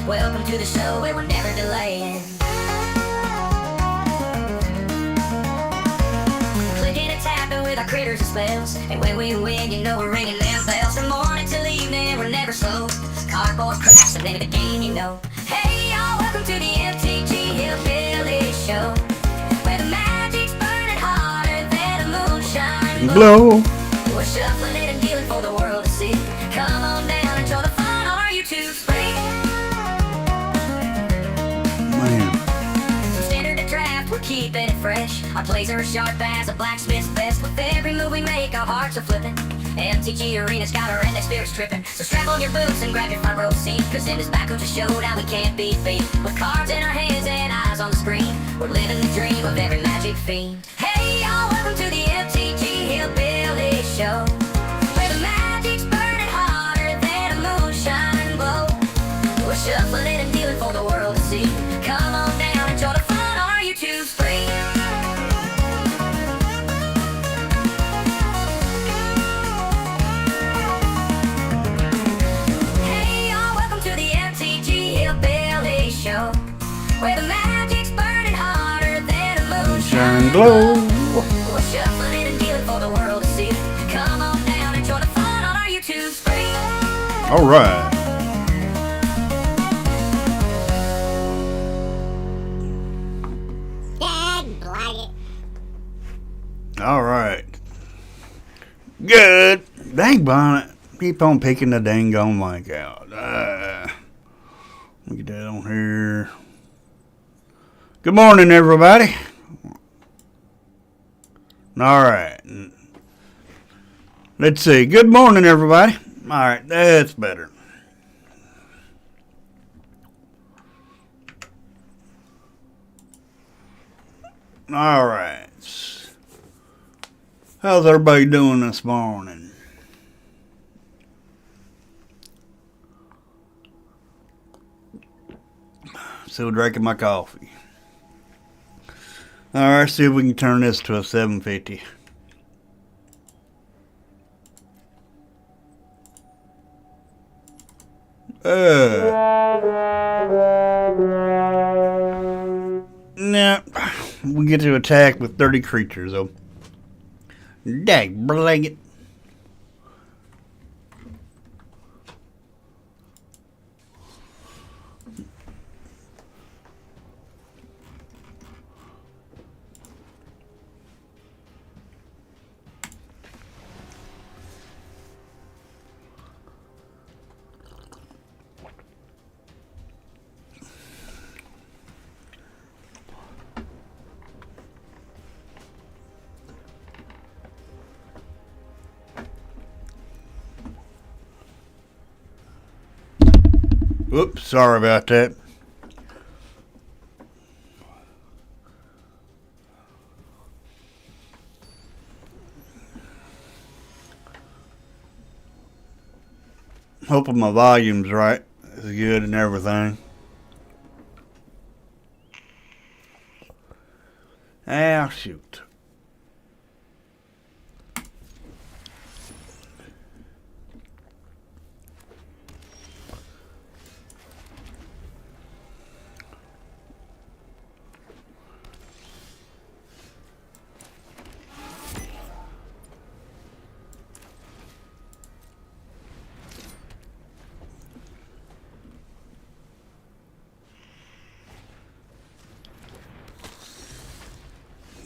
Welcome to the show where we're never delaying. Clicking and tapping with our critters and spells, and when we win, you know we're ringing them bells. From morning till evening, we're never slow. Cardboard crafts, the name of the game, you know. Hey y'all, welcome to the MTG Hillbilly Show, where the magic's burning harder than a moonshine glow. We're shuffling it and dealing for the world to see. Come on down, enjoy the fun on our YouTube screen. Man. From standard to draft, we're keeping it fresh. Our plays are sharp as a blacksmith's vest. With every move we make, our hearts are flipping. MTG Arena's got our redneck spirits tripping. So strap on your boots and grab your front row seat, cause in this backcoach showdown we can't be beat. With cards in our hands and eyes on the screen, we're living the dream of every magic fiend. Hey y'all, welcome to the MTG Hillbilly Show, where the magic's burning harder than a moonshine glow. We're shuffling it and dealing for the world to see. Come on down, enjoy the fun on our YouTube screen. Where the magic's burning harder than a moonshine glow. We're shuffling it and dealing for the world to see. Come on down, enjoy the fun on our YouTube screen. All right. All right. Good. Dang bonnet. Keep on picking the dang on mic out. Let me get that on here. Good morning, everybody. All right. Let's see. Good morning, everybody. All right. That's better. All right. How's everybody doing this morning? Still drinking my coffee. All right, see if we can turn this to a 750. Nah, we get to attack with 30 creatures, though. Dag blang it. Whoops, sorry about that. Hoping my volume's right. It's good and everything. Ah, shoot.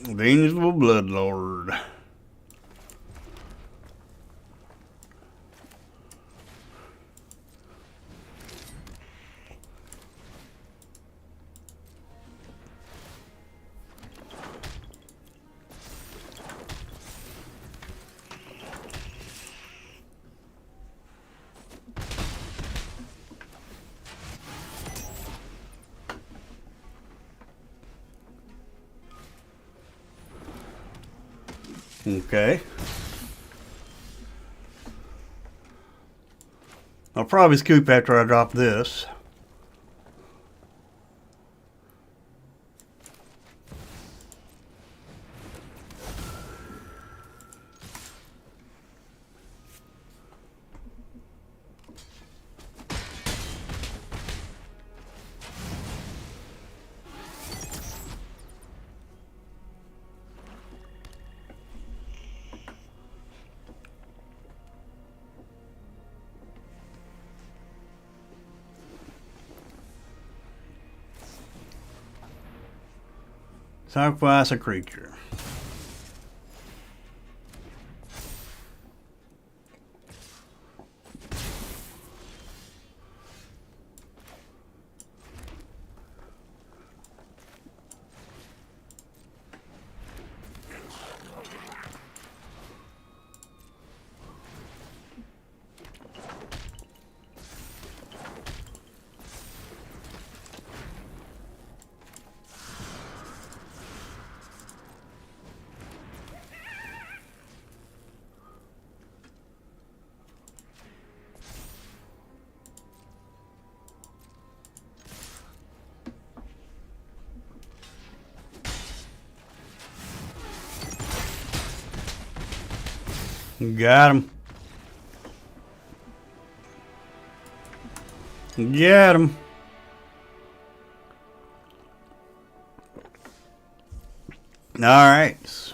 Vengeful Bloodlord. Okay. I'll probably scoop after I drop this. Sacrifice a creature. Got him. Get him. All right.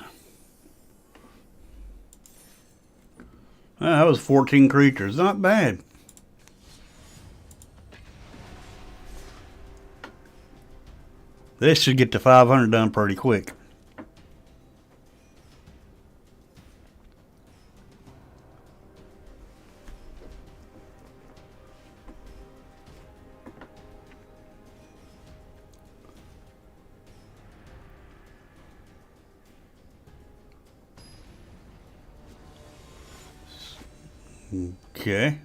That was 14 creatures. Not bad. This should get to 500 done pretty quick. Okay.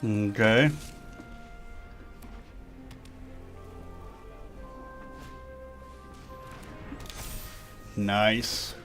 Okay. Nice.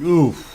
Oof.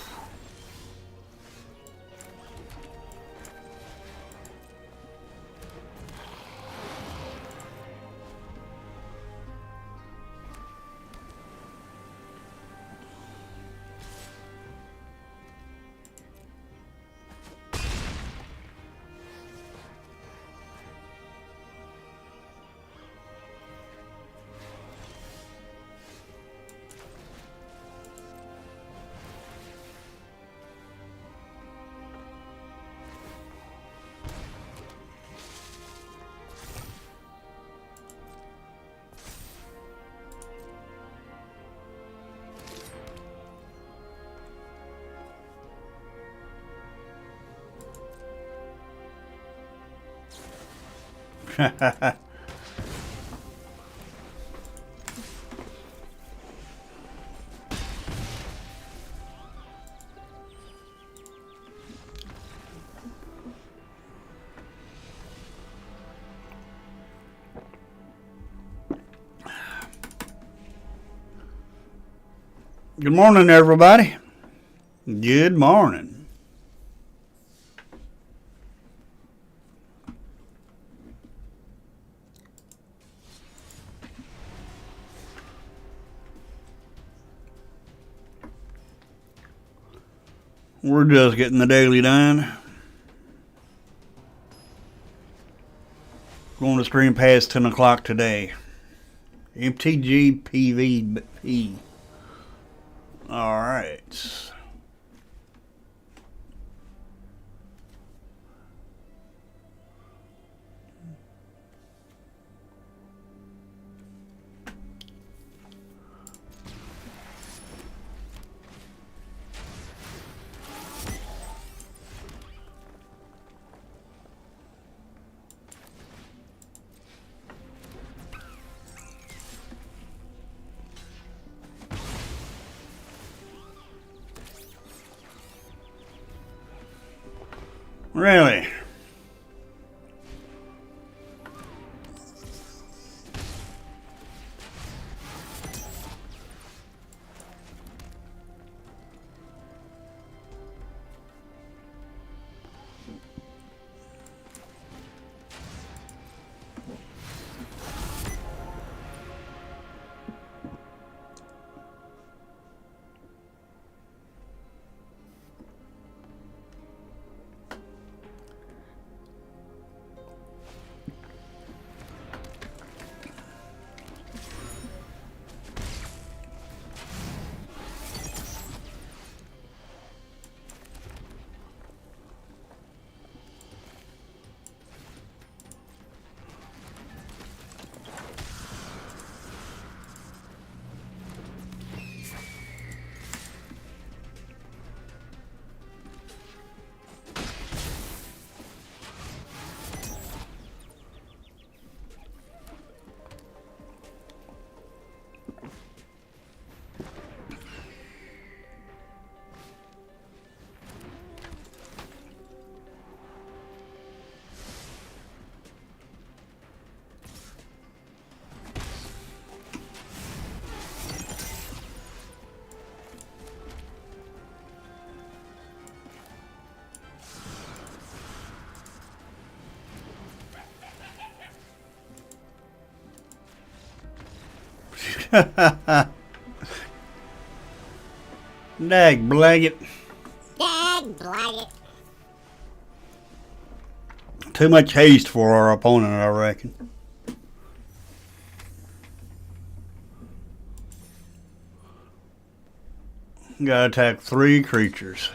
Good morning, everybody. Good morning. We're just getting the daily done. Going to stream past 10 o'clock today. MTG PvP. Alright. Really? Dag blanket. Dag blanket. Too much haste for our opponent, I reckon. Gotta attack 3 creatures.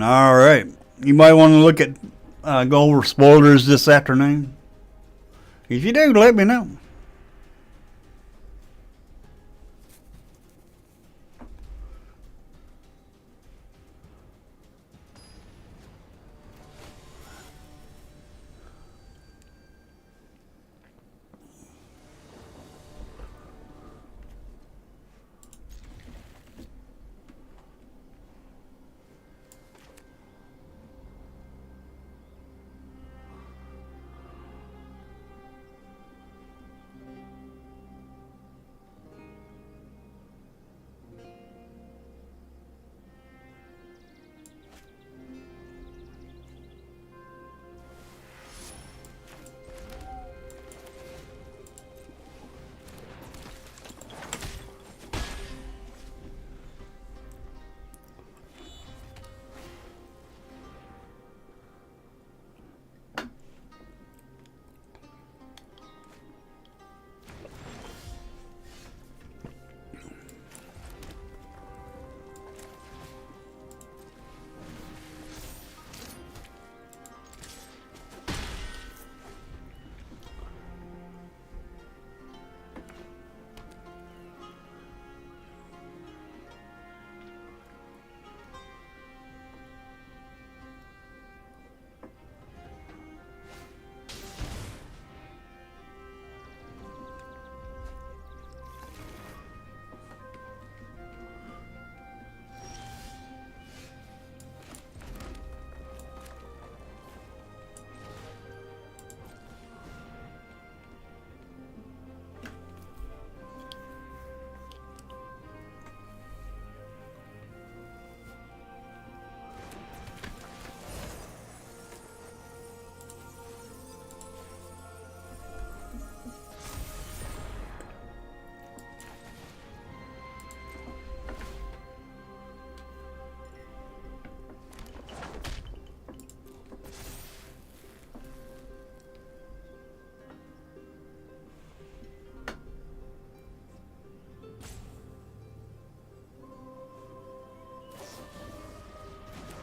All right. You might want to look at go over spoilers this afternoon. If you do, let me know.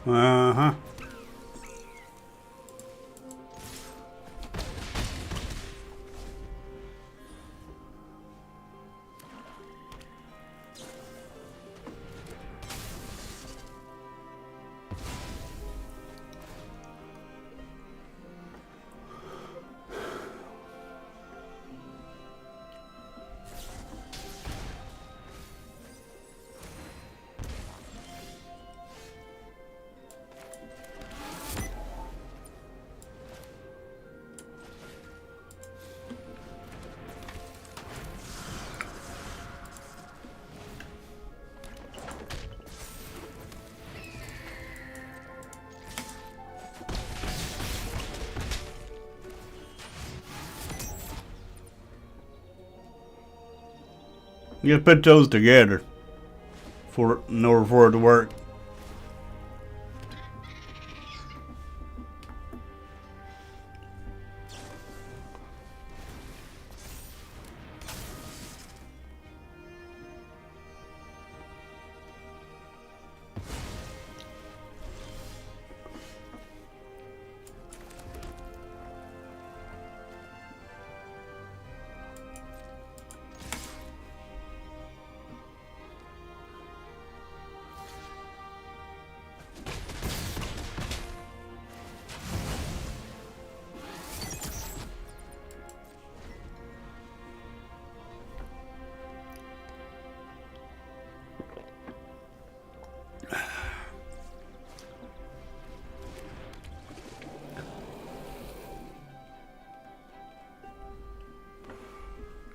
Uh-huh. You gotta put those together in order for it to work.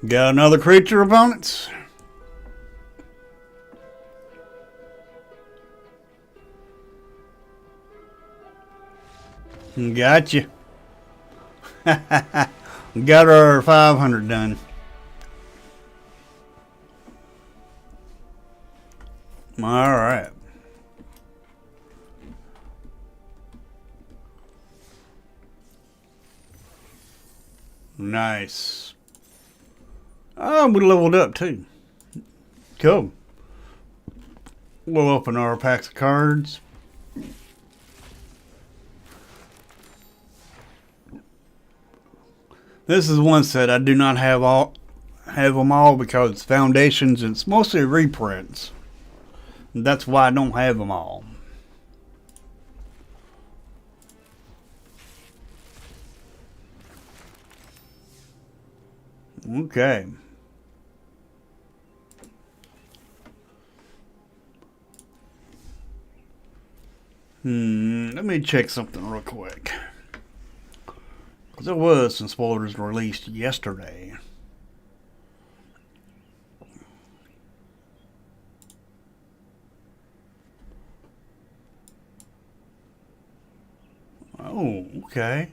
Got another creature opponents? Gotcha. Got our 500 done. Alright. Nice. Oh, we leveled up too. Cool. We'll open our packs of cards. This is one set I do not have them all because it's foundations and it's mostly reprints. And that's why I don't have them all. Okay. Let me check something real quick. Because there was some spoilers released yesterday. Oh, okay.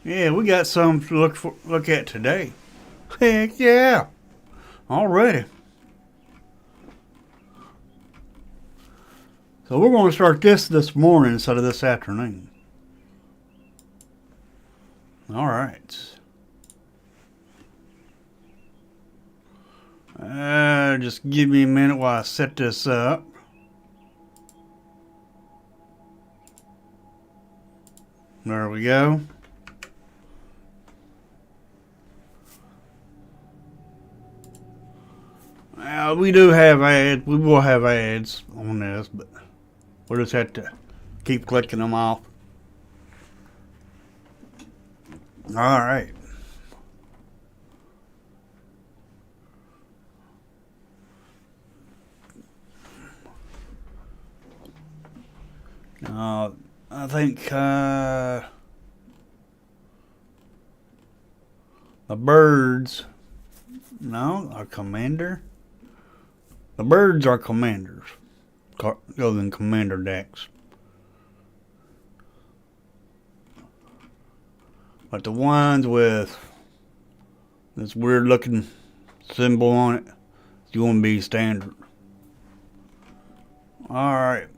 Yeah, we got some to look at today. Heck yeah. Already. So we're going to start this morning instead of this afternoon. Alright. Just give me a minute while I set this up. There we go. We do have ads. We will have ads on this, but we'll just have to keep clicking them off. Alright. I think the birds, no, our commander. The birds are commanders, other than commander decks. But the ones with this weird looking symbol on it, it's going to be standard. Alright.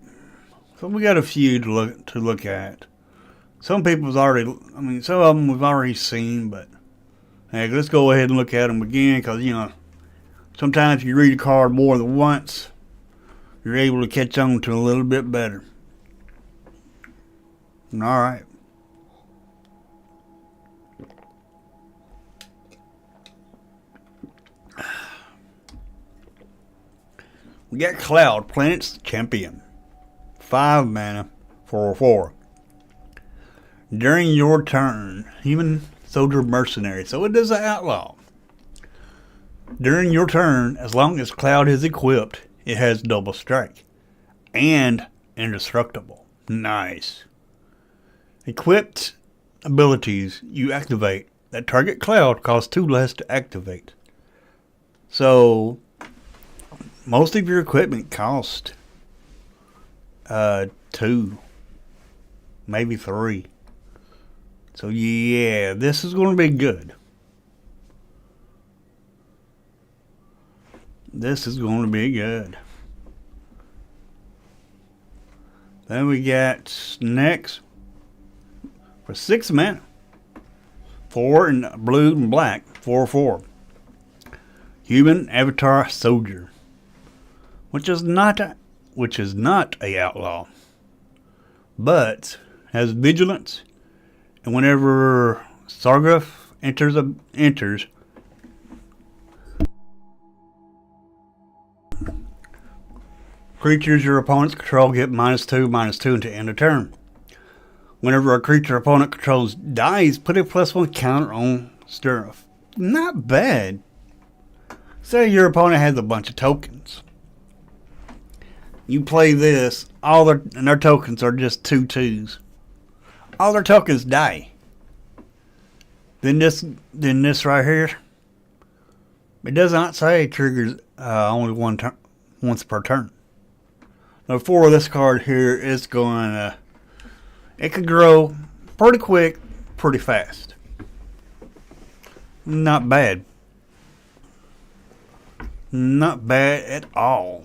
So we got a few to look at. Some people's already, some of them we've already seen, but hey, let's go ahead and look at them again, because, sometimes you read a card more than once, you're able to catch on to a little bit better. Alright. We got Cloud, Planet's Champion. 5 mana, 4/4. During your turn, human soldier mercenary. So it is an outlaw. During your turn, as long as Cloud is equipped, it has double strike. And indestructible. Nice. Equipped abilities you activate that target Cloud cost 2 less to activate. So most of your equipment cost 2, maybe 3. So yeah, this is going to be good. This is going to be good. Then we got next for 6 mana, 4 in blue and black, 4/4. Human Avatar Soldier, which is not a outlaw, but has vigilance, and whenever Sargoth enters, creatures your opponents control get -2/-2 until end of turn. Whenever a creature opponent controls dies, put a +1 counter on Stirrup. Not bad. Say your opponent has a bunch of tokens. You play this, and their tokens are just 2/2s. All their tokens die. Then this right here, it does not say it triggers only once per turn. Now for this card here, it's going to, it could grow pretty quick, pretty fast. Not bad. Not bad at all.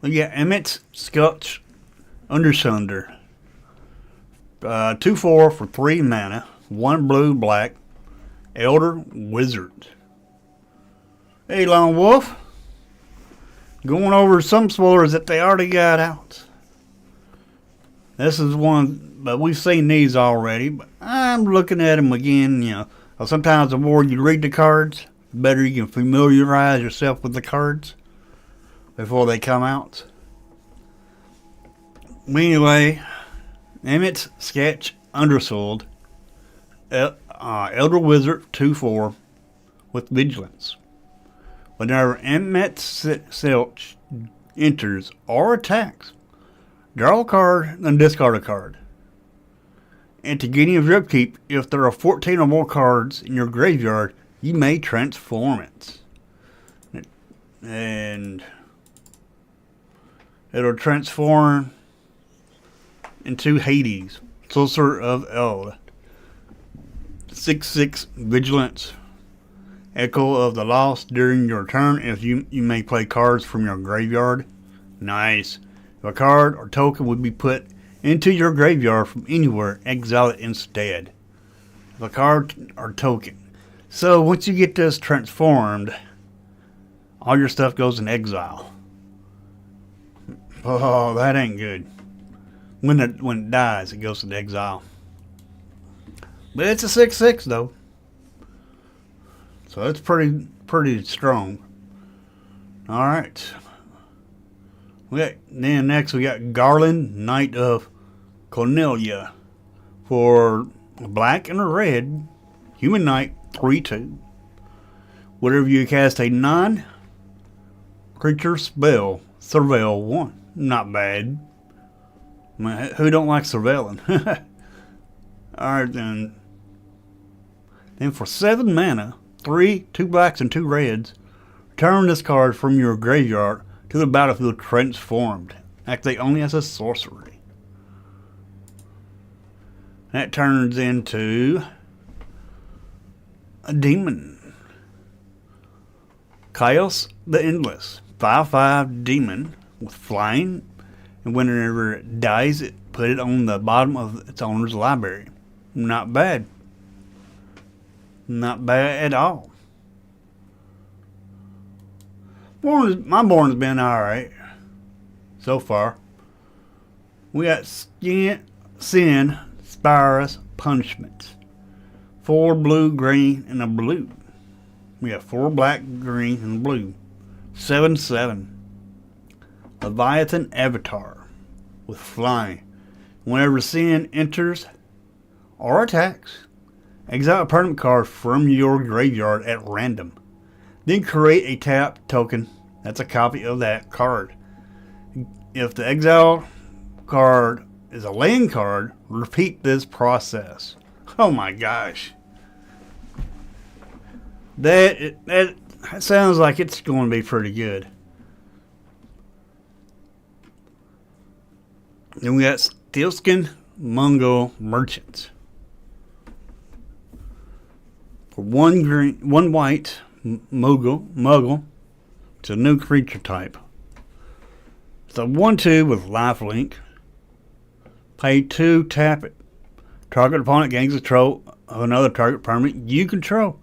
We got Emmett Skulch Undersunder. 2/4 for 3 mana, 1 blue, black. Elder Wizard. Hey, Lone Wolf. Going over some spoilers that they already got out. This is one, but we've seen these already. But I'm looking at them again. You know, sometimes the more you read the cards, the better you can familiarize yourself with the cards before they come out. Anyway, Emmett Sketch Undersoiled, Elder Wizard 2/4 with Vigilance. Whenever Emmett Sketch enters or attacks, draw a card and discard a card. And to gain your upkeep, if there are 14 or more cards in your graveyard, you may transform it. And it'll transform into Hades, Sorcerer of Eld. 6/6 Vigilance. Echo of the Lost during your turn. If you may play cards from your graveyard. Nice. If a card or token would be put into your graveyard from anywhere, exile it instead. If a card or token. So once you get this transformed, all your stuff goes in exile. Oh, that ain't good. When it dies, it goes into exile. But it's a 6/6 though. So it's pretty strong. Alright. Then next we got Garland, Knight of Cornelia. For a black and a red, Human Knight, 3/2. Whenever you cast a non-creature spell, surveil 1. Not bad. I mean, who don't like surveilling? Alright then. Then for 7 mana, 3, 2 blacks and 2 reds, return this card from your graveyard to the battlefield transformed. Actually only as a sorcery. That turns into a demon. Chaos the Endless. 5/5 demon with flying, and whenever it dies, it put it on the bottom of its owner's library. Not bad. Not bad at all. My Born's been alright. so far. We got Sin, Spyrus, Punishment. 4 blue, green, and a blue. We got 4 black, green, and blue. 7/7. Leviathan Avatar with flying. Whenever Sin enters or attacks, exile a permanent card from your graveyard at random. Then create a tap token that's a copy of that card. If the exile card is a land card, repeat this process. Oh my gosh. That sounds like it's going to be pretty good. Then we got Steelskin Mungo Merchant. For 1 green, 1 white, Muggle. It's a new creature type. It's a 1/2 with lifelink. Pay 2, tap it. Target opponent gains control of another target permanent you control.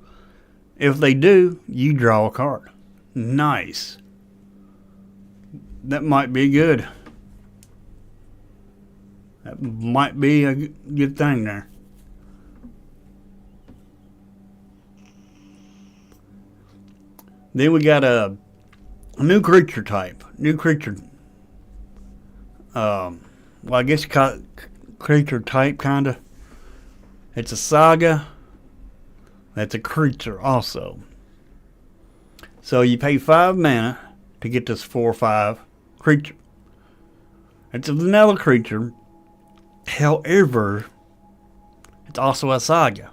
If they do, you draw a card. Nice. That might be good. That might be a good thing there. Then we got a new creature type. New creature. Well, I guess you call it creature type, kind of. It's a saga. That's a creature also. So you pay 5 mana to get this 4/5 creature. It's a vanilla creature. However, it's also a saga.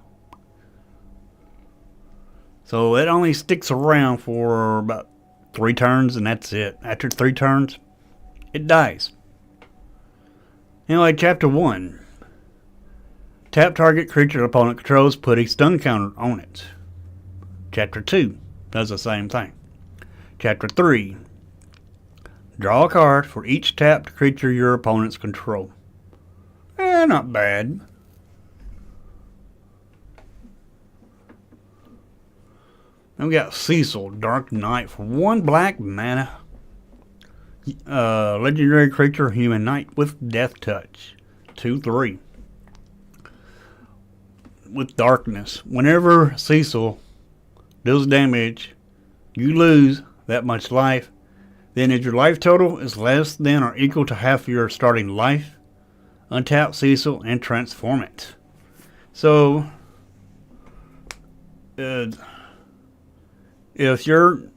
So it only sticks around for about 3 turns, and that's it. After 3 turns, it dies. Anyway, Chapter 1. Tap target creature opponent controls, put a stun counter on it. Chapter 2 does the same thing. Chapter 3. Draw a card for each tapped creature your opponents control. Not bad. Then we got Cecil, Dark Knight for 1 black mana. Legendary creature, human knight with death touch. 2/3. With darkness. Whenever Cecil deals damage, you lose that much life. Then if your life total is less than or equal to half your starting life, untap Cecil and transform it. So, if you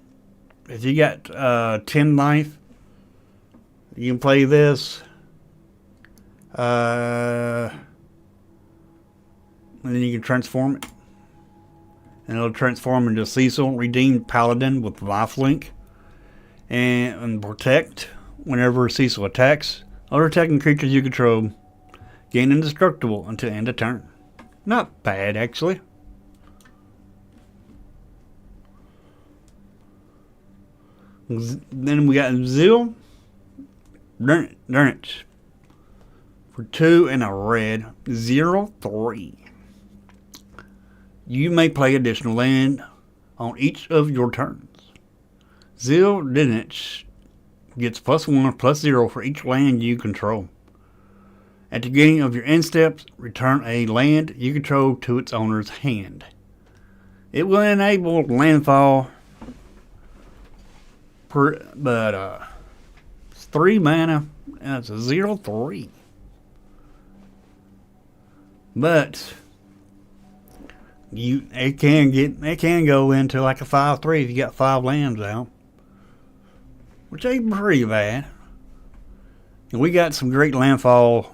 got 10 life, you can play this. And then you can transform it. And it'll transform into Cecil, Redeemed Paladin with lifelink. And protect. Whenever Cecil attacks, other attacking creatures you control gain indestructible until end of turn. Not bad, actually. Then we got Zil Durnich for 2 and a red. 0/3. You may play additional land on each of your turns. Zil Durnich gets +1/+0 for each land you control. At the beginning of your end steps, return a land you control to its owner's hand. It will enable landfall, but it's 3 mana, and it's a 0/3. But it can go into like a 5/3 if you got 5 lands out, which ain't pretty bad. And we got some great landfall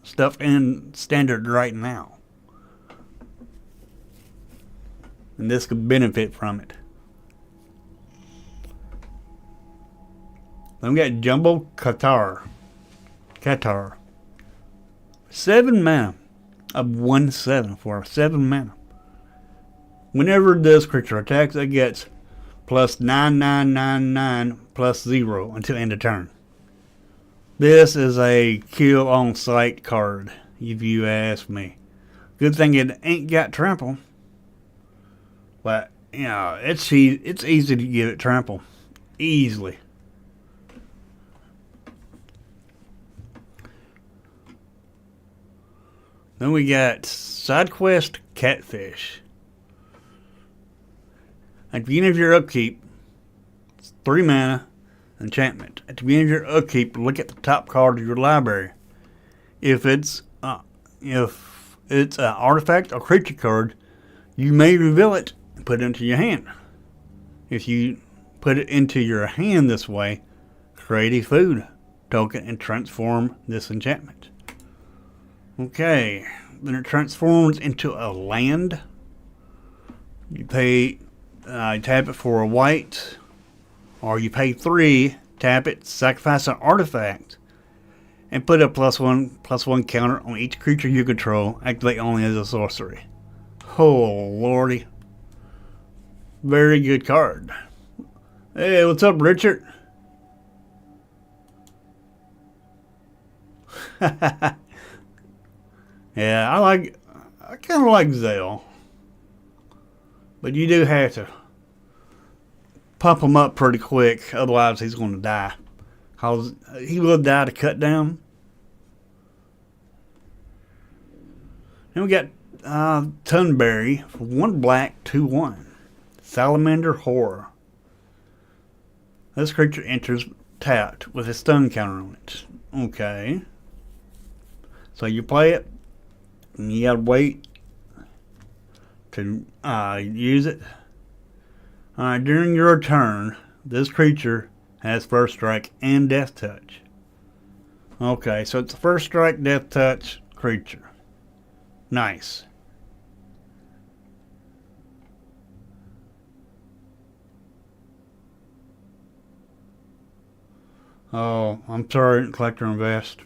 stuff in standard right now, and this could benefit from it. Then we got Jumbo Qatar. 7 mana of 1/7 for 7 mana. Whenever this creature attacks, it gets +9999+0 until end of turn. This is a kill on sight card, if you ask me. Good thing it ain't got trample. But, you know, it's easy to give it trample. Easily. Then we got Side Quest Catfish. At the beginning of your upkeep, it's 3 mana enchantment. At the beginning of your upkeep, look at the top card of your library. If it's an artifact or creature card, you may reveal it and put it into your hand. If you put it into your hand this way, create a food token and transform this enchantment. Okay, then it transforms into a land. You pay, tap it for a white, or you pay 3, tap it, sacrifice an artifact, and put a +1/+1 counter on each creature you control, activate only as a sorcery. Oh, lordy. Very good card. Hey, what's up, Richard? Yeah, I kind of like Zell. But you do have to pump him up pretty quick, otherwise he's going to die. Cause he will die to cut down. Then we got Tunberry for 1 black, 2/1. Salamander Horror. This creature enters tapped with a stun counter on it. Okay. So you play it, and you gotta wait to use it. During your turn, this creature has first strike and death touch. Okay, so it's a first strike, death touch creature. Nice. Oh, I'm sorry, Collector Invest.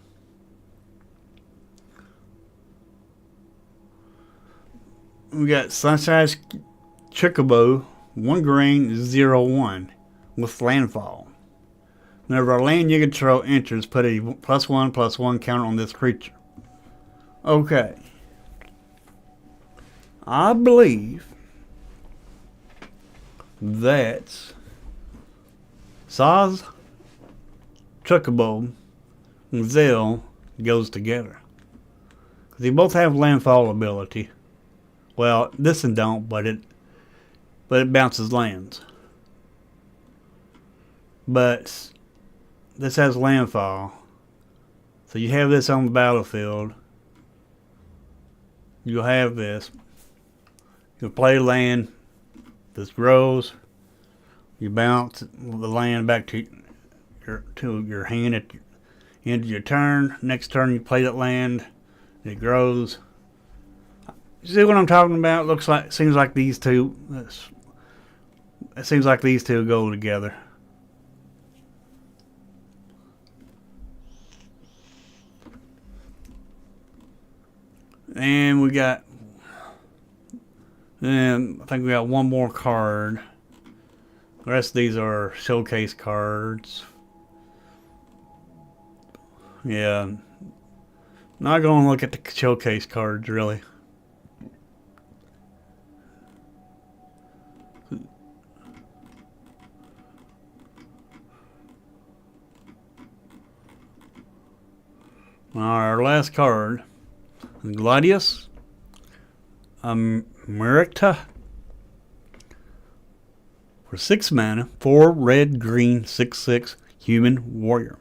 We got Sunshine Chocobo, 1 green, 0/1 with landfall. Whenever a land you control enters, put a +1/+1 counter on this creature. Okay. I believe that Saz, Chocobo, and Zell goes together. Because they both have landfall ability. Well, this one don't, but it bounces lands. But this has landfall. So you have this on the battlefield. You'll have this. You'll play land. This grows. You bounce the land back to your hand at the end of your turn. Next turn you play that land. It grows. See what I'm talking about? Seems like these two. It seems like these two go together. And I think we got one more card. The rest of these are showcase cards. Yeah. Not going to look at the showcase cards, really. Our last card, Gladius Merita, for 6 mana, 4 red, green, 6/6 human warrior.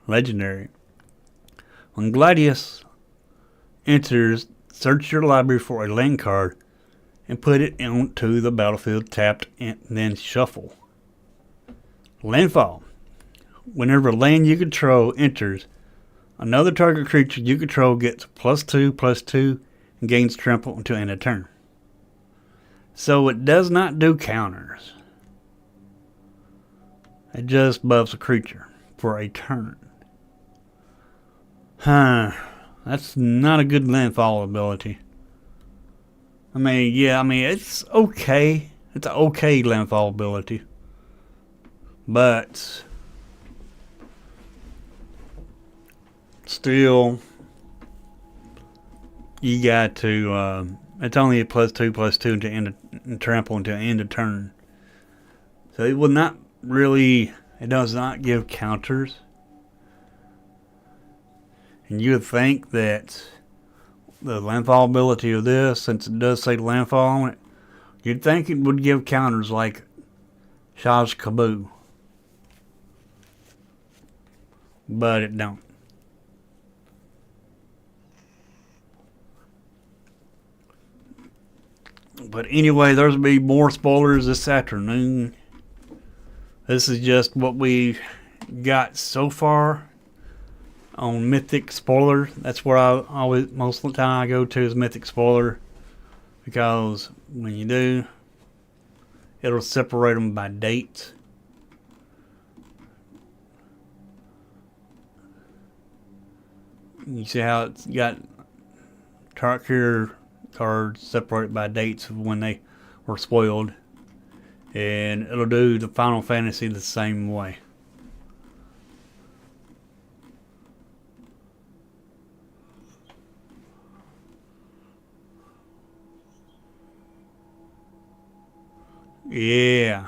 Legendary. When Gladius enters, search your library for a land card and put it onto the battlefield tapped and then shuffle. Landfall. Whenever land you control enters, another target creature you control gets +2/+2 and gains trample until end of turn. So it does not do counters. It just buffs a creature for a turn. That's not a good landfall ability. It's okay. It's an okay landfall ability. But still, you got to, it's only a +2/+2 to end and trample until end of turn. So it will not really, it does not give counters. And you would think that the landfall ability of this, since it does say landfall on it, you'd think it would give counters like Shaz Kabu. But it don't. But anyway, there's going to be more spoilers this afternoon. This is just what we got so far on Mythic Spoiler. That's where I always, most of the time I go to is Mythic Spoiler. Because when you do, it'll separate them by date. You see how it's got Tarkir cards separated by dates of when they were spoiled. And it'll do the Final Fantasy the same way. Yeah.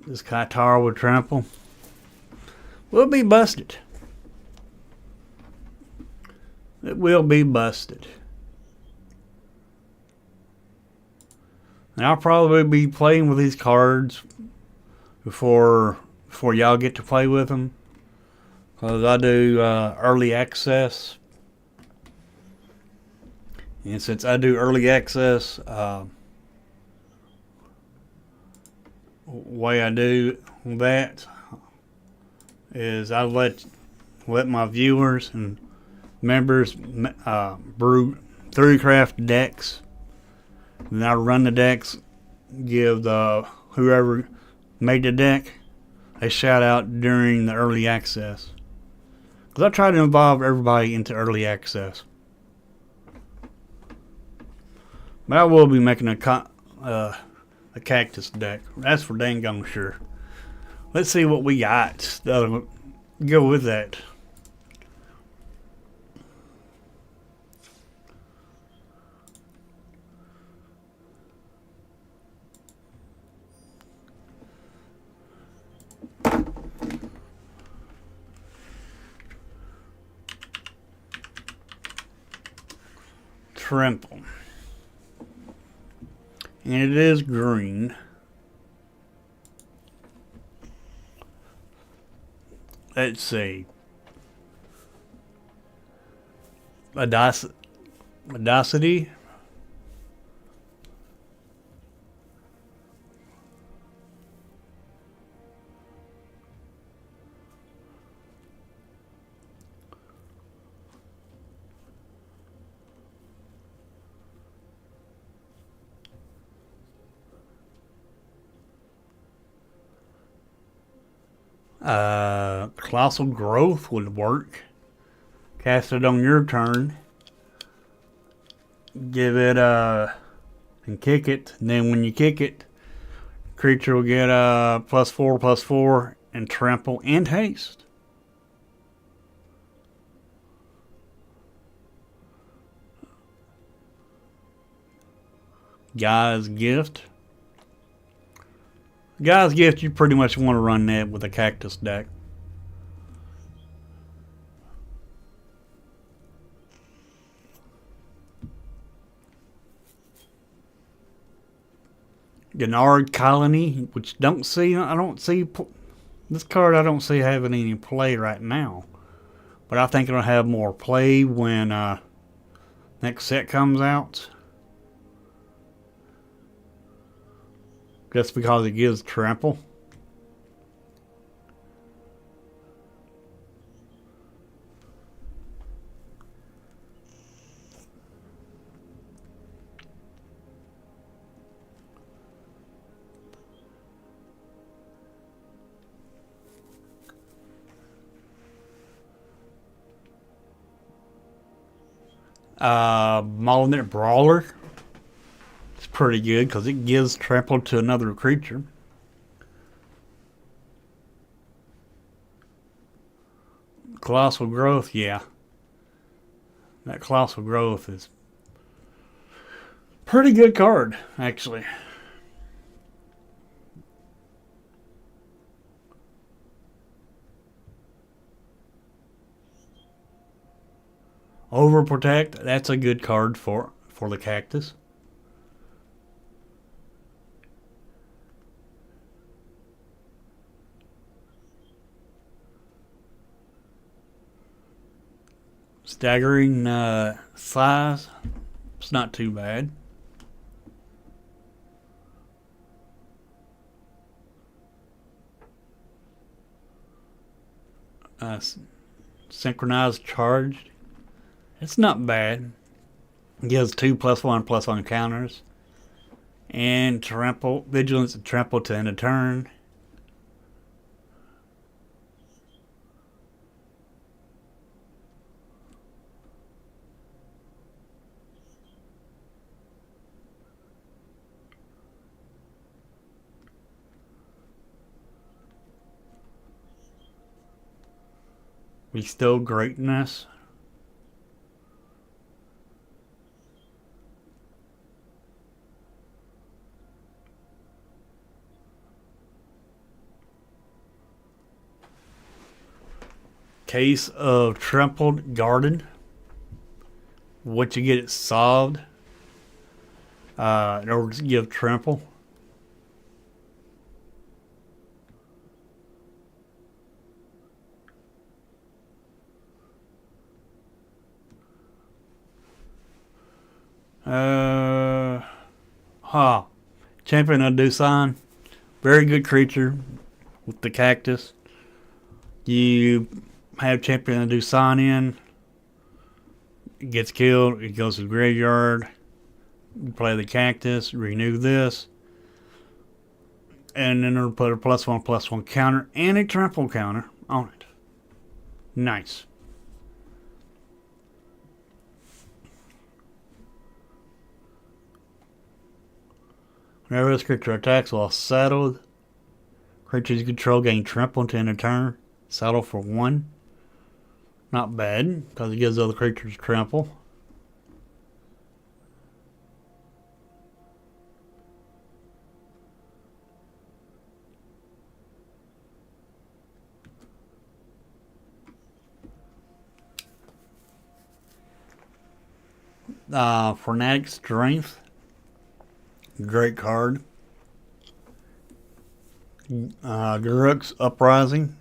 This Kaitara with trample will be busted. It will be busted. And I'll probably be playing with these cards before y'all get to play with them. Because I do early access. And since I do early access, way I do that is I let my viewers and members brew 3-craft decks. Then I run the decks, give whoever made the deck a shout out during the early access. Because I try to involve everybody into early access. But I will be making a cactus deck. That's for dang gone sure. Let's see what we got. Go with that. Trample. And it is green. Let's see. Audacity. Colossal Growth would work. Cast it on your turn. Give it and kick it. And then when you kick it, creature will get +4/+4 and trample and haste. Guy's Gift. Guy's Gift, you pretty much want to run that with a cactus deck. Gennard Colony, which I don't see this card. I don't see having any play right now, but I think it'll have more play when next set comes out. Just because it gives trample. Malignant Brawler. It's pretty good because it gives trample to another creature. Colossal Growth, yeah. That Colossal Growth is pretty good card, actually. Overprotect, that's a good card for the Cactus. Staggering size, it's not too bad. Synchronized Charge, it's not bad. It gives 2+1/+1 counters. And trample, vigilance and trample to end a turn. Bestow Greatness. Case of Trampled Garden. Once you get it solved, in order to give trample. Champion of Dusan. Very good creature with the Cactus. You have Champion of Dusan in. It gets killed. It goes to the graveyard. You play the Cactus. Renew this. And then it'll put a +1/+1 counter and a trample counter on it. Nice. Whenever this creature attacks while settled, creatures you control gain trample to end a turn. Settle for 1. Not bad, because it gives other creatures trample. Fanatic Strength. Great card. Garruk's Uprising.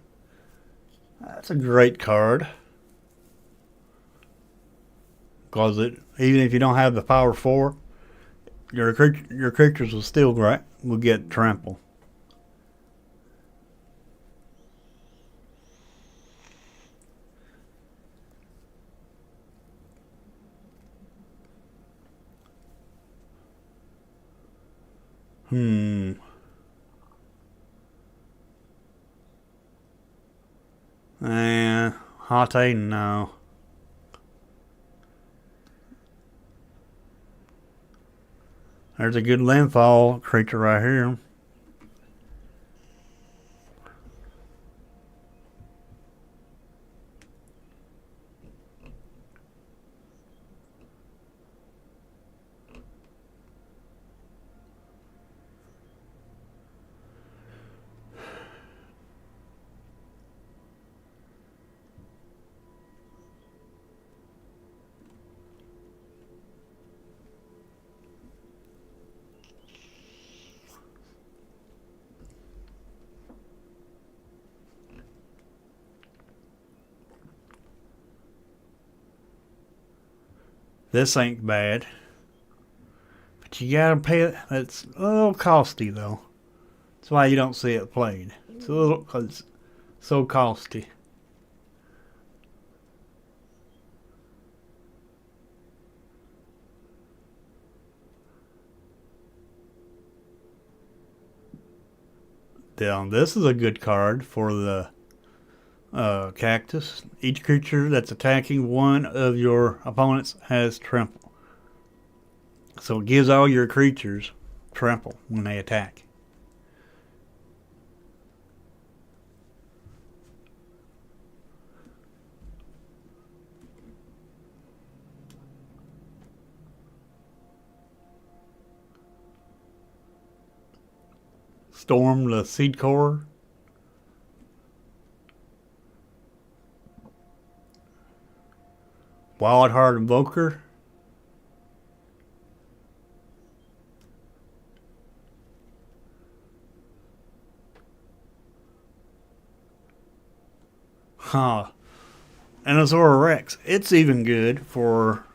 That's a great card. Because even if you don't have the power 4, your creatures will get trample. Hate, no. There's a good landfall creature right here. This ain't bad. But you gotta pay it. It's a little costly though. That's why you don't see it played. It's a little, cause it's so costly. Now, this is a good card for the Cactus. Each creature that's attacking one of your opponents has trample. So it gives all your creatures trample when they attack. Storm the Seed Core. Wild Heart Invoker. Huh. Enosaur Rex. It's even good for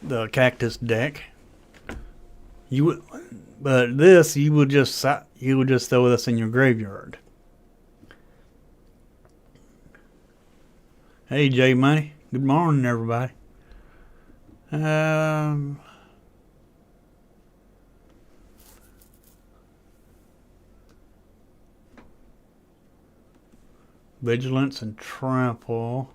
the Cactus deck. But this you would just throw this in your graveyard. Hey J Money. Good morning, everybody. Vigilance and Trample.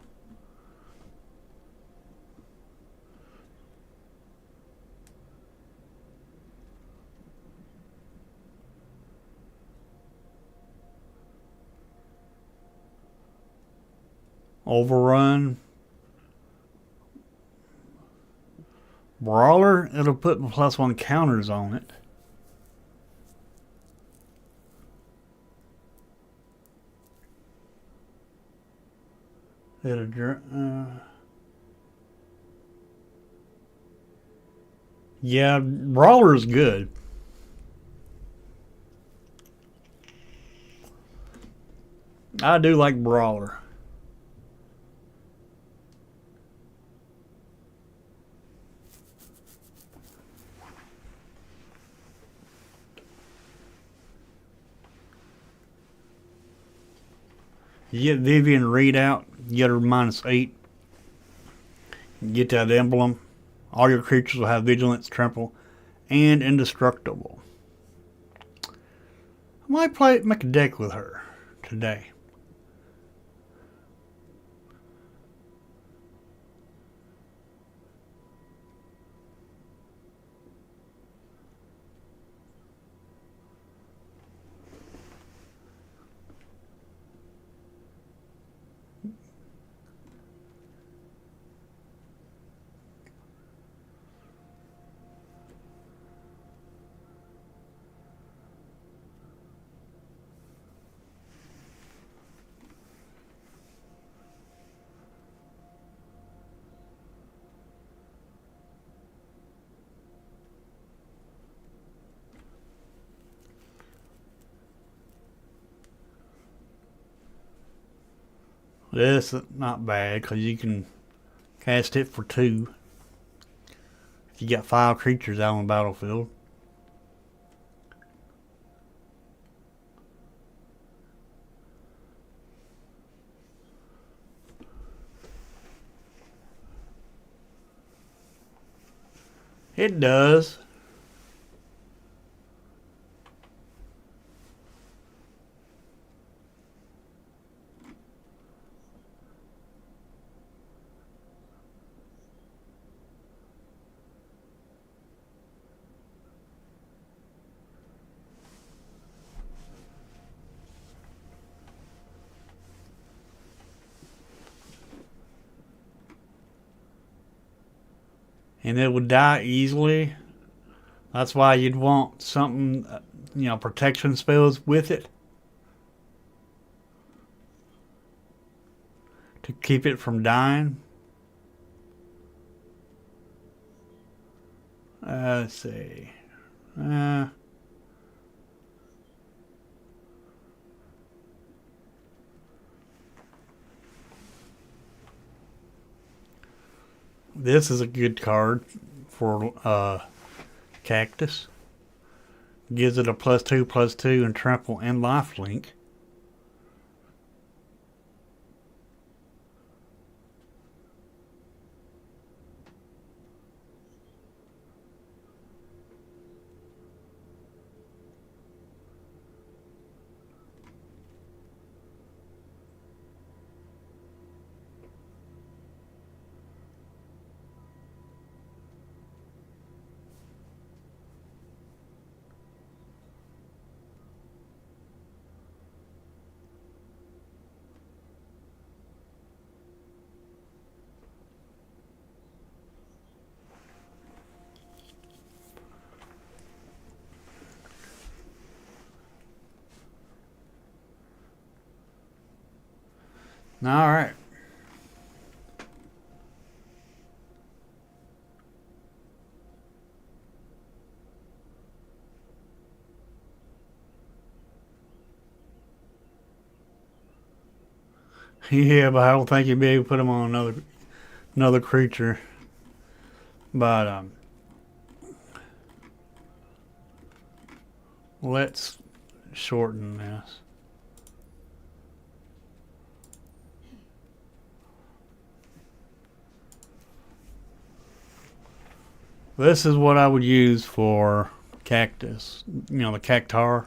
Overrun. Brawler, it'll put +1 counters on it. Yeah, Brawler's good. I do like Brawler. You get Vivian Readout, you get her -8. You get that emblem. All your creatures will have Vigilance, Trample, and Indestructible. I might make a deck with her today. This is not bad because you can cast it for 2. If you got 5 creatures out on the battlefield. It does. And it would die easily. That's why you'd want something, protection spells with it to keep it from dying. Let's see. This is a good card for Cactus. Gives it a +2/+2 and Trample and Lifelink. All right. Yeah, but I don't think you'd be able to put them on another creature. But let's shorten this. This is what I would use for cactus. You know, the cactar.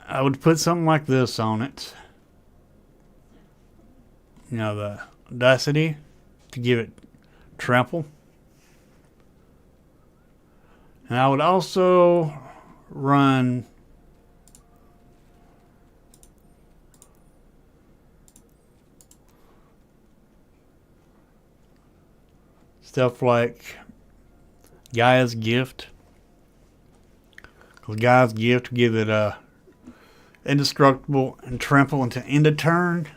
I would put something like this on it. You know, the audacity to give it trample. And I would also run stuff like Gaia's Gift. Because Gaia's Gift give it a indestructible and trample into end of turn.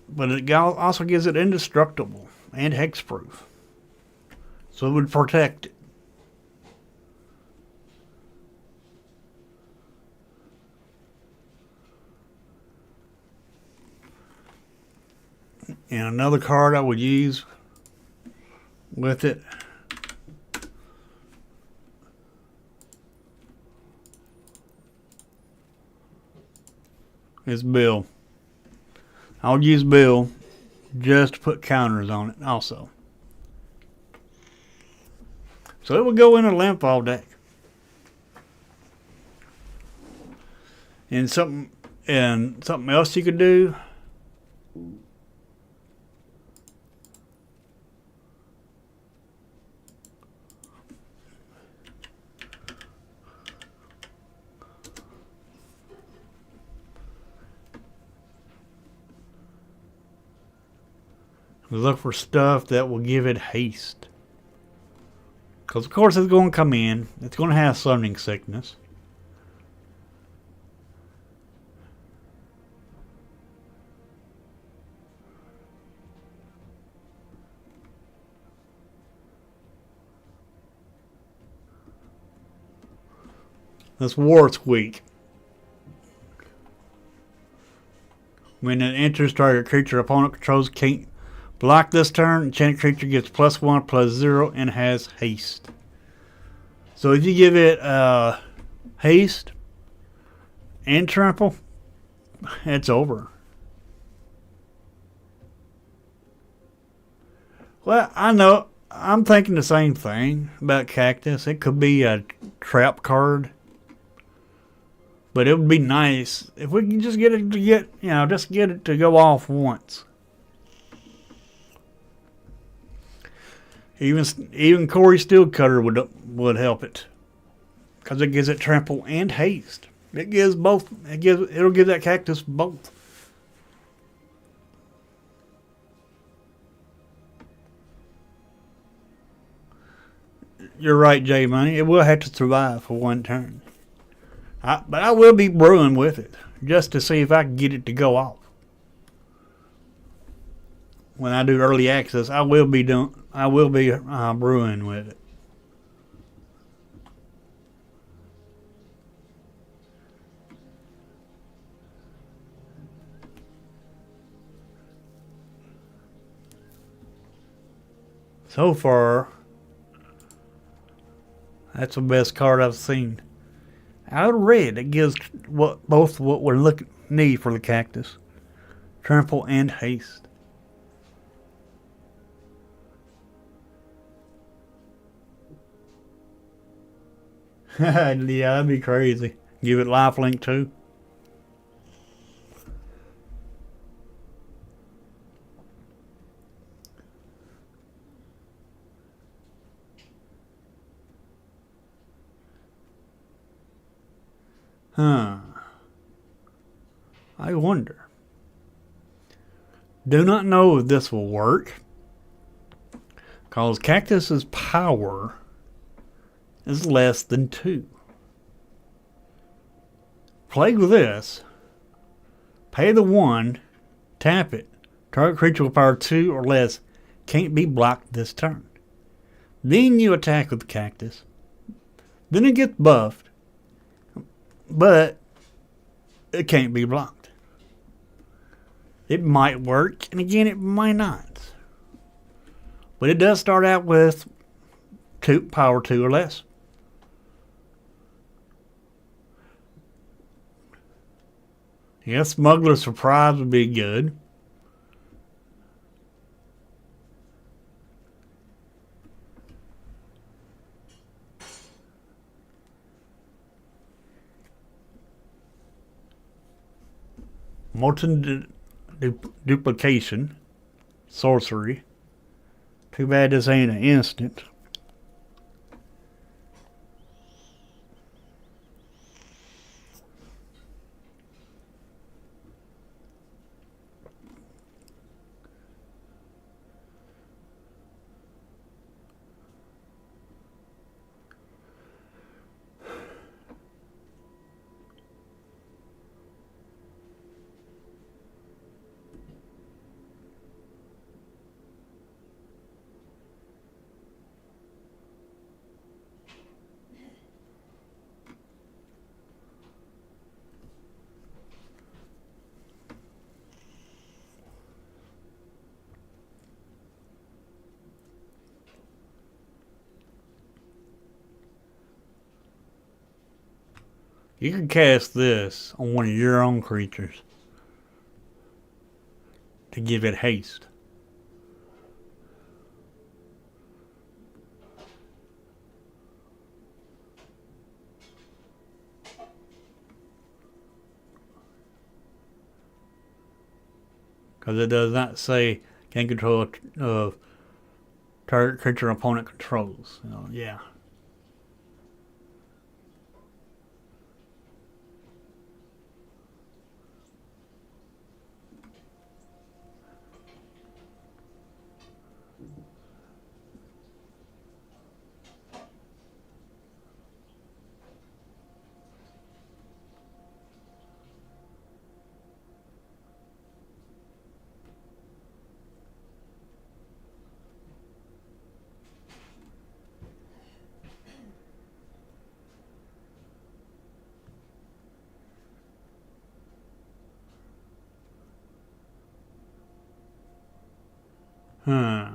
But it also gives it indestructible and hexproof. So it would protect it. And another card I would use with it is Bill. I would use Bill just to put counters on it also. So it would go in a landfall deck. And something else you could do. Look for stuff that will give it haste. Because of course it's going to come in. It's going to have summoning sickness. This War's weak. When it enters, target creature opponent controls can't block this turn. Enchanted creature gets +1/+0 and has haste. So if you give it haste and trample, it's over. Well, I know. I'm thinking the same thing about Cactus. It could be a trap card. But it would be nice if we can just get it to go off once. Even Corey Steelcutter would help it, because it gives it trample and haste. It gives both. It'll give that cactus both. You're right, J Money. It will have to survive for one turn. But I will be brewing with it just to see if I can get it to go off. When I do early access, I will be brewing with it. So far, that's the best card I've seen. Out of red, it gives both what we're need for the cactus: trample and haste. Yeah, that'd be crazy. Give it lifelink too. I wonder. Do not know if this will work, because Cactus's power is less than 2. Plague with this. Pay the 1, tap it. Target creature with power 2 or less can't be blocked this turn. Then you attack with the cactus. Then it gets buffed, but it can't be blocked. It might work, and again, it might not. But it does start out with power 2 or less. Yeah, Smuggler's Surprise would be good. Molten Duplication. Sorcery. Too bad this ain't an instant. You can cast this on one of your own creatures to give it haste. Because it does not say can control target creature opponent controls. Yeah. Huh.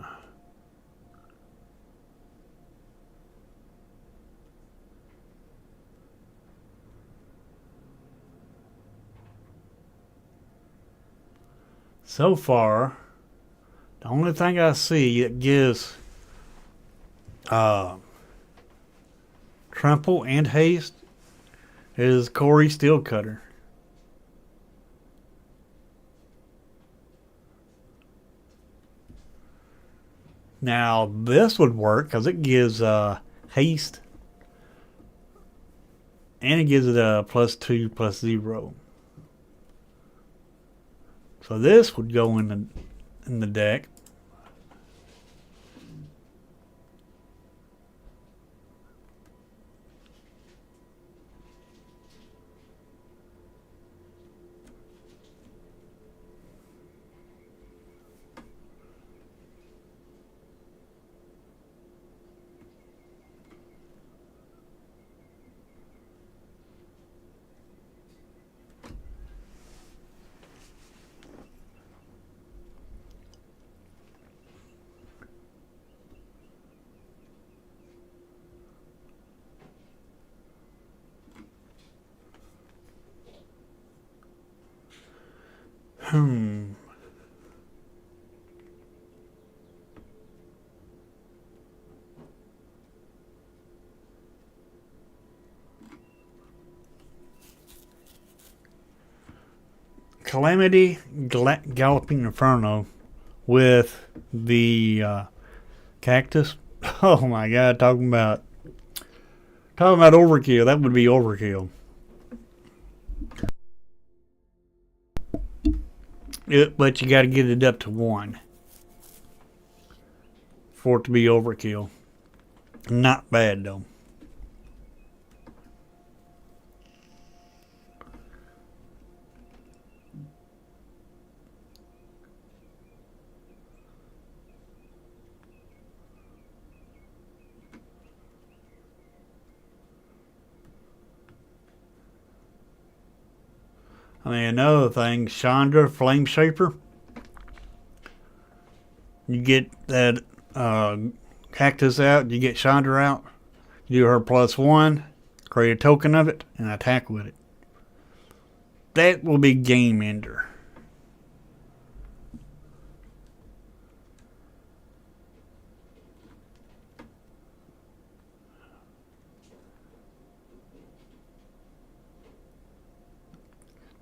So far, the only thing I see that gives trample and haste is Corey Steelcutter. Now, this would work because it gives haste and it gives it a +2/+0. So this would go in the deck. Calamity Galloping Inferno with the cactus. Oh my god, talking about overkill. That would be overkill. But you got to get it up to 1 for it to be overkill. Not bad though. And another thing, Chandra Flame Shaper. You get that cactus out, you get Chandra out, you do her +1, create a token of it, and attack with it. That will be game ender.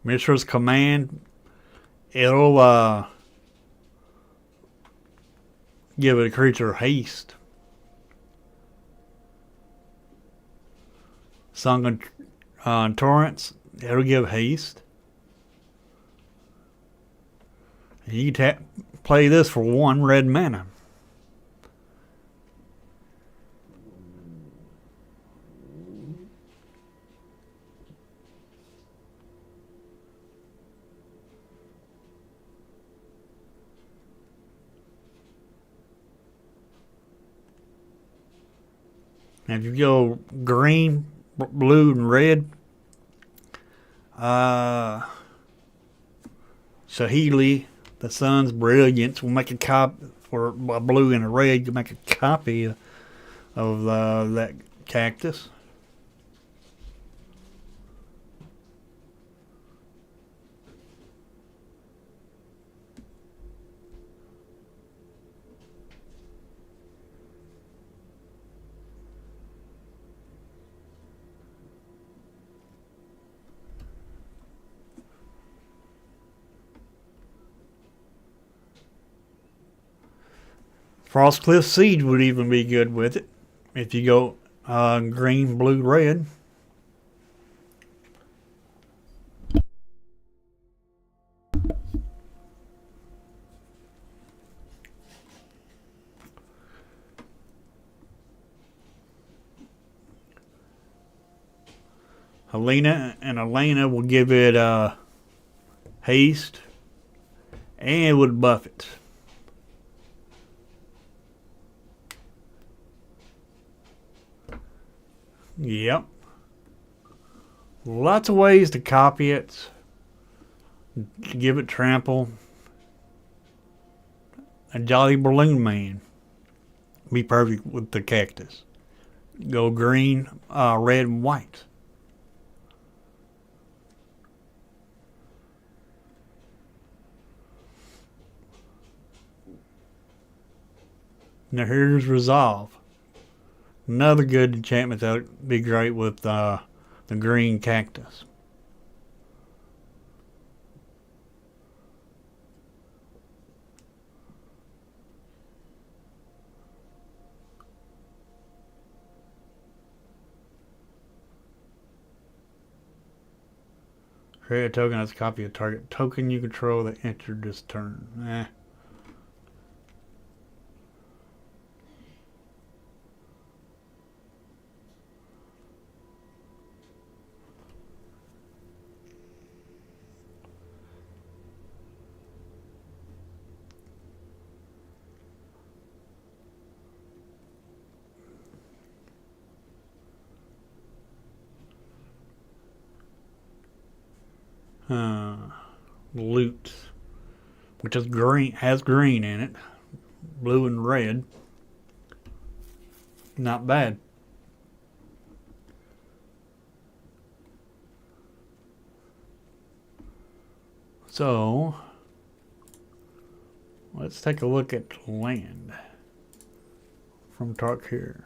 Mishra's Command, it'll give a creature haste. Song of Torrents, it'll give haste. And you can play this for 1 red mana. And if you go green, blue, and red, Saheeli, the Sun's Brilliance, will make a copy for a blue and a red. You make a copy of that cactus. Frostcliff Siege would even be good with it if you go green, blue, red. Helena and Elena will give it haste and would buff it. Yep. Lots of ways to copy it. To give it trample. A Jolly Balloon Man. Be perfect with the cactus. Go green, red, and white. Now here's Resolve. Another good enchantment that would be great with the green cactus. Create a token as a copy of target token you control that entered this turn. Loot, which is green, has green in it, blue and red. Not bad. So let's take a look at land from Tarkir.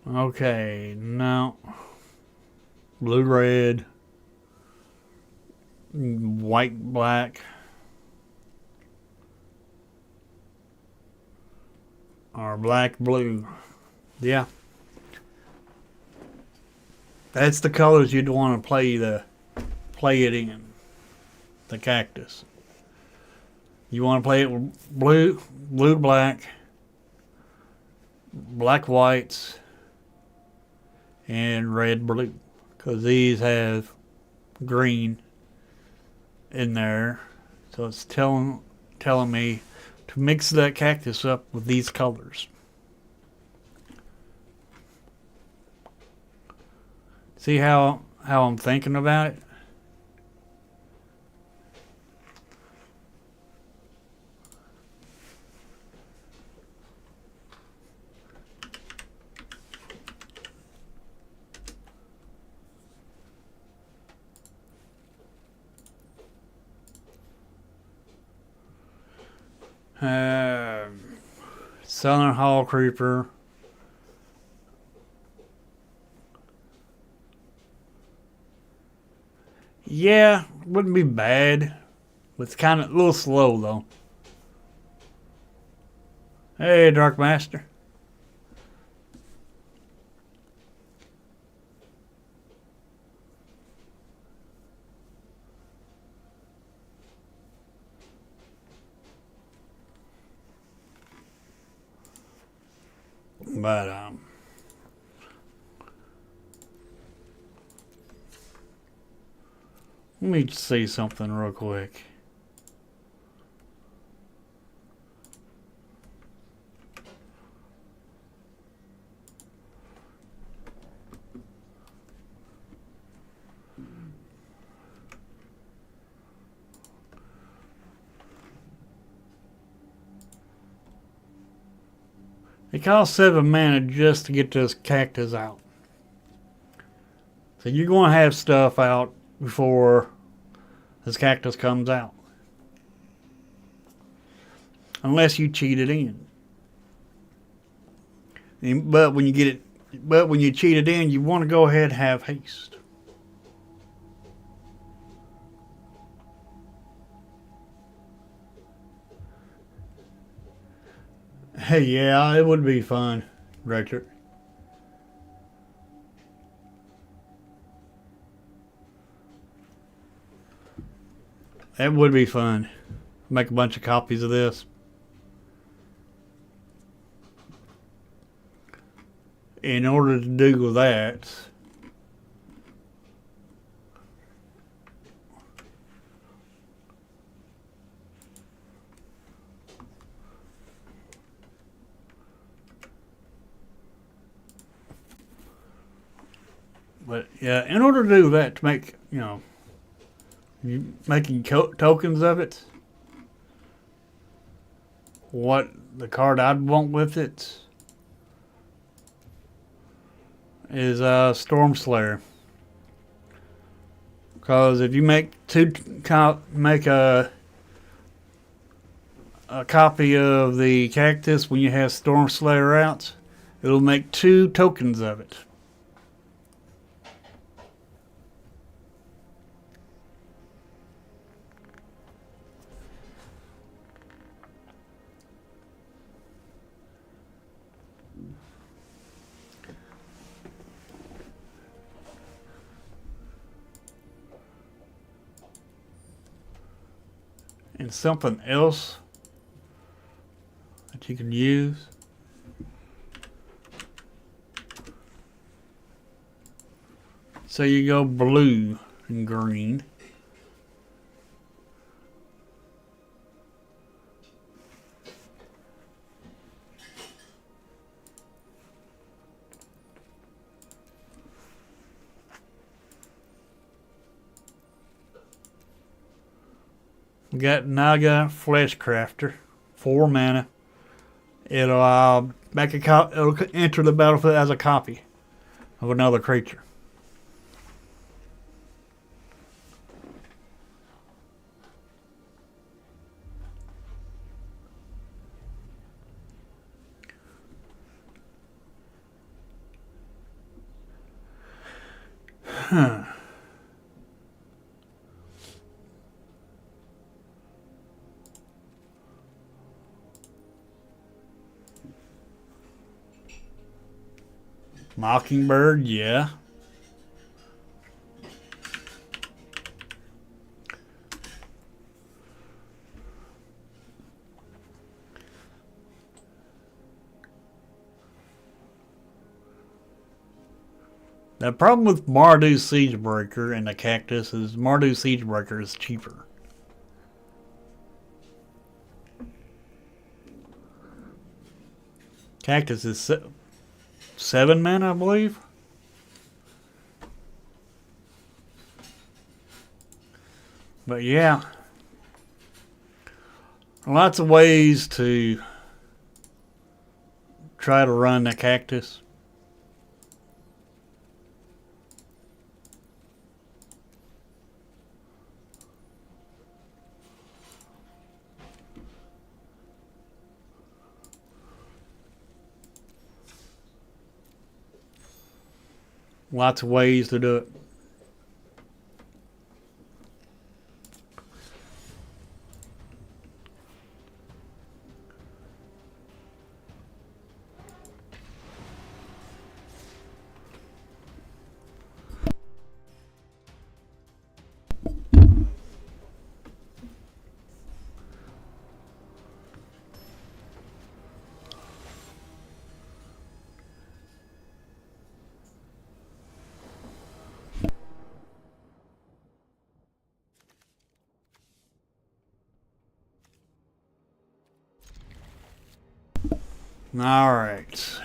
Okay, now blue, red, white, black, or black, blue. Yeah, that's the colors you'd want to play it in. The cactus. You want to play it with blue, blue, black, black, whites, and red, blue, because these have green in there, so it's telling me to mix that cactus up with these colors. See how how I'm thinking about it. Southern Hall Creeper. Yeah, wouldn't be bad. It's kind of a little slow though. Hey, Dark Master. But let me see something real quick. It costs 7 mana just to get this cactus out. So you're going to have stuff out before this cactus comes out. Unless you cheat it in. But when you cheat it in, you want to go ahead and have haste. Hey, yeah, it would be fun, Richard. That would be fun. Make a bunch of copies of this. In order to do that, but yeah, in order to do that, to make, you making tokens of it, what the card I'd want with it is Storm Slayer. Because if you make a copy of the cactus when you have Storm Slayer out, it'll make 2 tokens of it. And something else that you can use. So you go blue and green. We got Naga Flesh Crafter, 4 mana. It'll it'll enter the battlefield as a copy of another creature. Huh. Mockingbird, yeah. The problem with Mardu Siegebreaker and the cactus is Mardu Siegebreaker is cheaper. Cactus is 7 mana, I believe. But yeah, lots of ways to try to run the cactus. Lots of ways to do it. All right.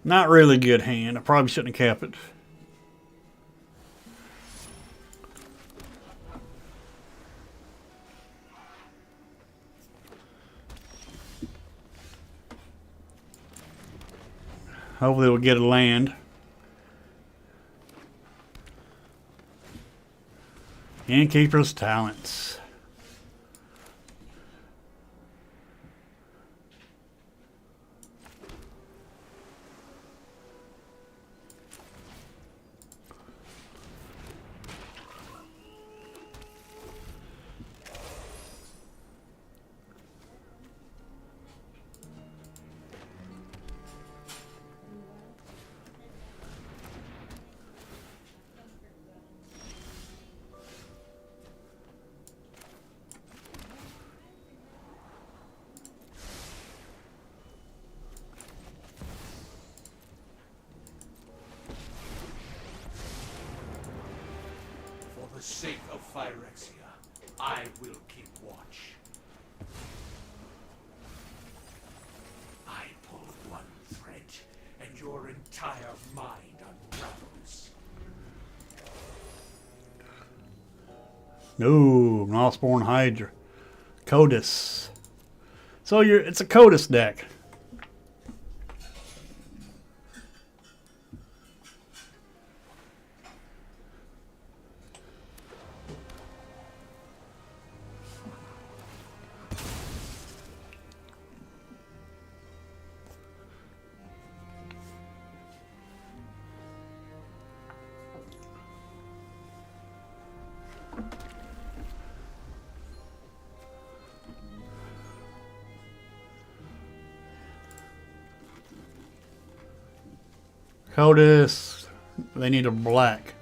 Not really good hand. I probably shouldn't have kept it. Hopefully we'll get a land. Innkeeper's talents. For the sake of Phyrexia, I will keep watch. I pull one thread, and your entire mind unravels. No, Mossborn Hydra. Codus. So it's a Codus deck. Codus. They need a black.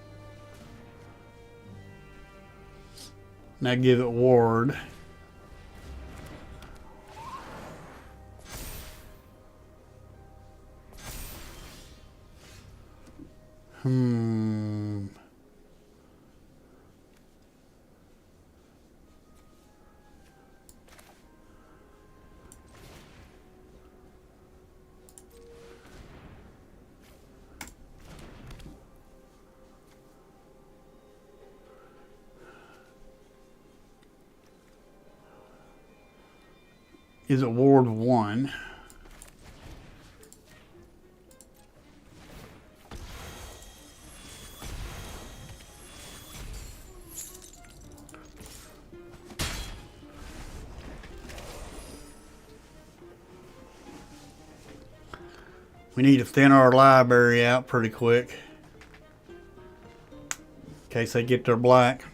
Now give it ward. Is it ward 1? We need to thin our library out pretty quick in case they get their black.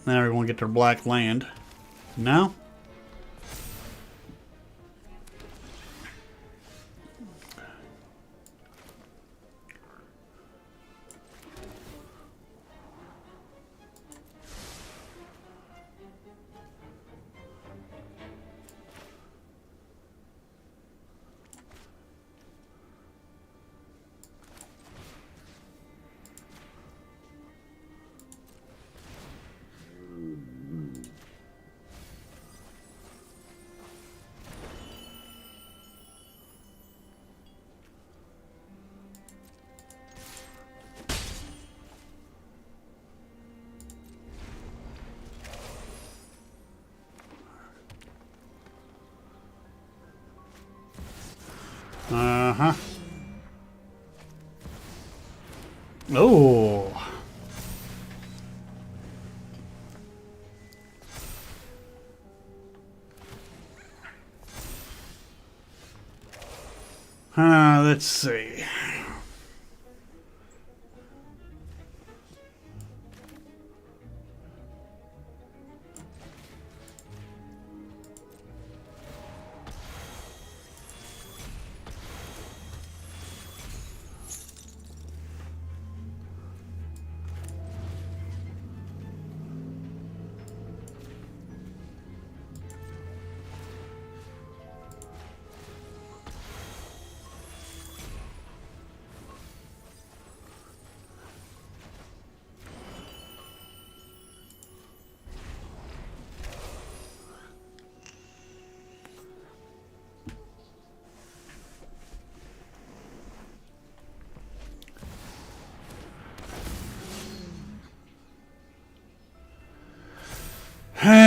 Now we're going to get their black land. No? Uh-huh. Oh. Let's see.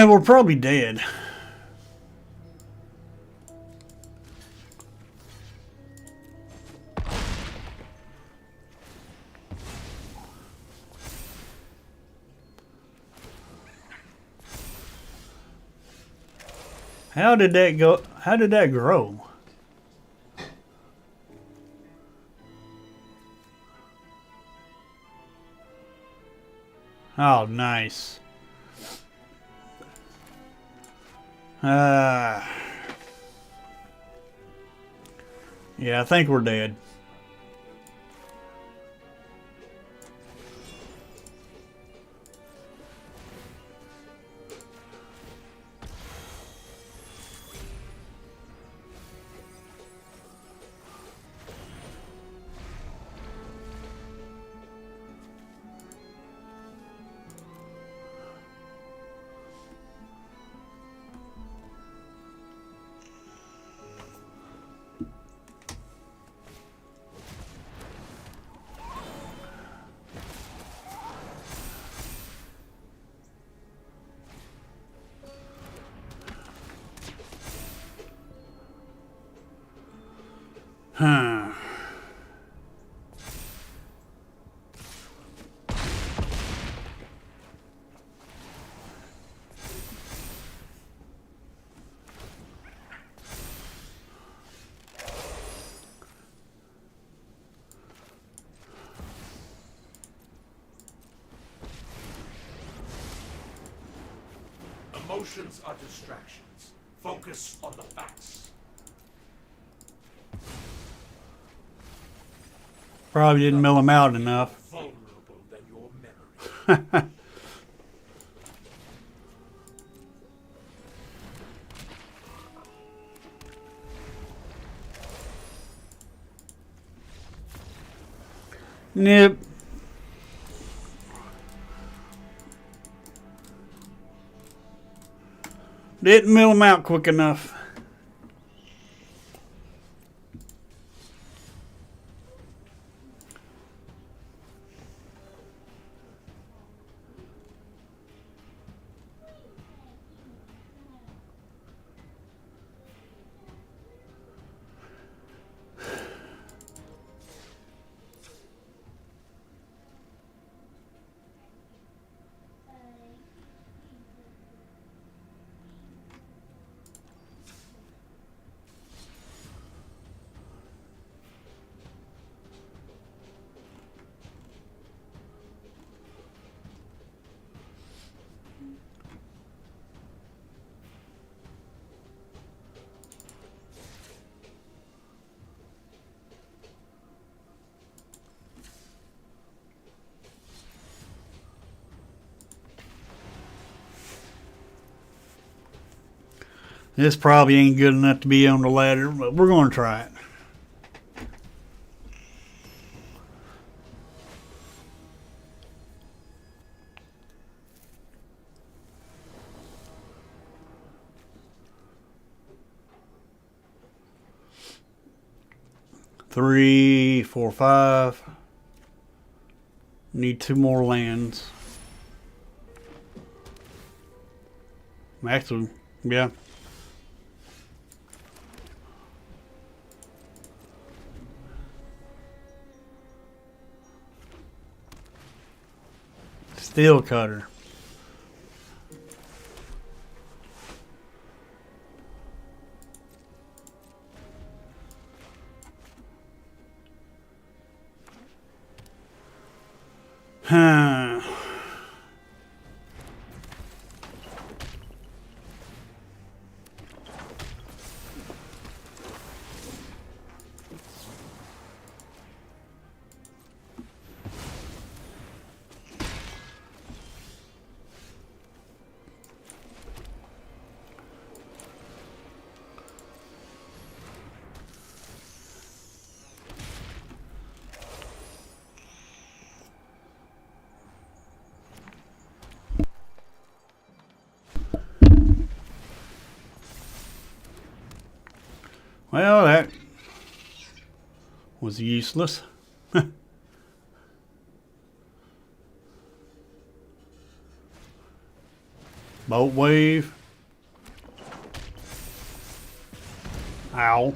We're probably dead. How did that go? How did that grow? Oh, nice. Yeah, I think we're dead. Huh. Emotions are distractions. Focus on the facts. Probably didn't mill him out enough. Vulnerable than your memory. Nope. Didn't mill him out quick enough. This probably ain't good enough to be on the ladder, but we're going to try it. Three, four, five. Need two more lands. Actually, yeah. Steel cutter. Huh. Well, that was useless. Bolt wave. Ow.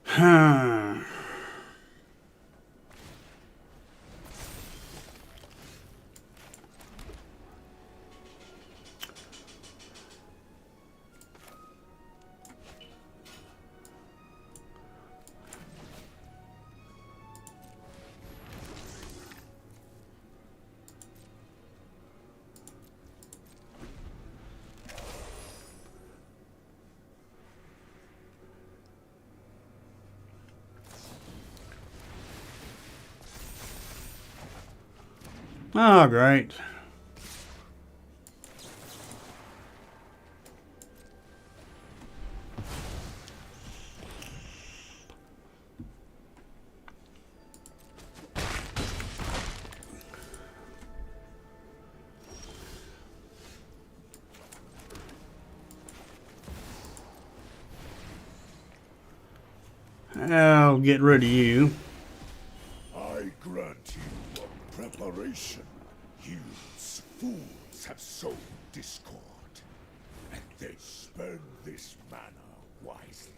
Huh. Oh, great. I'll get rid of you. I grant you a preparation. Youths, fools have sown discord, and they spurn this manner wisely.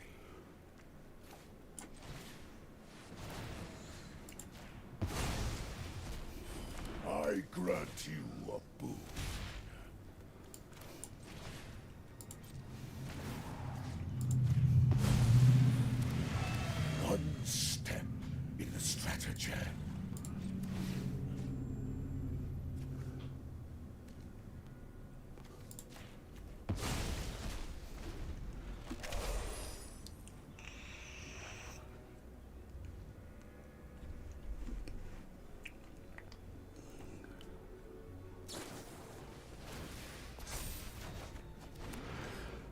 I grant you a boon. One step in the stratagem.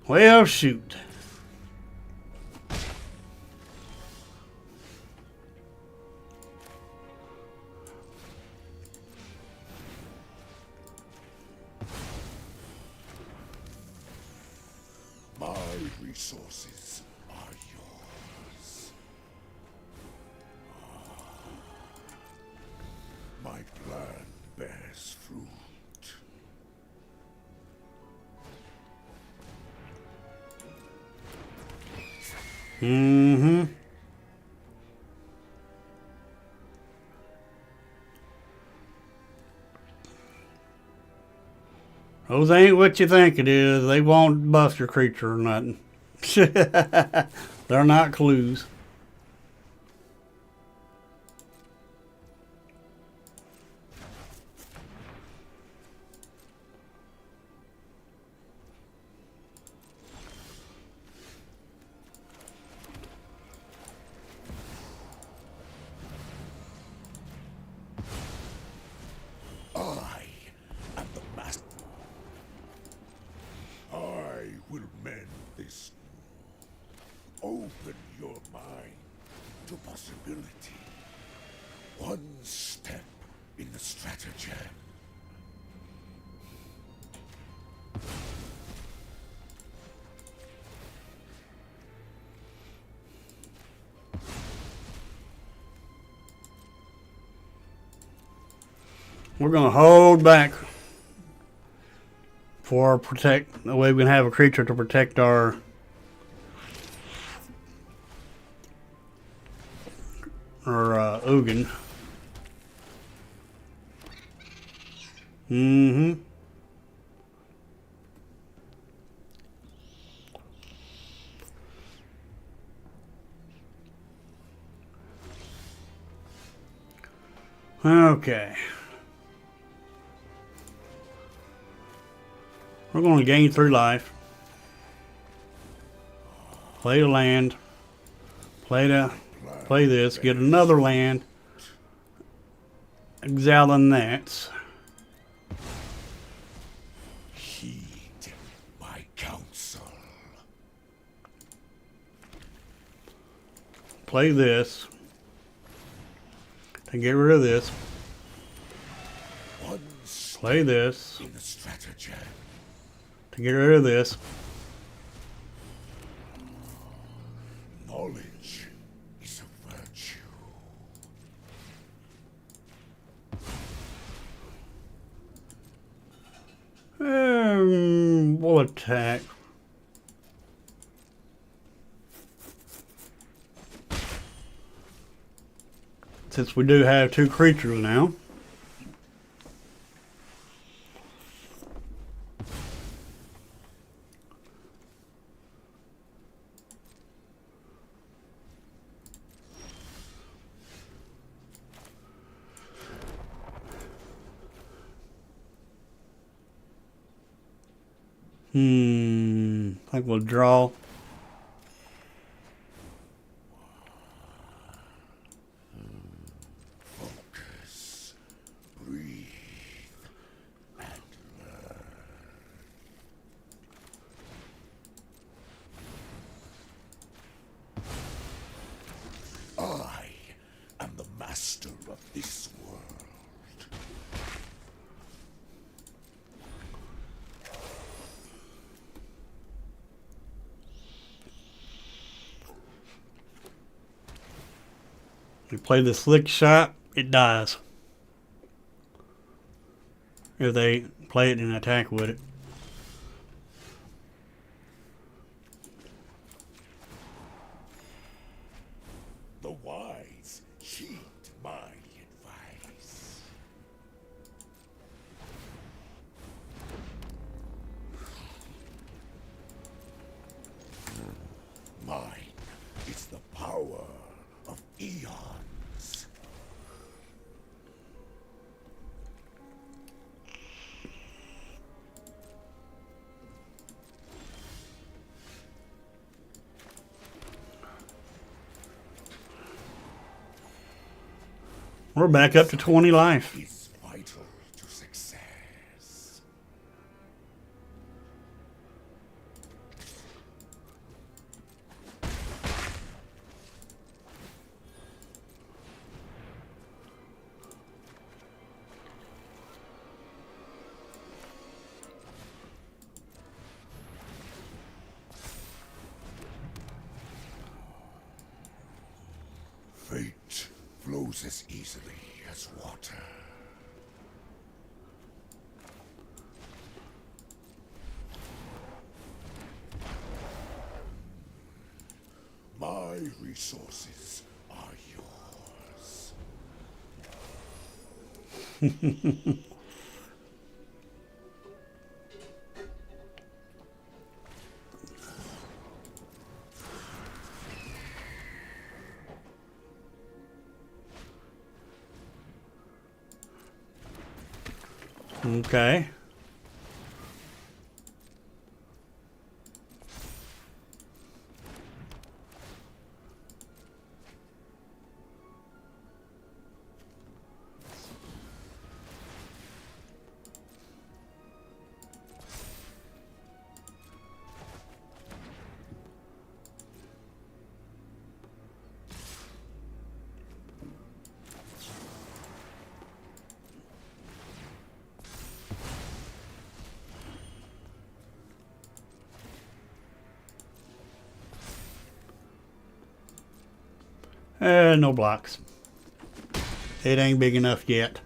Well, shoot. My resources are yours. My plan bears fruit. Mm-hmm. Those ain't what you think it is. They won't bust your creature or nothing. They're not clues. I am the master. I will mend this. Open your mind to possibility. One step in the stratagem. We're going to hold back for protect. The way we can have a creature to protect our Ugin. Mm-hmm. Okay. We're going to gain 3 life. Play the land. Play this. Get another land. Exile the Nets. Heed my counsel. Play this. To get rid of this. One Play this. in a stratagem. To get rid of this. Knowledge is a virtue. We'll attack. Since we do have 2 creatures now. I think we'll draw. Focus. Breathe. And learn. I am the master of this world. We play the slick shot, it dies. If they play it and attack with it. The wise heed my advice. Mine is the power of eons. We're back up to 20 life. Is vital to success. Fate flows as easily as water. My resources are yours. Okay. No blocks. It ain't big enough yet.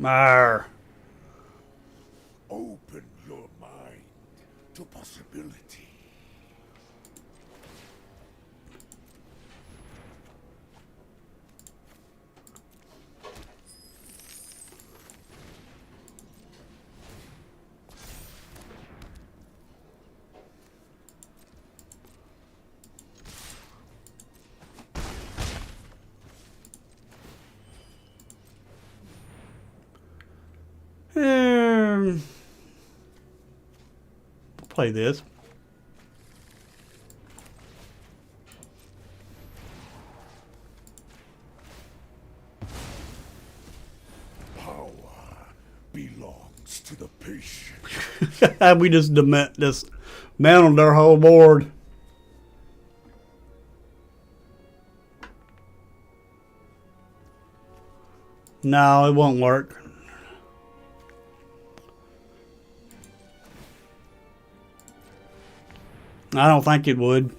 Arr. Open your mind to possibility. Play this. Power belongs to the patient. We just dismantled their whole board. No, it won't work. I don't think it would.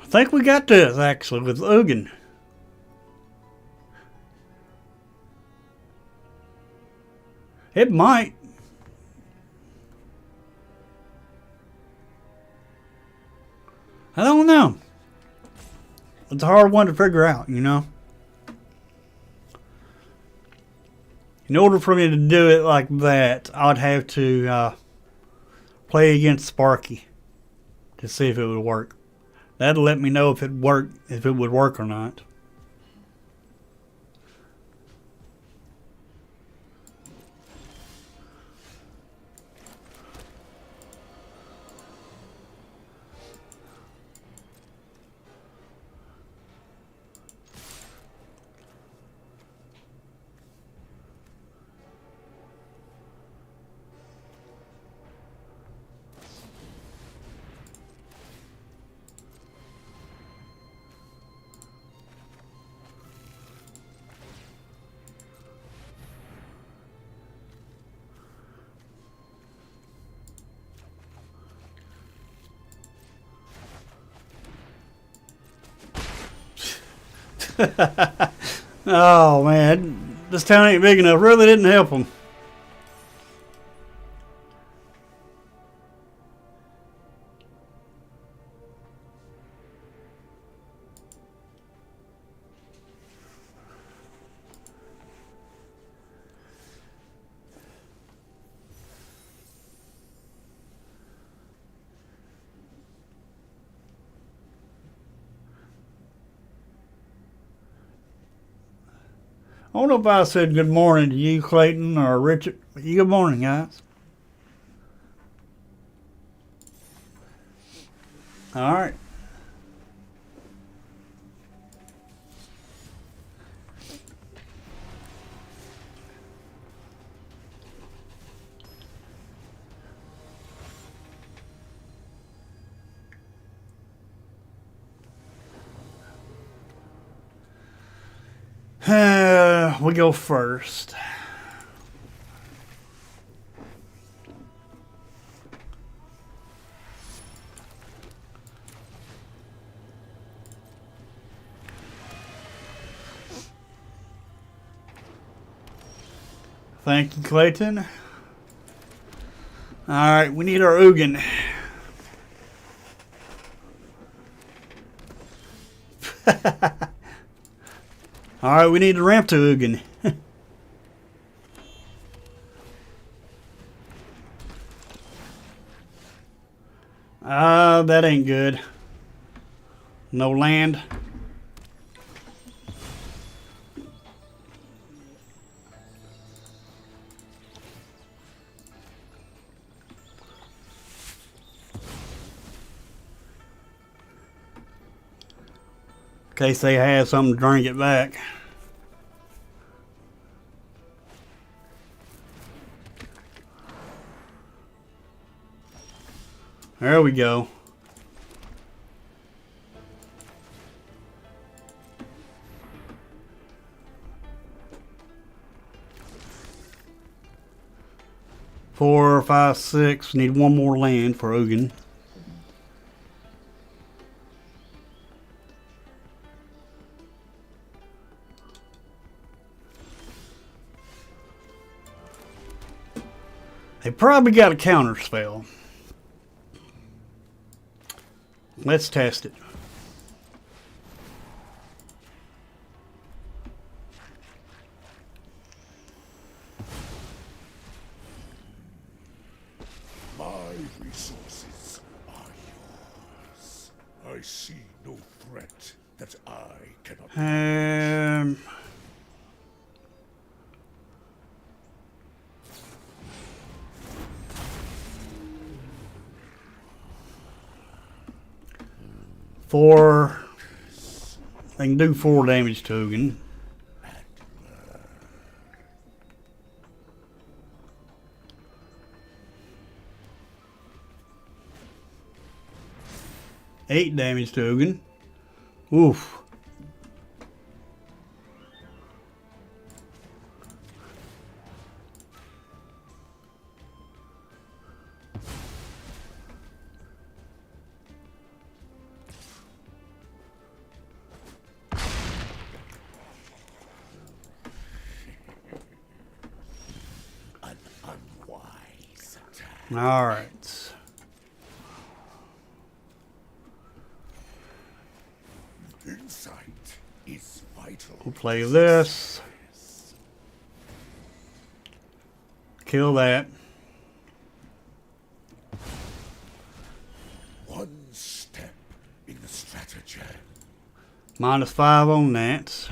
I think we got this actually with Ugin. It might. I don't know. It's a hard one to figure out, you know. In order for me to do it like that, I'd have to play against Sparky to see if it would work. That'll let me know if it would work or not. Oh man, this town ain't big enough. Really didn't help them. I don't know if I said good morning to you, Clayton, or Richard. Good morning, guys. All right. We go first. Thank you, Clayton. All right, we need our Ugin. All right, we need to ramp to Ugin. That ain't good. No land. In case they have something to drink it back. There we go. 4, 5, 6. Need one more land for Ugin. They probably got a counter spell. Let's test it. My resources are yours. I see no threat that I cannot. Four. They can do 4 damage to Ugin. 8 damage to Ugin. Oof. An unwise attack. All right. Insight is vital. We'll play this. Kill that. One step in the stratagem. -5 on that.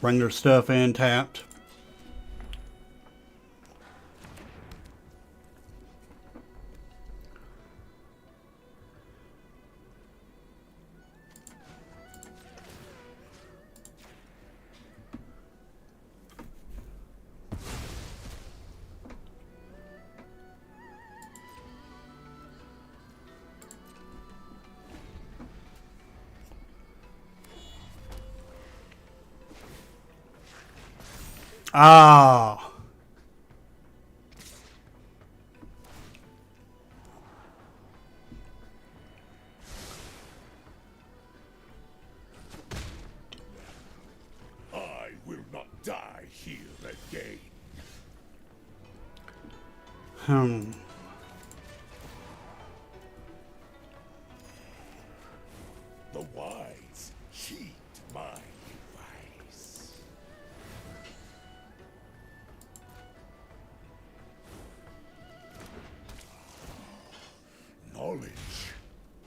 Bring their stuff in tapped. Ah. I will not die here again. The wise heed my advice. Knowledge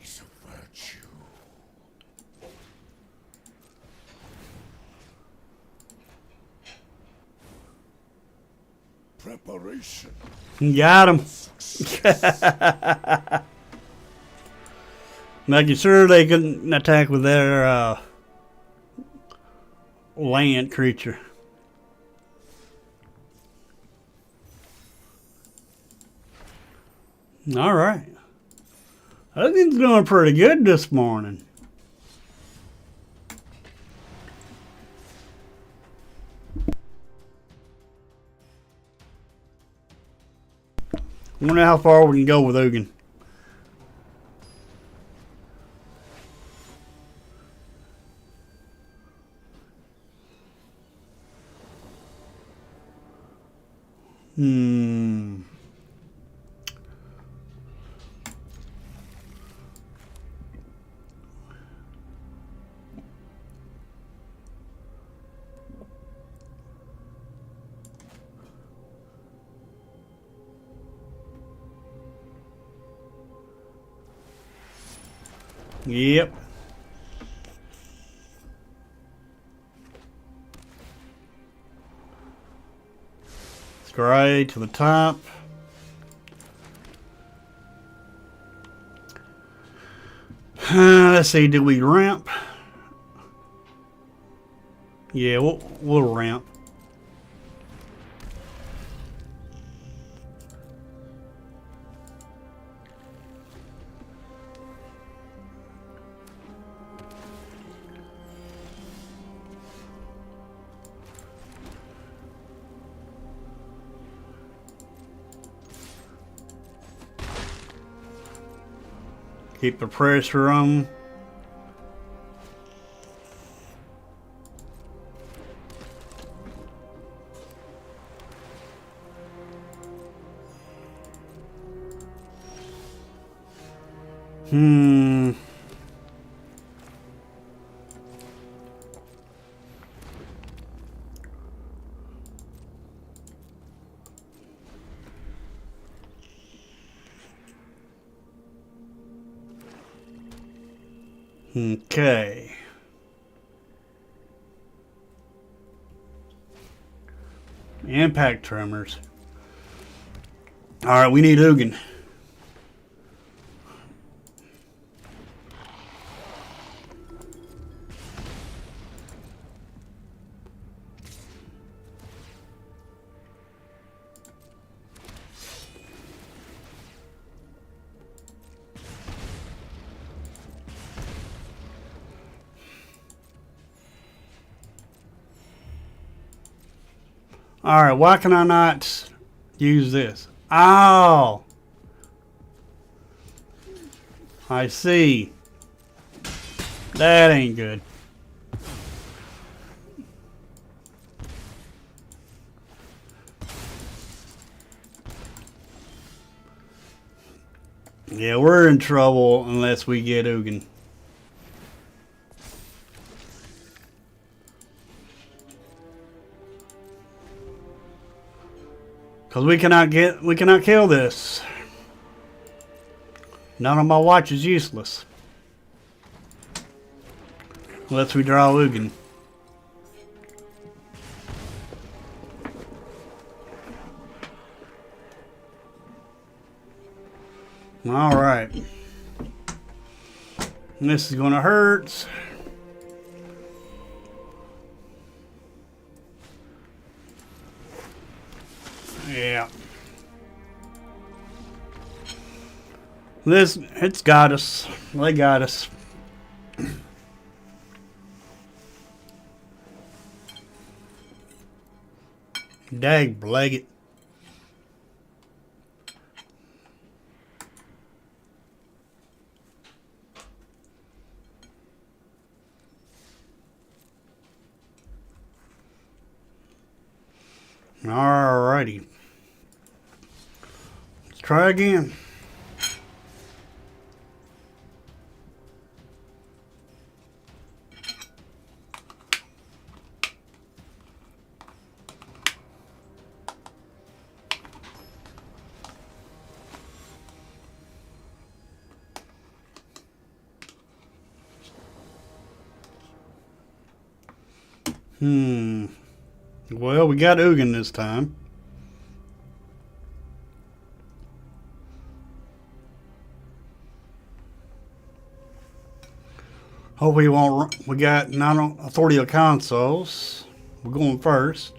is a virtue. Preparation. Got him. Making sure they couldn't attack with their land creature. All right. I think it's doing pretty good this morning. Wonder how far we can go with Ugin. Yep. Scry to the top. Let's see, do we ramp? Yeah, we'll ramp. Keep the pressure on. Hmm. Okay. Impact tremors. Alright, we need Ugin. Alright, why can I not use this? Oh! I see. That ain't good. Yeah, we're in trouble unless we get Ugin. Cause we cannot kill this. None of my watch is useless. Unless we draw Ugin. Alright. This is gonna hurt. Yeah. It's got us. They got us. Dag blaggit. Alrighty. Let's try again. Well, we got Ugin this time. Hope we won't. We got not authority of consoles. We're going first.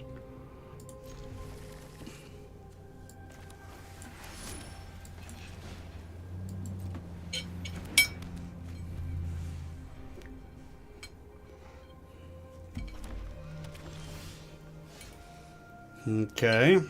Okay.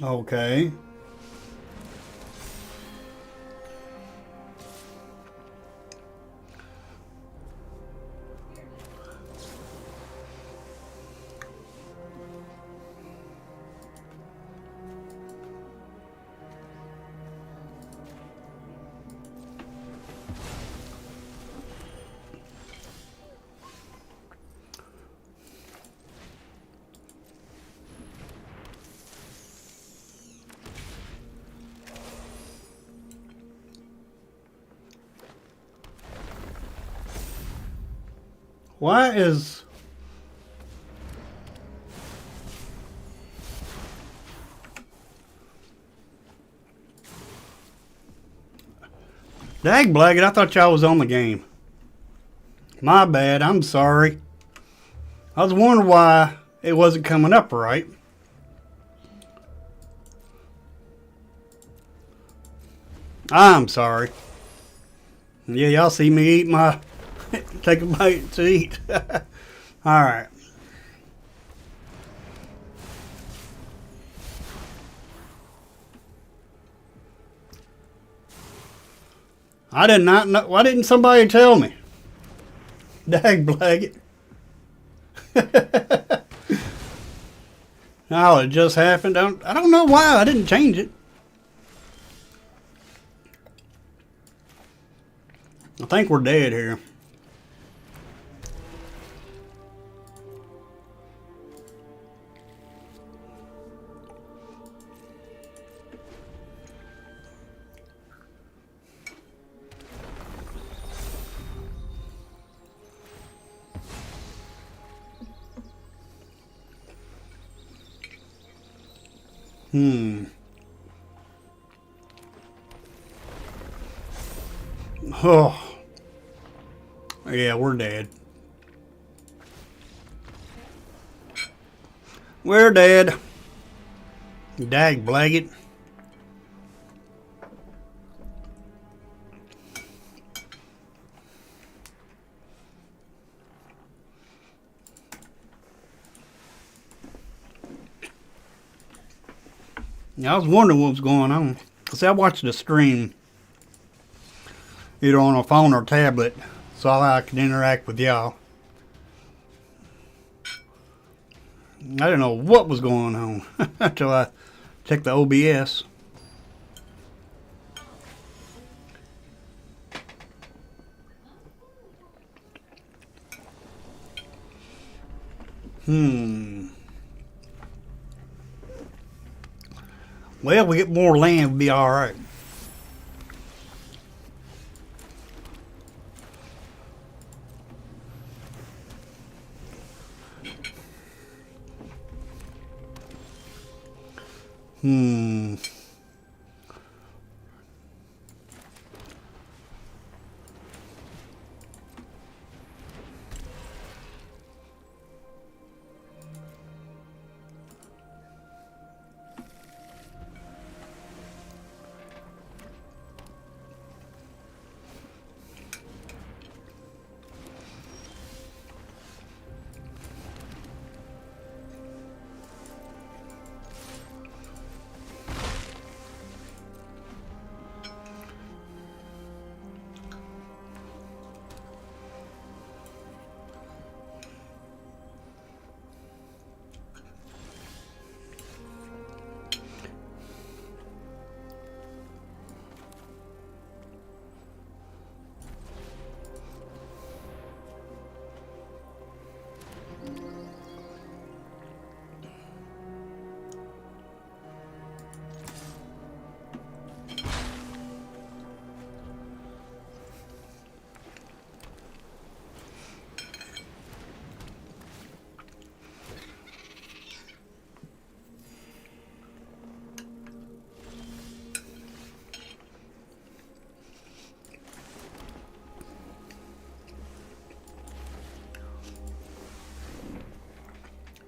Okay. Why is... Dag blaggit, I thought y'all was on the game. My bad. I'm sorry. I was wondering why it wasn't coming up right. I'm sorry. Yeah, y'all see me eat my... take a bite to eat. Alright. I did not know. Why didn't somebody tell me? Dag blag it. Oh, it just happened. I don't know why. I didn't change it. I think we're dead here. Oh. Yeah, we're dead. We're dead. Dag blag it. Yeah, I was wondering what was going on. See, I watched the stream either on a phone or tablet so I could interact with y'all. I didn't know what was going on until I checked the OBS. Well, we get more land, we'll be alright.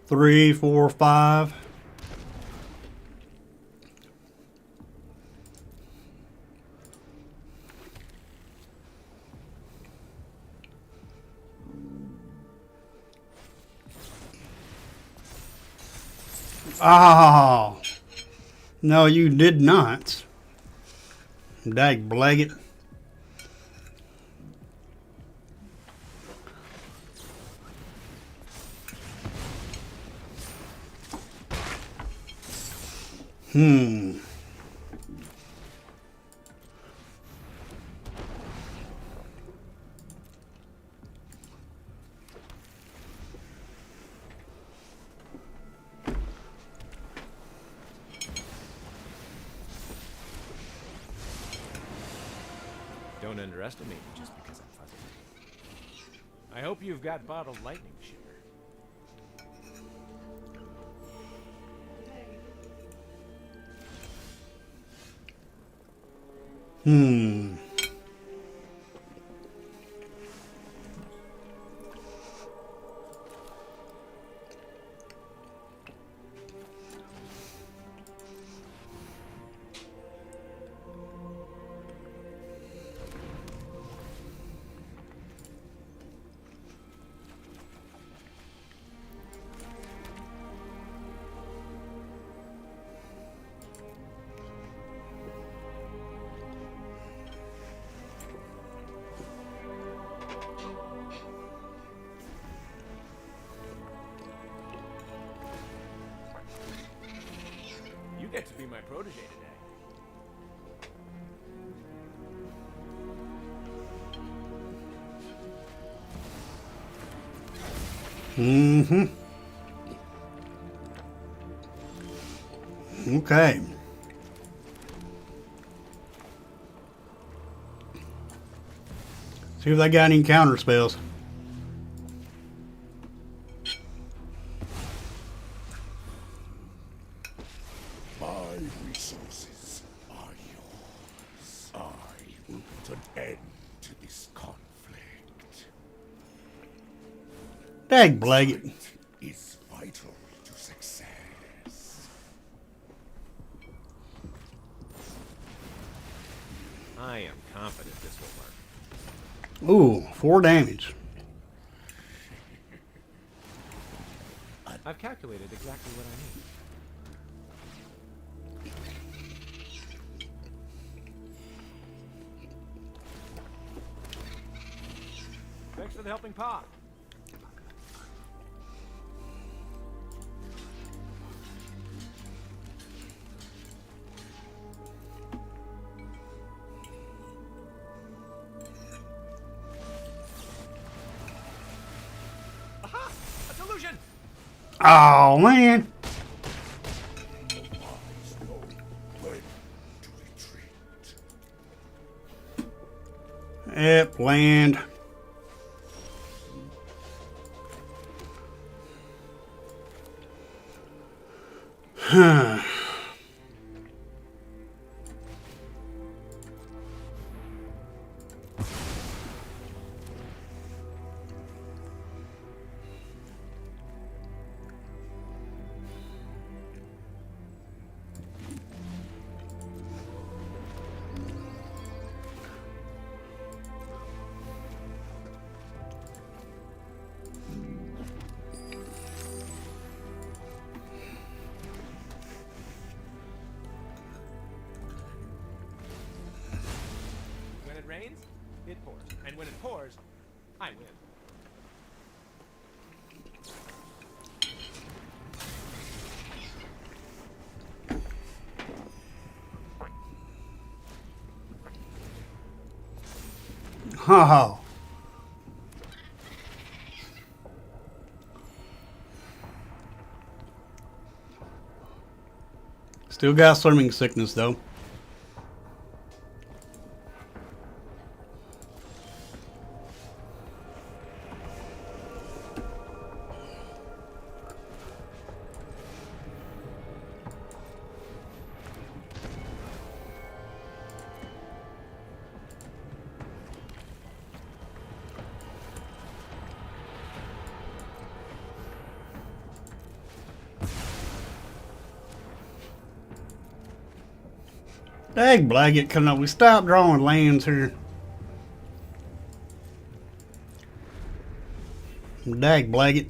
Three, four, five. Oh, no, you did not. Dag blag it. Don't underestimate me just because I'm fuzzy. I hope you've got bottled lightning sugar. get to be my protege today. Mm-hmm. Okay. See if they got any counter spells. My resources are yours. I will put an end to this conflict. Dag Blaggett. Is vital to success. I am confident this will work. Ooh, 4 damage. I've calculated exactly what I need. Thanks for the helping paw. Aha! A delusion! Oh, man. Wise know when to retreat. Yep, land. Huh. When it rains, it pours. And when it pours, I win. Oh. Still got swimming sickness though. Dag Blaggett, come on, we stopped drawing lands here. Dag Blaggett.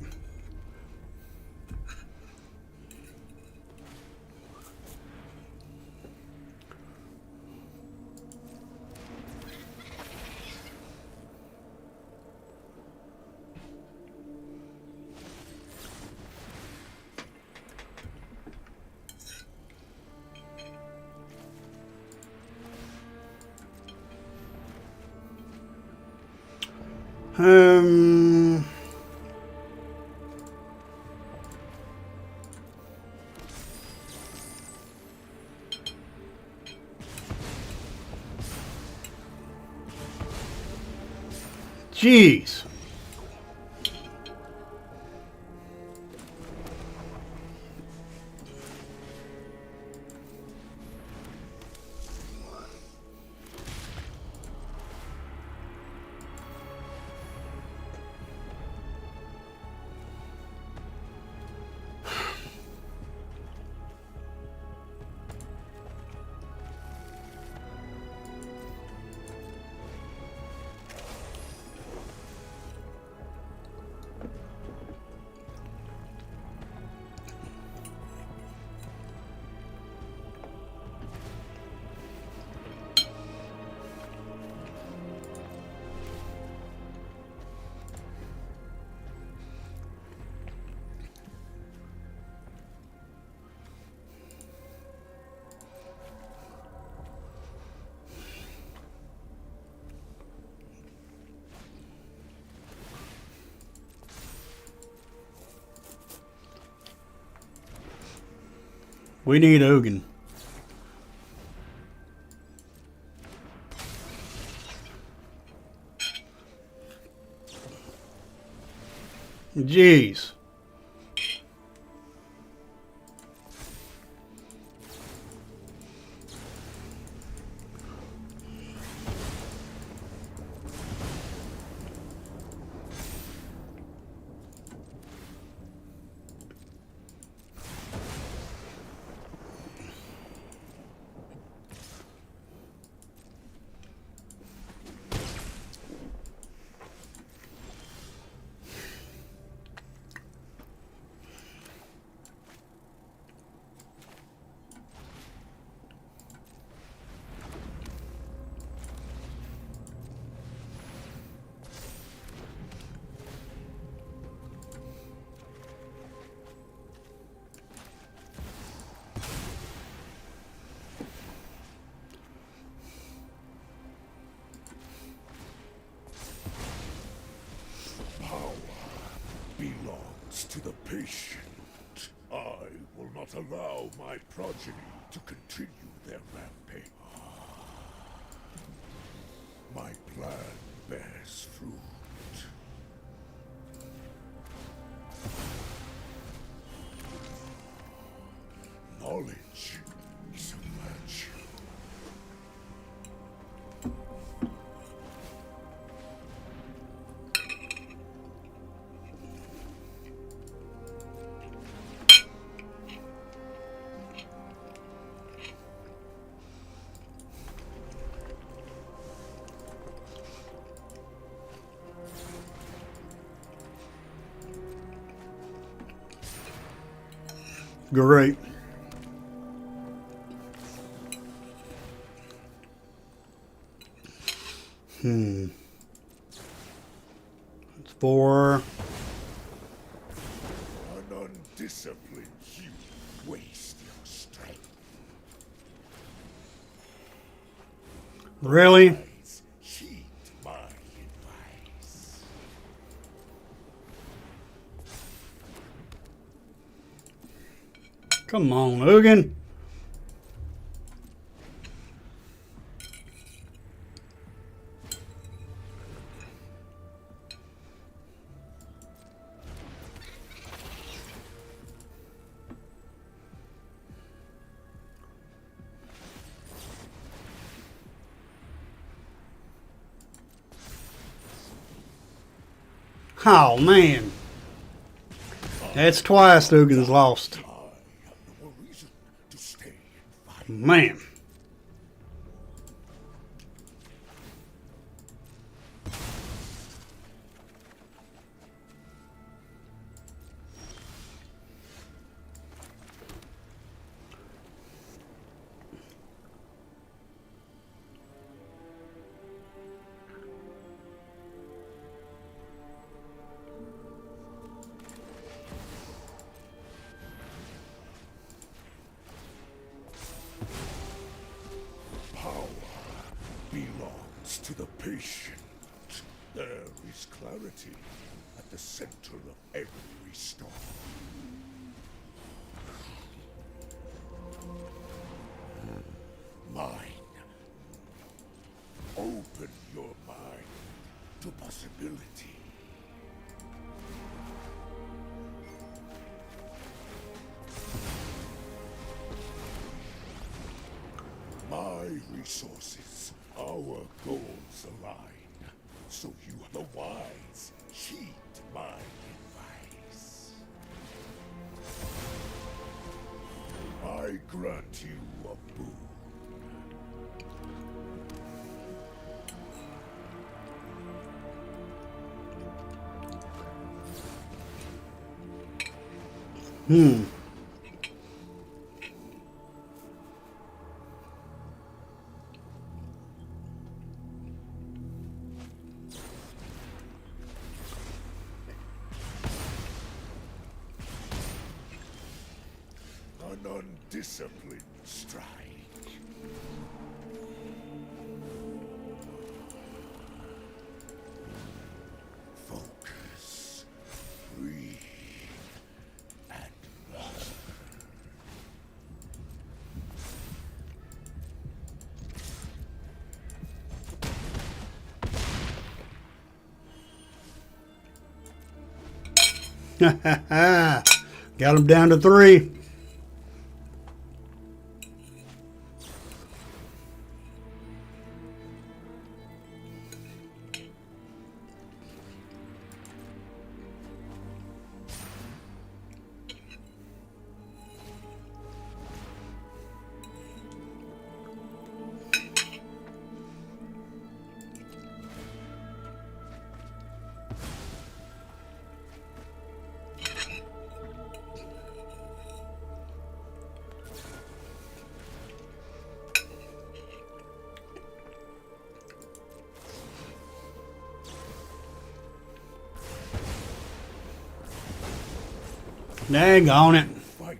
Um. Jeez. We need Ugin. Jeez. Belongs to the patient. I will not allow my progeny to continue their rampage. My plan bears fruit. Knowledge is a virtue. Great. It's 4. An undisciplined you waste your strength. Really? Guys, heed my advice. Come on, Ugin. Oh, man. That's twice Ugin's lost. I have no more reason to stay and fight. Man. Power belongs to the patient. There is clarity at the center of every storm. Mine. Open your mind to possibility. My resources, our goals align. So you, the wise, heed my advice. I grant you a boon. An undisciplined strike. Focus. Breathe. And burn. Got him down to 3. Dang on it. Fight.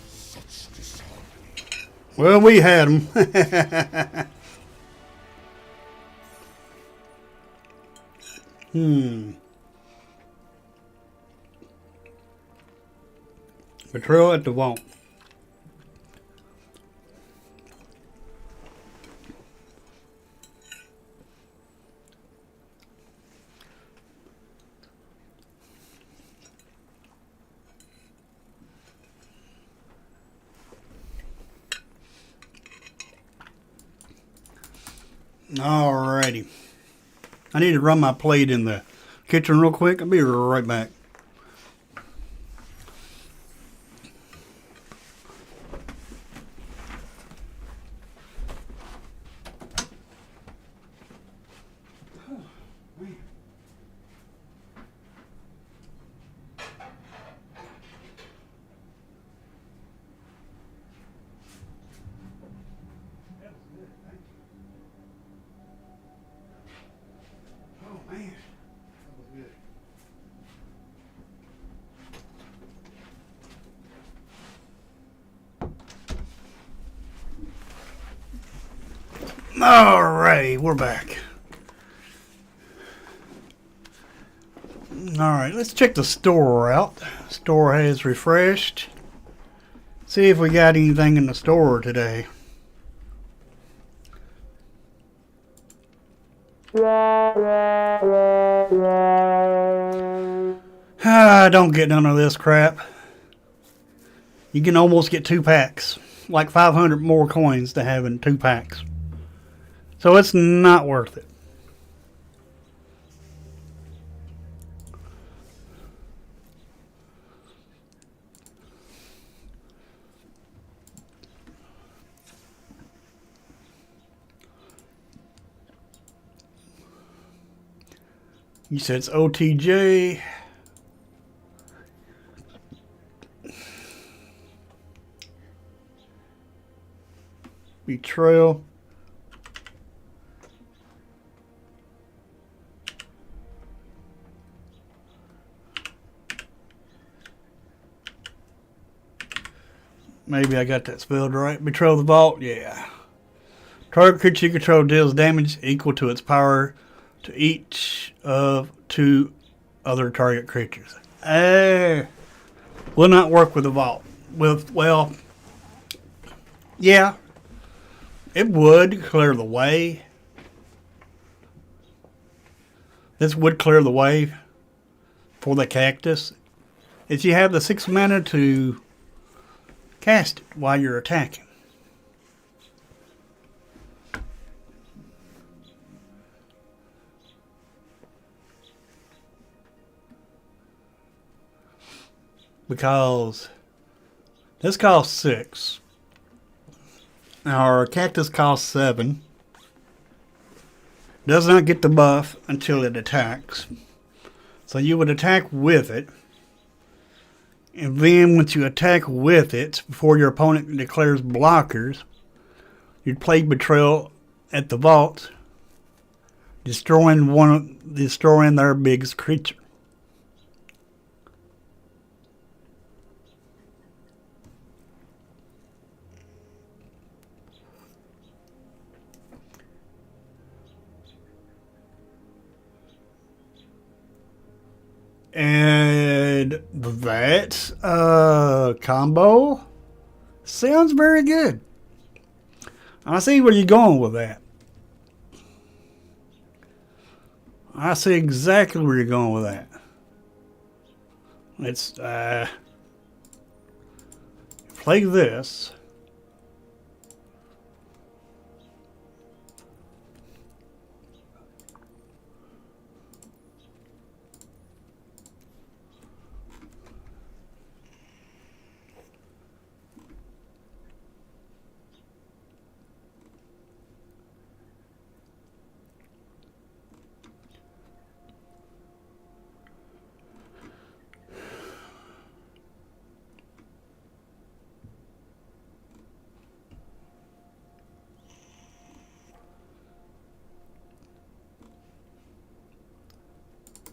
Such disharmony. Well, we had him. Betrayal at the vault. Alrighty. I need to run my plate in the kitchen real quick. I'll be right back. Oh man, that was good. Alrighty, we're back. Alright, let's check the store out. Store has refreshed. See if we got anything in the store today. Don't get none of this crap. You can almost get 2 packs. Like 500 more coins to have in 2 packs. So it's not worth it. You said it's OTJ. Betrayal. Maybe I got that spelled right. Betrayal of the Vault, yeah. Target creature you control deals damage equal to its power to each of 2 other target creatures. Will not work with the Vault. Well, yeah, it would clear the way. This would clear the way for the cactus. If you have the 6 mana to cast it while you're attacking. Because this costs 6. Our cactus costs 7. Does not get the buff until it attacks. So you would attack with it. And then once you attack with it, before your opponent declares blockers, you'd play Betrayal at the Vault, destroying their biggest creature. And that combo sounds very good. I see where you're going with that. I see exactly where you're going with that. let's play this.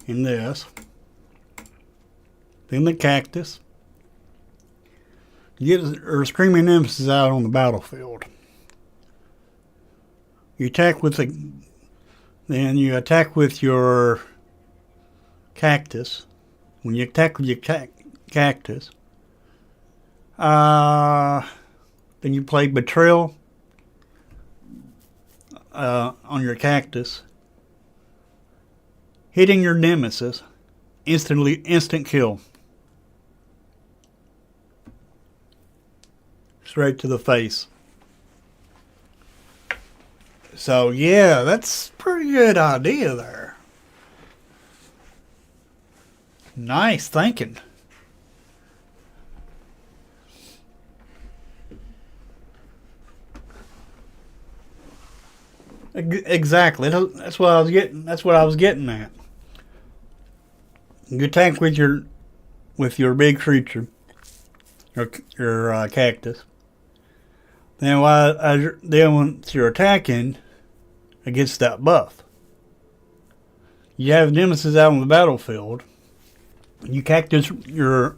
In this, then the cactus. You get a screaming nemesis out on the battlefield. You attack with then you attack with your cactus. When you attack with your cactus, then you play betrayal on your cactus. Hitting your nemesis, instant kill. Straight to the face. So yeah, that's a pretty good idea there. Nice thinking. Exactly. That's what I was getting. That's what I was getting at. You attack with your big creature, your cactus. Then once you're attacking against that buff, you have nemesis out on the battlefield. You cast your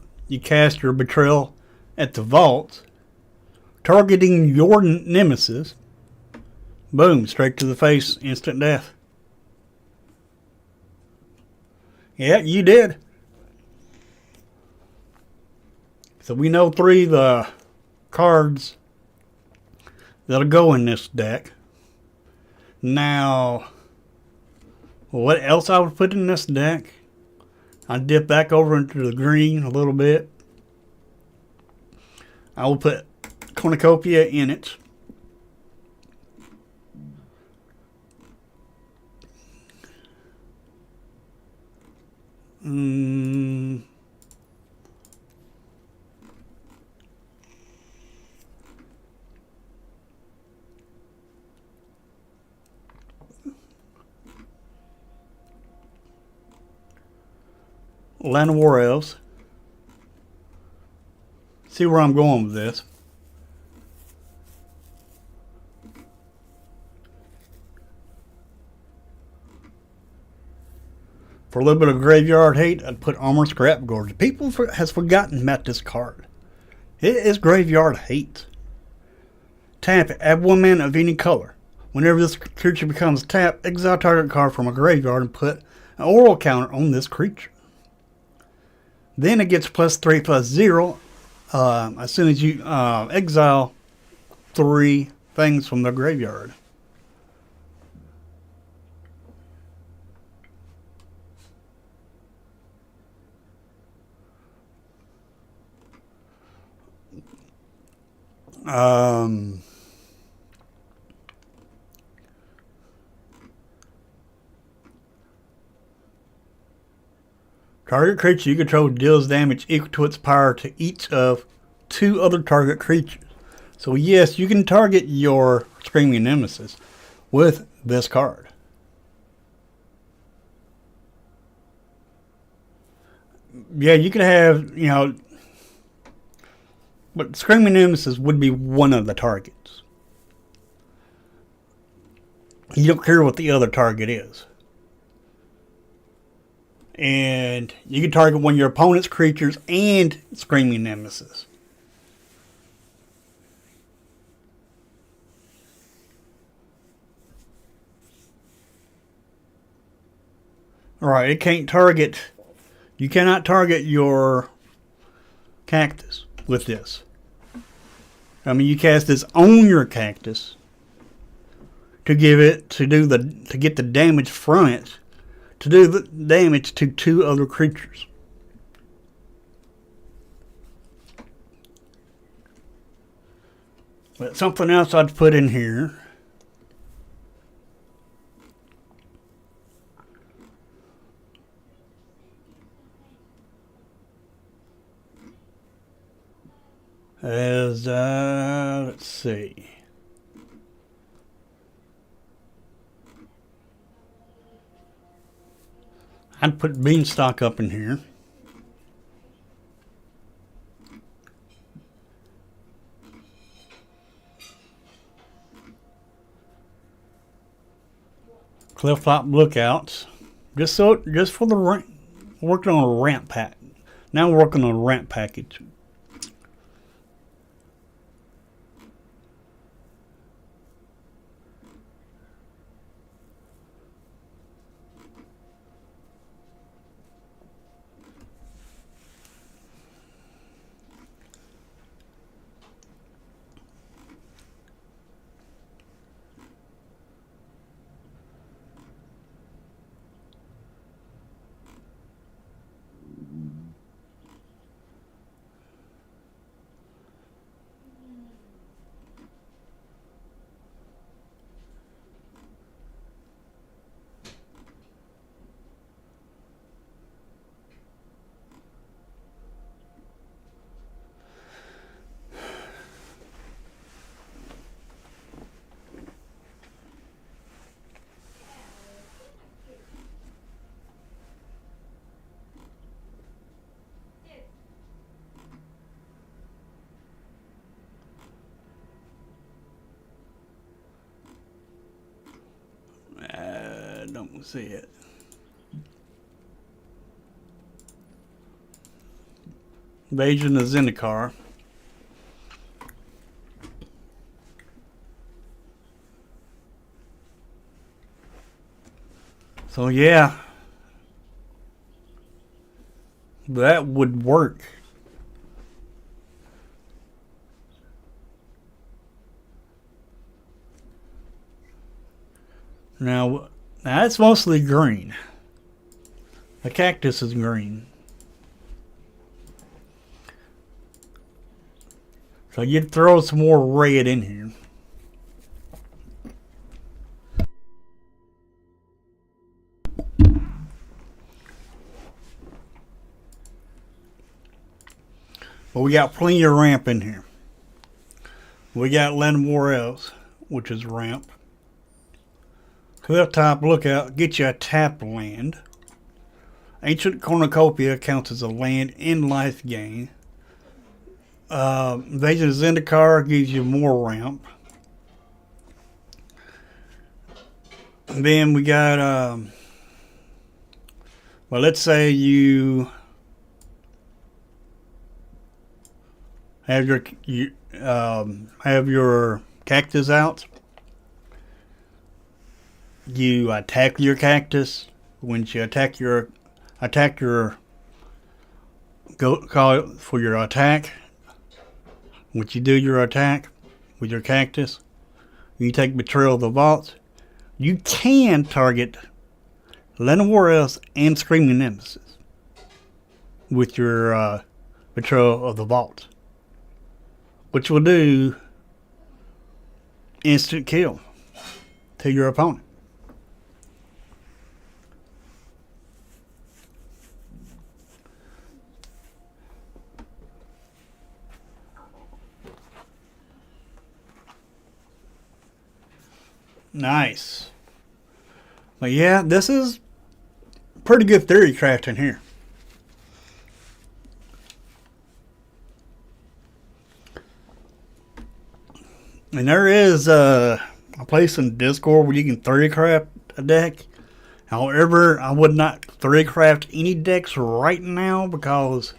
betrayal at the vault, targeting your nemesis. Boom! Straight to the face, instant death. Yeah, you did. So we know 3 of the cards that'll go in this deck. Now, what else I would put in this deck? I'd dip back over into the green a little bit. I will put Cornucopia in it. Land of War Elves. See where I'm going with this. For a little bit of graveyard hate, I'd put Armor Scrap Gorge. People has forgotten about this card. It is graveyard hate. Tap it. Add 1 mana of any color. Whenever this creature becomes tapped, exile target card from a graveyard and put an oral counter on this creature. Then it gets +3/+0 as soon as you exile 3 things from the graveyard. Target creature you control deals damage equal to its power to each of 2 other target creatures. So yes, you can target your Screaming Nemesis with this card. Yeah, you could have, but Screaming Nemesis would be one of the targets. You don't care what the other target is. And you can target one of your opponent's creatures and Screaming Nemesis. Alright, it can't target. You cannot target your cactus with this. I mean, you cast this on your cactus to get the damage from it, to do the damage to 2 other creatures. But something else I'd put in here. Is, let's see. I'd put Beanstalk up in here. Clifftop Lookouts. Just for the working on a ramp pack. Now we're working on a ramp package. Don't see it. Invasion of Zendikar. So yeah, that would work. Now it's mostly green. The cactus is green. So you'd throw some more red in here. But we got plenty of ramp in here. We got Lenmore Elves, which is ramp. Clifftop Lookout, get you a tap land. Ancient Cornucopia counts as a land in life gain. Invasion of Zendikar gives you more ramp. And then we got, well, let's say you have your cactus out. You attack your cactus. When you attack your go call it for your attack. Once you do your attack with your cactus, you take Betrayal of the Vault. You can target Lenmore Elves and Screaming Nemesis with your Betrayal of the Vault, which will do instant kill to your opponent. Nice. But yeah, this is pretty good theory crafting here. And there is a place in Discord where you can theory craft a deck. However, I would not theory craft any decks right now because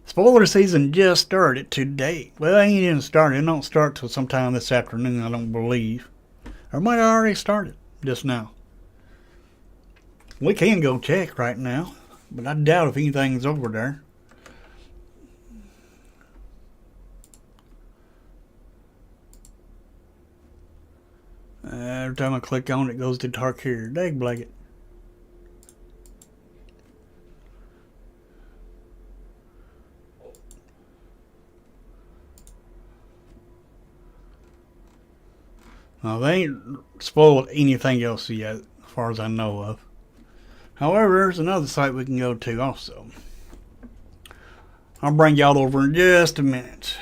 spoiler season just started today. Well, it didn't start. It don't start till sometime this afternoon, I don't believe. Or might have already started just now. We can go check right now, but I doubt if anything's over there. Every time I click on it, it goes to Tarkir. Dagblaggit. Now, they ain't spoiled anything else yet, as far as I know of. However, there's another site we can go to also. I'll bring y'all over in just a minute.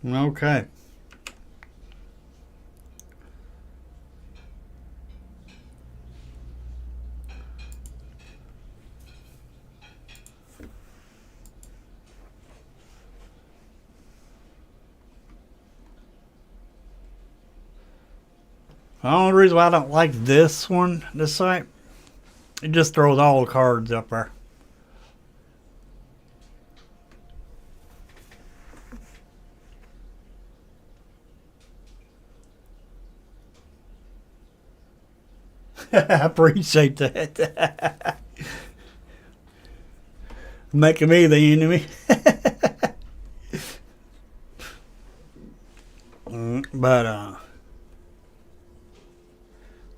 Okay. The only reason why I don't like this site, it just throws all the cards up there. I appreciate that. Making me the enemy. But,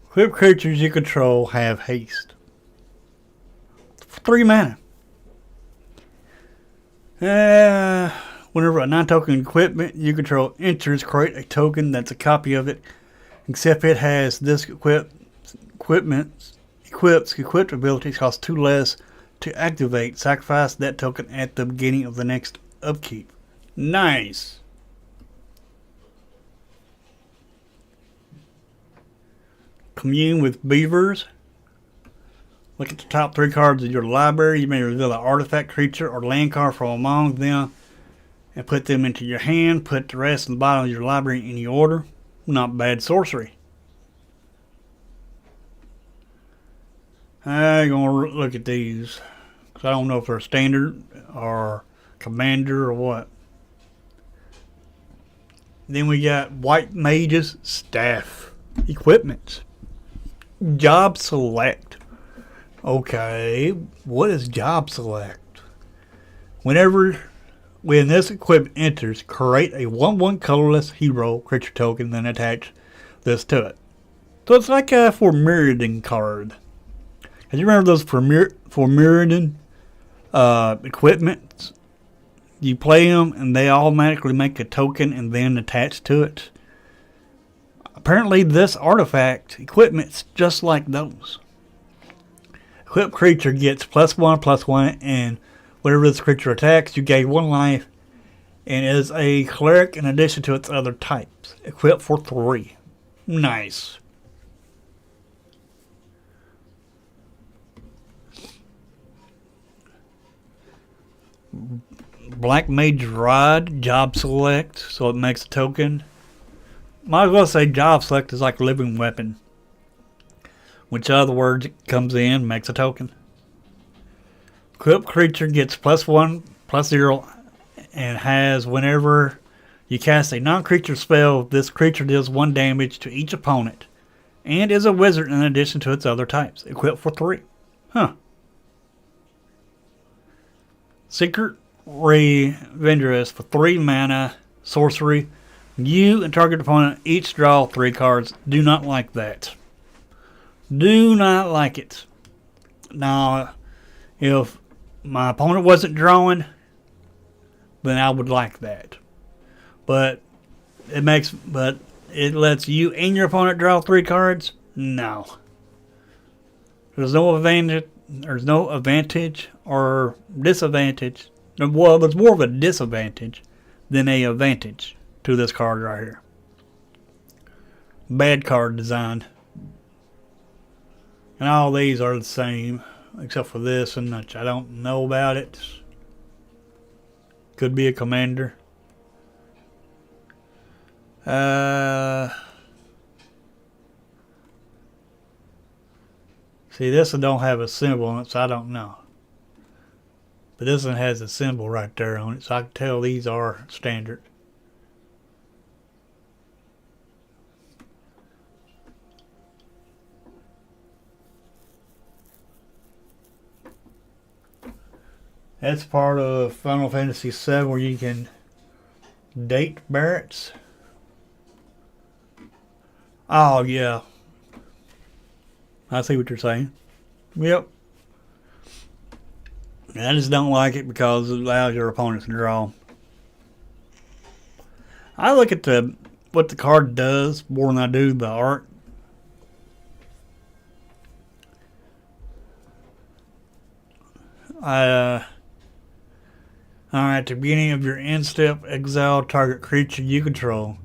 equipped creatures you control have haste. 3 mana. Whenever a non-token equipment you control enters, create a token that's a copy of it, except it has this equipped abilities cost 2 less to activate. Sacrifice that token at the beginning of the next upkeep. Nice. Commune with beavers. Look at the top 3 cards of your library. You may reveal an artifact, creature, or land card from among them and put them into your hand. Put the rest in the bottom of your library in any order. Not bad sorcery. I'm going to look at these, because I don't know if they're standard or commander or what. Then we got White Mage's Staff. Equipment. Job select. Okay, what is job select? When this equipment enters, create a 1/1 colorless hero creature token, then attach this to it. So it's like a Mirrodin card. Do you remember those for Mirrodin equipment? You play them and they automatically make a token and then attach to it. Apparently this artifact equipment's just like those. Equipped creature gets +1/+1, and whenever this creature attacks, you gain 1 life, and is a cleric in addition to its other types. Equipped for 3. Nice. Black Mage Rod, job select, so it makes a token. Might as well say job select is like a living weapon. Which other word comes in, makes a token. Equipped creature gets +1/+0 and has whenever you cast a non-creature spell, this creature deals 1 damage to each opponent. And is a wizard in addition to its other types. Equipped for 3. Huh. Secret Revengeress for 3 mana, sorcery. You and target opponent each draw 3 cards. Do not like that. Do not like it. Now, if my opponent wasn't drawing, then I would like that. But it lets you and your opponent draw 3 cards? No. There's no advantage or disadvantage. Well, it's more of a disadvantage than a advantage to this card right here. Bad card design. And all these are the same, except for this one, which I don't know about it. Could be a commander. See, this one don't have a symbol on it, so I don't know. But this one has a symbol right there on it, so I can tell these are standard. That's part of Final Fantasy VII where you can date Barretts. Oh, yeah. I see what you're saying. Yep. I just don't like it because it allows your opponent to draw. I look at what the card does more than I do the art. Alright, at the beginning of your end step, exile target creature you control.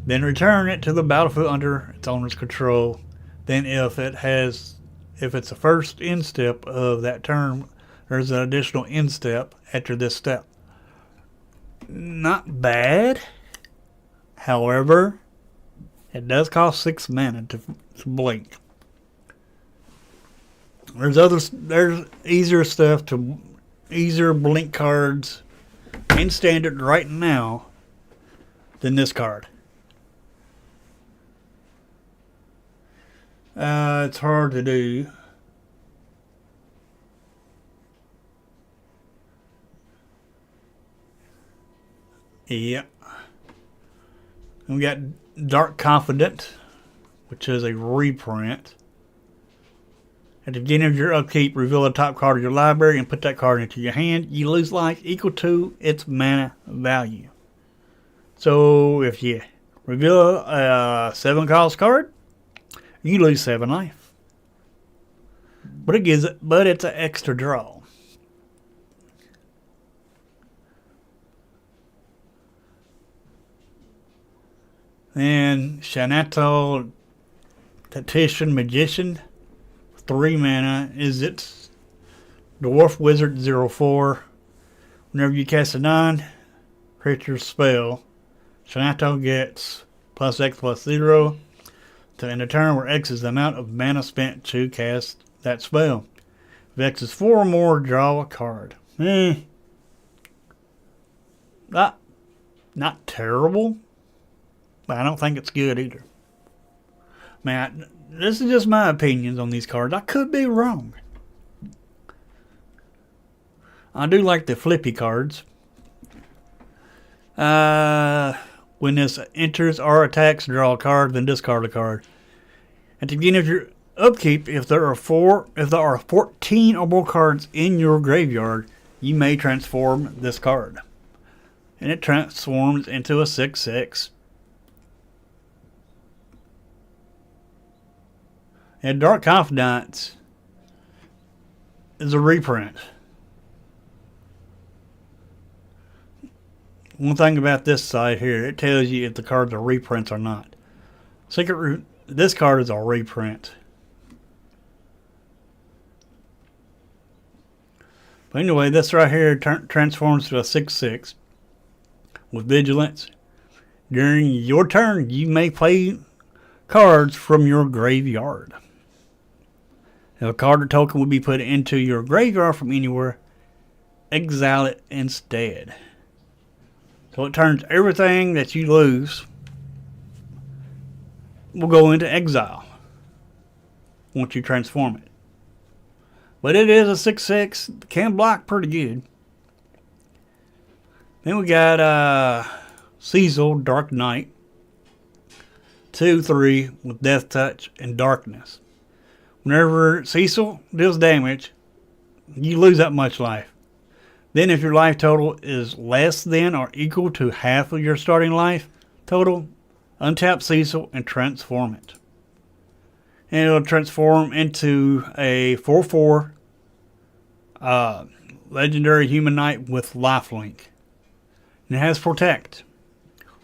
Then return it to the battlefield under its owner's control. Then if it's the first end step of that turn, there's an additional end step after this step. Not bad. However, it does cost 6 mana to blink. There's easier blink cards in standard right now than this card. It's hard to do. Yep. We got Dark Confidant, which is a reprint. At the beginning of your upkeep, reveal the top card of your library and put that card into your hand. You lose life equal to its mana value. So if you reveal a 7-cost card, you lose 7 life. But it's an extra draw. Then Shanato Tactician Magician, 3 mana, is its Dwarf Wizard 0/4. Whenever you cast a non-creature spell, Shanato gets +X/+0 to end a turn where X is the amount of mana spent to cast that spell. If X is 4 or more, draw a card. Not terrible, but I don't think it's good either. Man, this is just my opinions on these cards. I could be wrong. I do like the flippy cards. When this enters or attacks, draw a card, then discard a card. At the beginning of your upkeep, if there are 14 or more cards in your graveyard, you may transform this card. And it transforms into a 6/6. And Dark Confidant is a reprint. One thing about this side here, it tells you if the cards are reprints or not. This card is a reprint. But anyway, this right here transforms to a 6/6 with Vigilance. During your turn, you may play cards from your graveyard. If a card or token will be put into your graveyard from anywhere, exile it instead. So it turns everything that you lose will go into exile once you transform it. But it is a 6/6, can block pretty good. Then we got Cecil, Dark Knight, 2/3 with Death Touch and Darkness. Whenever Cecil deals damage, you lose that much life. Then if your life total is less than or equal to half of your starting life total, untap Cecil and transform it. And it'll transform into a 4/4 legendary human knight with lifelink. And it has Protect.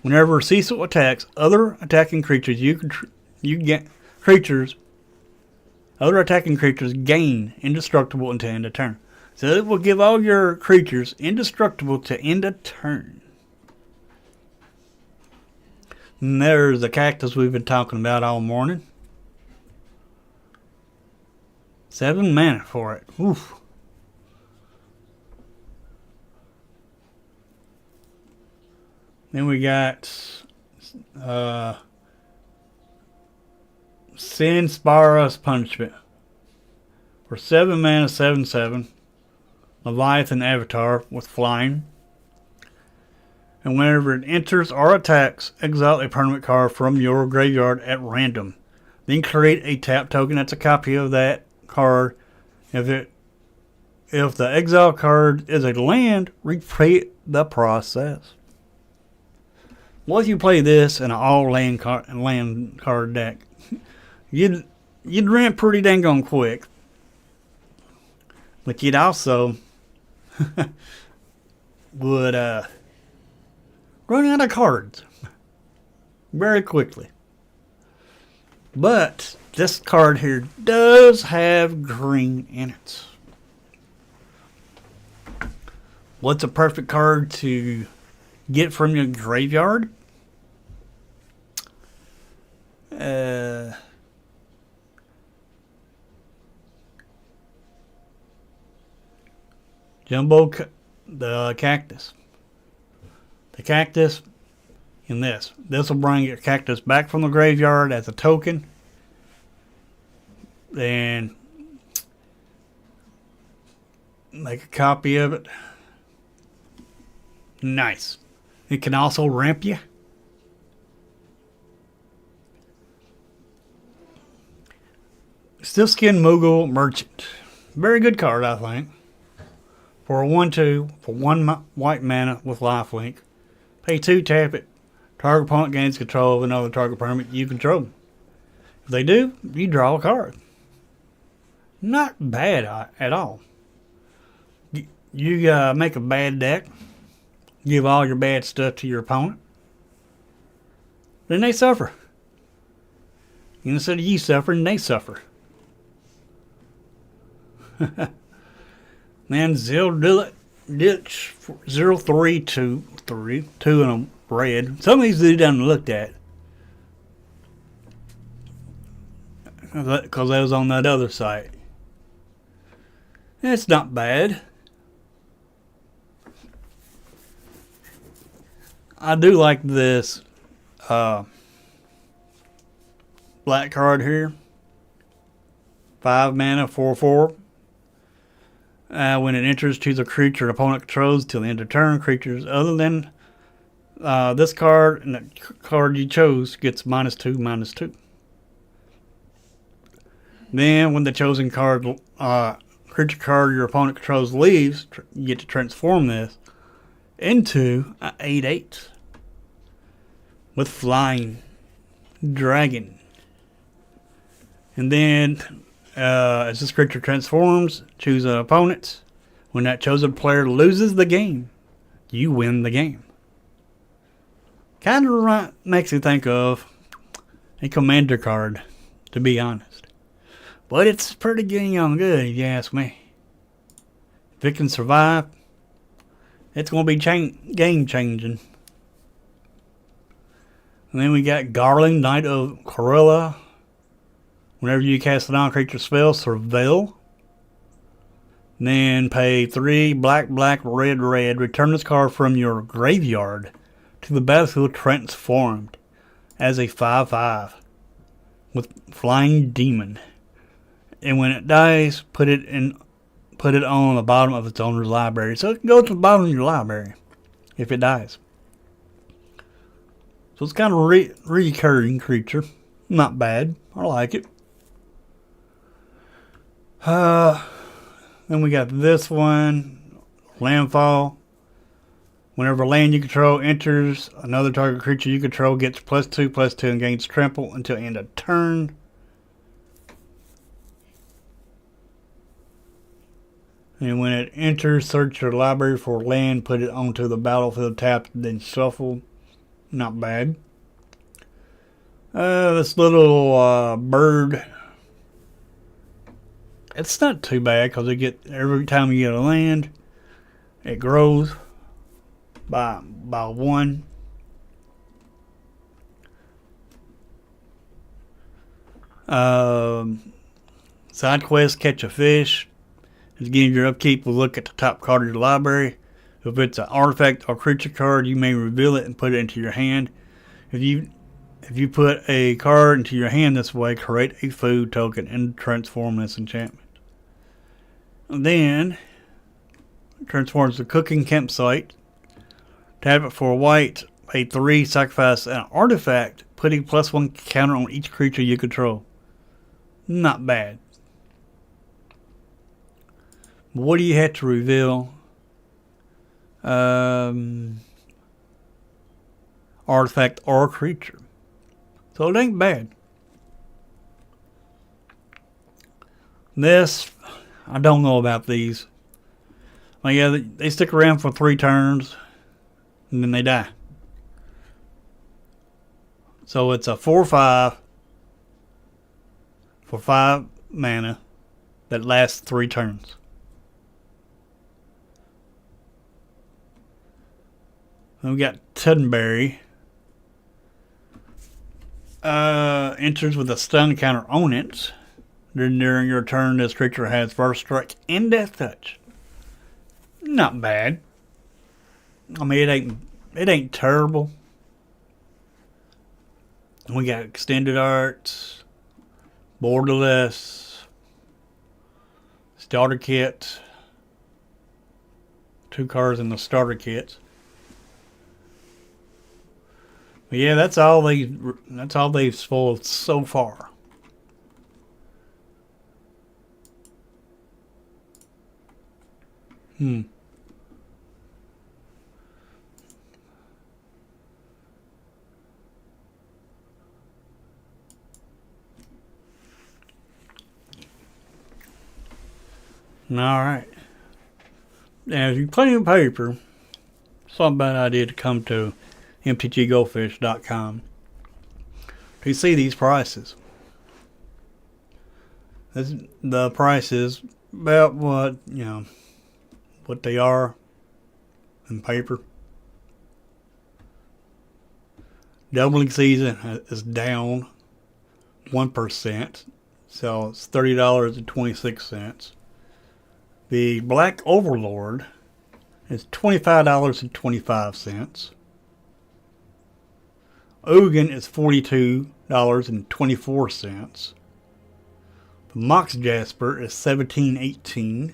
Whenever Cecil attacks other attacking creatures, other attacking creatures gain indestructible until end of turn. So it will give all your creatures indestructible to end a turn. And there's the cactus we've been talking about all morning. 7 mana for it. Oof. Then we got Sin Spira's Punishment. For 7 mana, 7/7. Leviathan Avatar with flying. And whenever it enters or attacks, exile a permanent card from your graveyard at random. Then create a tap token that's a copy of that card. If the exile card is a land, repeat the process. What if you play this in an all land card deck? You'd rent pretty dang on quick. But you'd also would run out of cards very quickly. But this card here does have green in it. What's a perfect card to get from your graveyard? The cactus. The cactus in this. This will bring your cactus back from the graveyard as a token. Then make a copy of it. Nice. It can also ramp you. Stillskin Moogle Merchant. Very good card, I think. For a 1/2, for 1 white mana with lifelink. Pay 2, tap it. Target opponent gains control of another target permanent you control. If they do, you draw a card. Not bad at all. You make a bad deck. Give all your bad stuff to your opponent. Then they suffer. Instead of you suffering, they suffer. Then Zildillet Ditch 0323, 2 in a red. Some of these dudes haven't looked at. Because I was on that other site. It's not bad. I do like this black card here. 5 mana, 4/4. When it enters, choose a creature an opponent controls till the end of turn. Creatures other than this card and the card you chose gets -2, -2. Then when the chosen card, creature card your opponent controls leaves, you get to transform this into an 8/8 with flying dragon. And then as this creature transforms, choose an opponent. When that chosen player loses the game, you win the game. Kind of makes me think of a commander card, to be honest. But it's pretty dang good, if you ask me. If it can survive, it's going to be game changing. And then we got Garland, Knight of Corella. Whenever you cast a non-creature spell, Surveil. Then pay 3 black, red. Return this card from your graveyard to the battlefield transformed as a 5/5 with Flying Demon. And when it dies, put it on the bottom of its owner's library. So it can go to the bottom of your library if it dies. So it's kind of a recurring creature. Not bad. I like it. Then we got this one, Landfall. Whenever land you control enters, another target creature you control gets +2/+2 and gains trample until end of turn. And when it enters, search your library for land, put it onto the battlefield tapped, then shuffle. Not bad. This little bird. It's not too bad because every time you get a land, it grows by 1. Side quest, catch a fish. At the beginning of your upkeep, we'll look at the top card of your library. If it's an artifact or creature card, you may reveal it and put it into your hand. If you put a card into your hand this way, create a food token and transform this enchantment. And then transforms the cooking campsite. Tap it for a white, pay 3, sacrifice an artifact, putting +1 counter on each creature you control. Not bad. What do you have to reveal? Artifact or creature. So it ain't bad. This, I don't know about these. Well, yeah, they stick around for 3 turns and then they die. So it's a 4/5 for 5 mana that lasts 3 turns. Then we got Tuddenberry. Enters with a stun counter on it. During your turn, this creature has first strike and death touch. Not bad. I mean, it ain't terrible. We got extended art, borderless, starter kit. 2 cards in the starter kit. But yeah, that's all they've spoiled so far. Alright. Now, if you're playing paper, it's not a bad idea to come to mtggoldfish.com to see these prices. The prices about what they are in paper. Doubling season is down 1%, so it's $30.26. The Black Overlord is $25.25. Ugin is $42.24. The Mox Jasper is $17.18.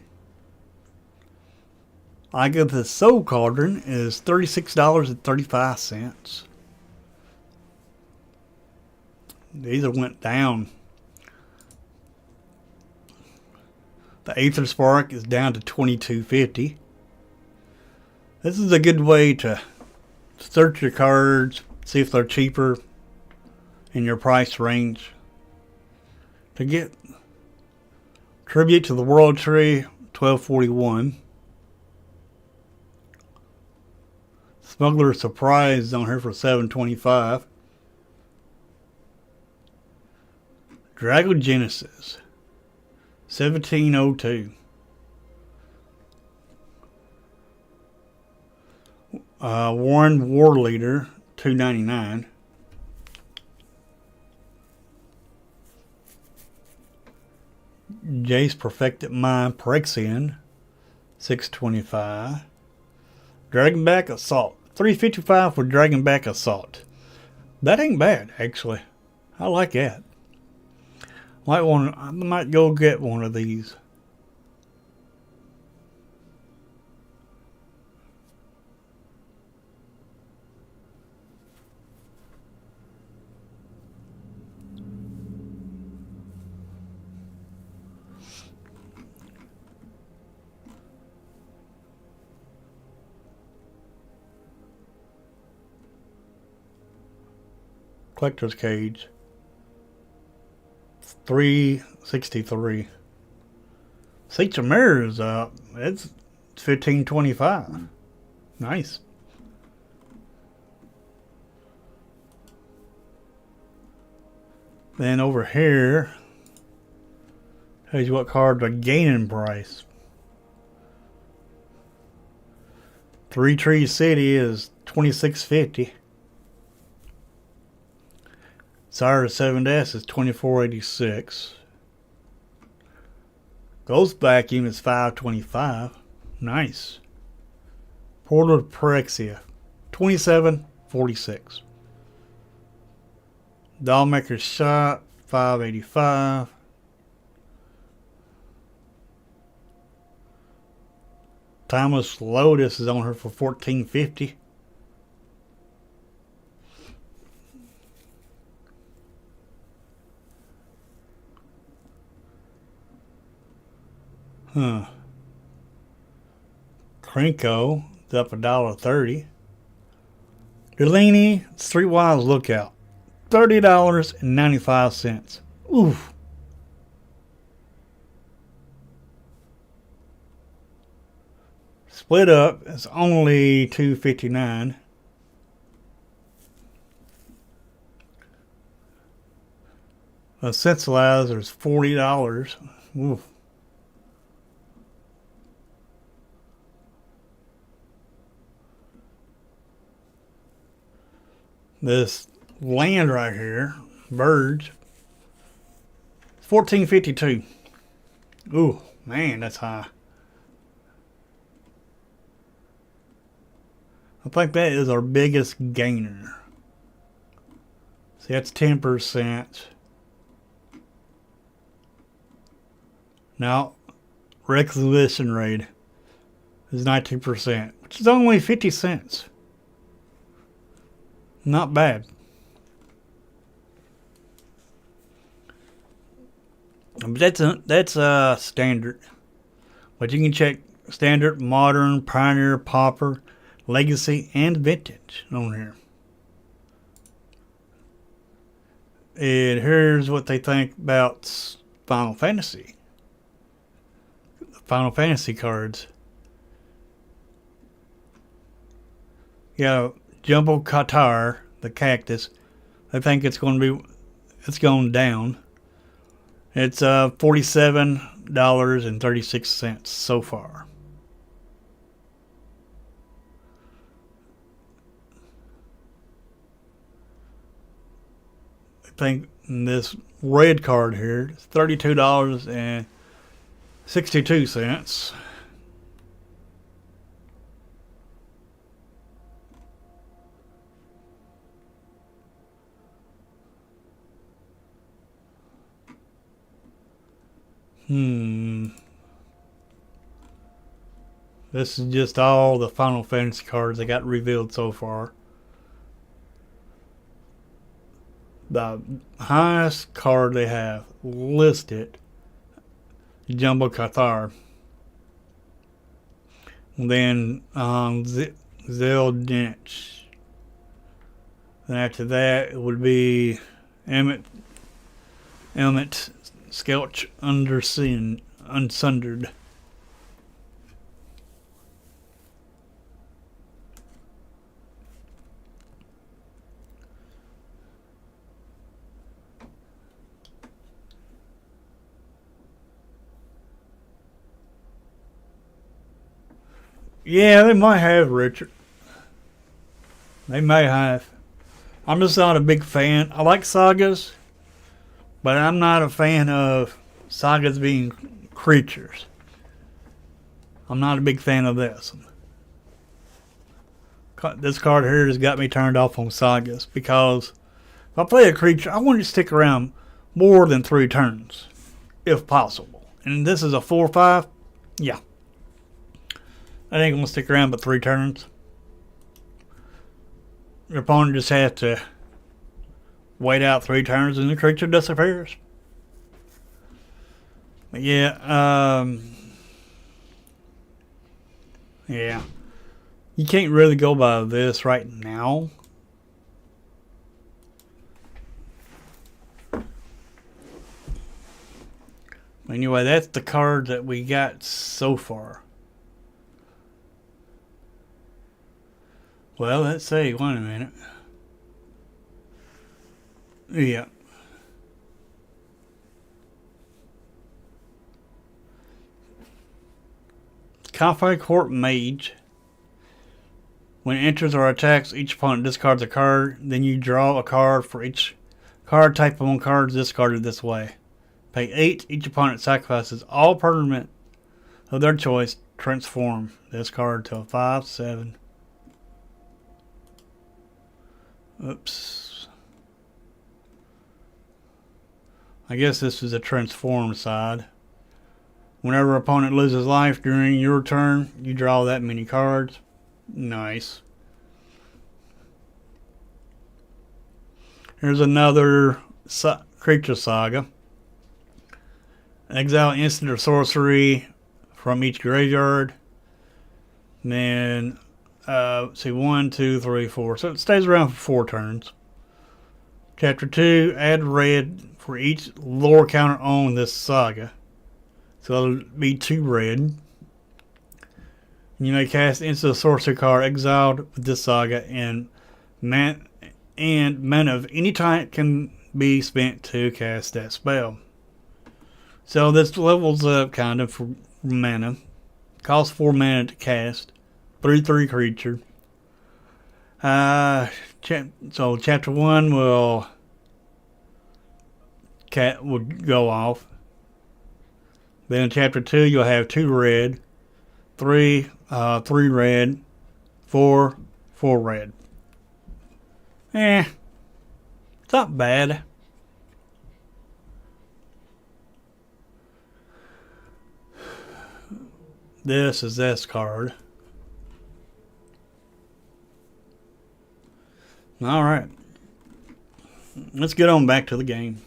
Agatha Soul Cauldron is $36.35. These are went down. The Aether Spark is down to $22.50. This is a good way to search your cards, see if they're cheaper in your price range. To get Tribute to the World Tree, $12.41. Smuggler's Surprise is on here for $7.25. Dragon Genesis, $17.02. Warren War Leader, $2.99. Jace Perfected Mind Phyrexian, $6.25. Dragonback Assault, $3.55 for Dragonback Assault. That ain't bad, actually. I like that. I might go get one of these. Collector's Cage, $3.63. Seats of Mirrors up. It's $15.25. Nice. Then over here, tells you what cards are gaining price. 3 Trees City is $26.50. Sire of 7S is $24.86. Ghost Vacuum is $5.25. Nice. Portal Prexia, $27.46. Dollmaker Shop, $5.85. Timeless Lotus is on her for $14.50. Huh. Krenko is up $1.30. Delaney Streetwise Lookout, $30.95. Oof. Split up is only $2.59. A Sensilizer is $40. Oof. This land right here, birds, $14.52. Ooh, man, that's high. I think that is our biggest gainer. See, that's 10%. Now, requisition rate is 19%, which is only 50 cents. Not bad. But that's standard. But you can check standard, modern, pioneer, pauper, legacy, and vintage on here. And here's what they think about Final Fantasy. Final Fantasy cards. Yeah, Jumbo Qatar, the cactus. I think it's going down. It's $47.36 so far. I think this red card here is $32.62. This is just all the Final Fantasy cards that got revealed so far. The highest card they have listed, Jumbo Qatar. Then Zeldinch. Then after that it would be Emmett Skelch Unsundered. Yeah, they might have, Richard. They may have. I'm just not a big fan. I like sagas, but I'm not a fan of sagas being creatures. I'm not a big fan of this. This card here has got me turned off on sagas because if I play a creature, I want it to stick around more than 3 turns, if possible. And this is a 4/5. Yeah. I ain't gonna stick around but 3 turns. Your opponent just has to wait out 3 turns and the creature disappears. But yeah, yeah. You can't really go by this right now. Anyway, that's the card that we got so far. Well, let's see. Wait a minute. Yeah. Cafe Court Mage. When it enters or attacks, each opponent discards a card. Then you draw a card for each card type among cards discarded this way. Pay 8. Each opponent sacrifices all permanent of their choice. Transform this card to a 5/7. Oops. I guess this is a transform side. Whenever opponent loses life during your turn, you draw that many cards. Nice. Here's another creature saga. Exile instant or sorcery from each graveyard. And then, see, 1, 2, 3, 4. So it stays around for 4 turns. Chapter 2, add red for each lore counter on this saga. So that'll be 2 red. You may cast instant or sorcery card exiled with this saga, and mana of any type can be spent to cast that spell. So this levels up kind of for mana. Costs 4 mana to cast. 3/3 creature. So chapter 1 will go off. Then in chapter 2 you'll have 2 red, 3 red, 4 red. It's not bad. This is this card. Alright. Let's get on back to the game.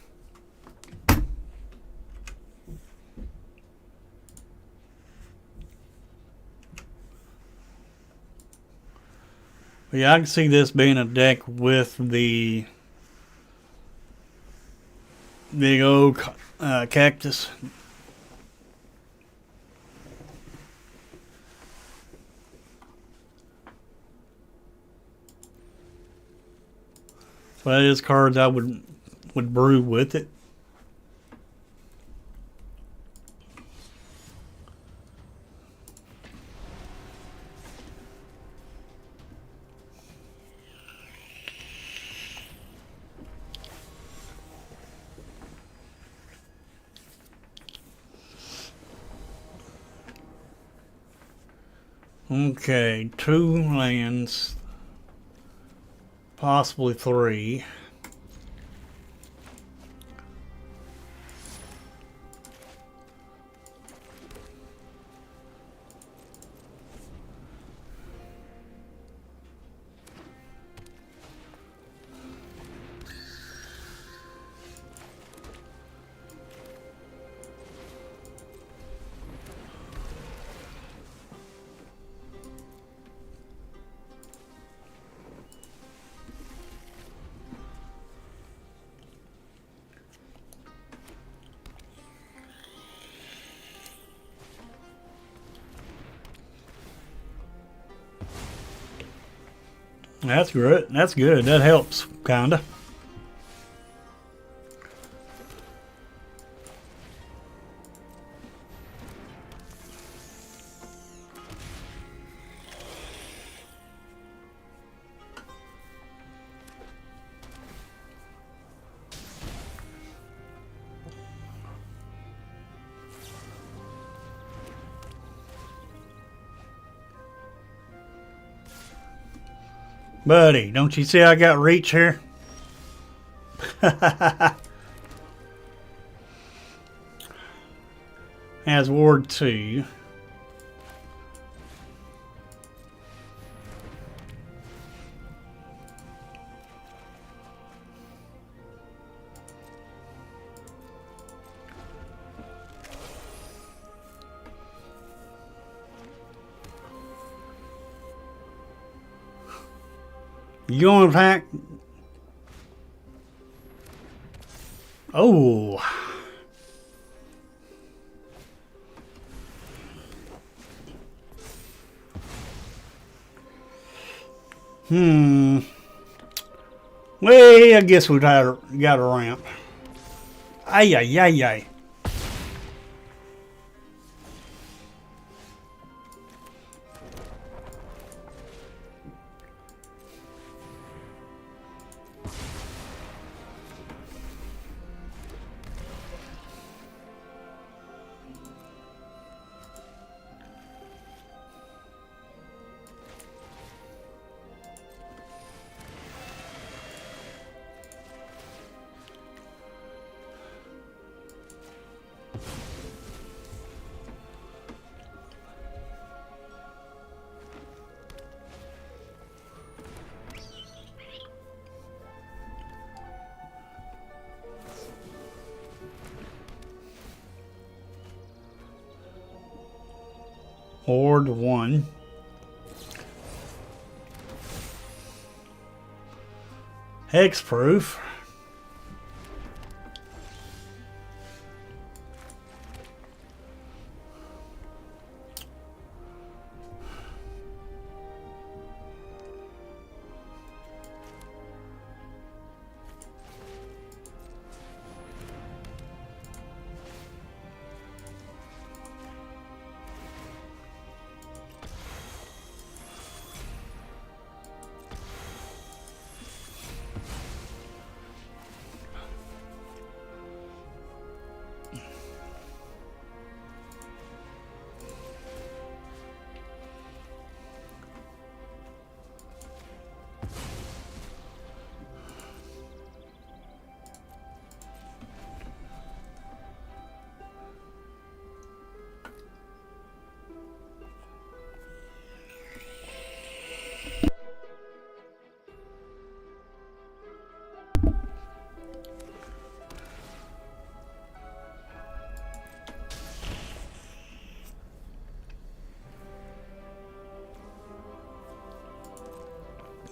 Yeah, I can see this being a deck with the big old cactus. So that is cards I would brew with it. Okay, 2 lands, possibly 3. That's good. That's good. That helps, kinda. Buddy, don't you see I got reach here? Has Ward 2. You gonna attack? Oh. Well, I guess we got a ramp. Ay, ay, ay, ay. Horde 1. Hexproof.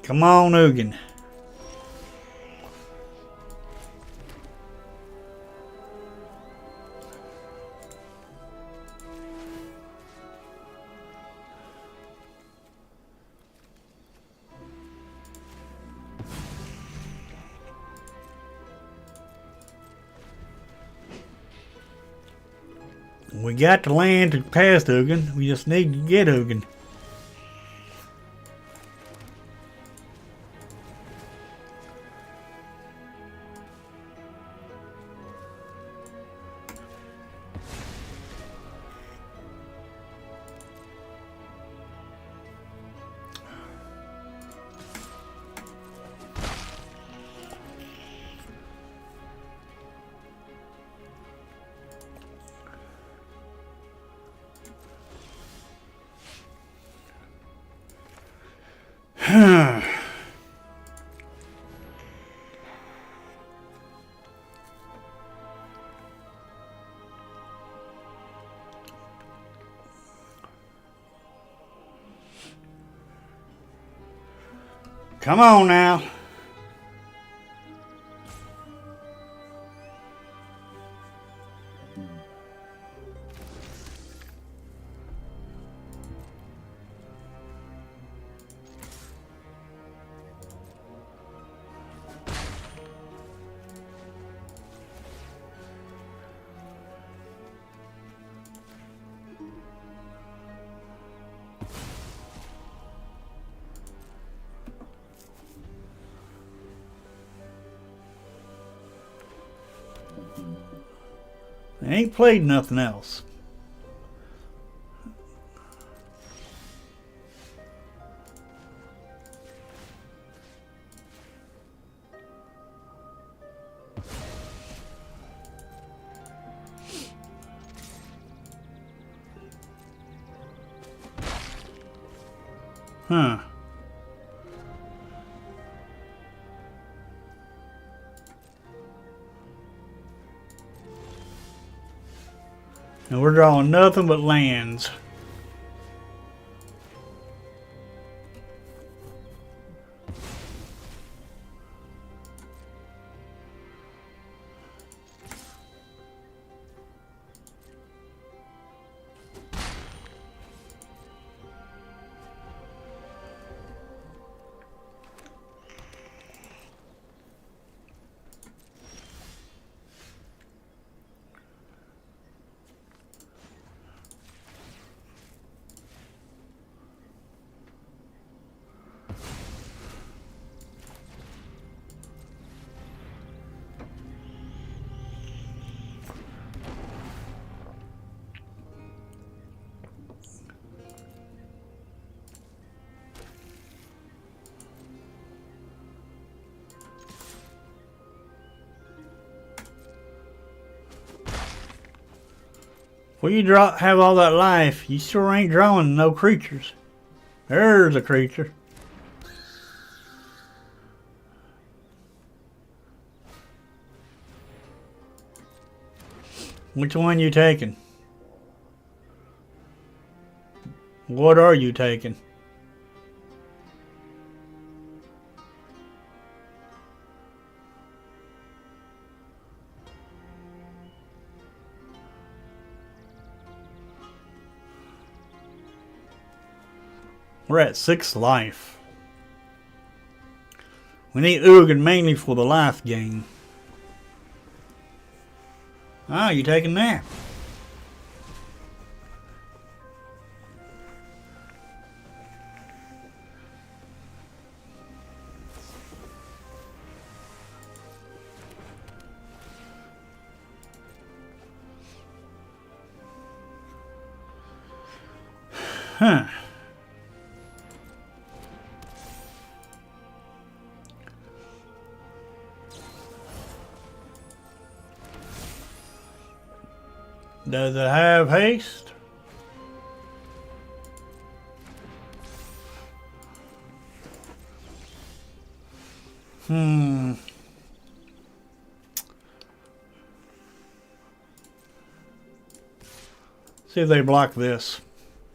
Come on, Ugin. We got the land to pass Ugin. We just need to get Ugin. Come on now. I ain't played nothing else. Huh. And we're drawing nothing but lands. Well, you have all that life, you sure ain't drawing no creatures. There's a creature. Which one you taking? What are you taking? We're at 6 life. We need Ugin mainly for the life gain. Ah, you taking that? Huh. Does it have haste? See if they block this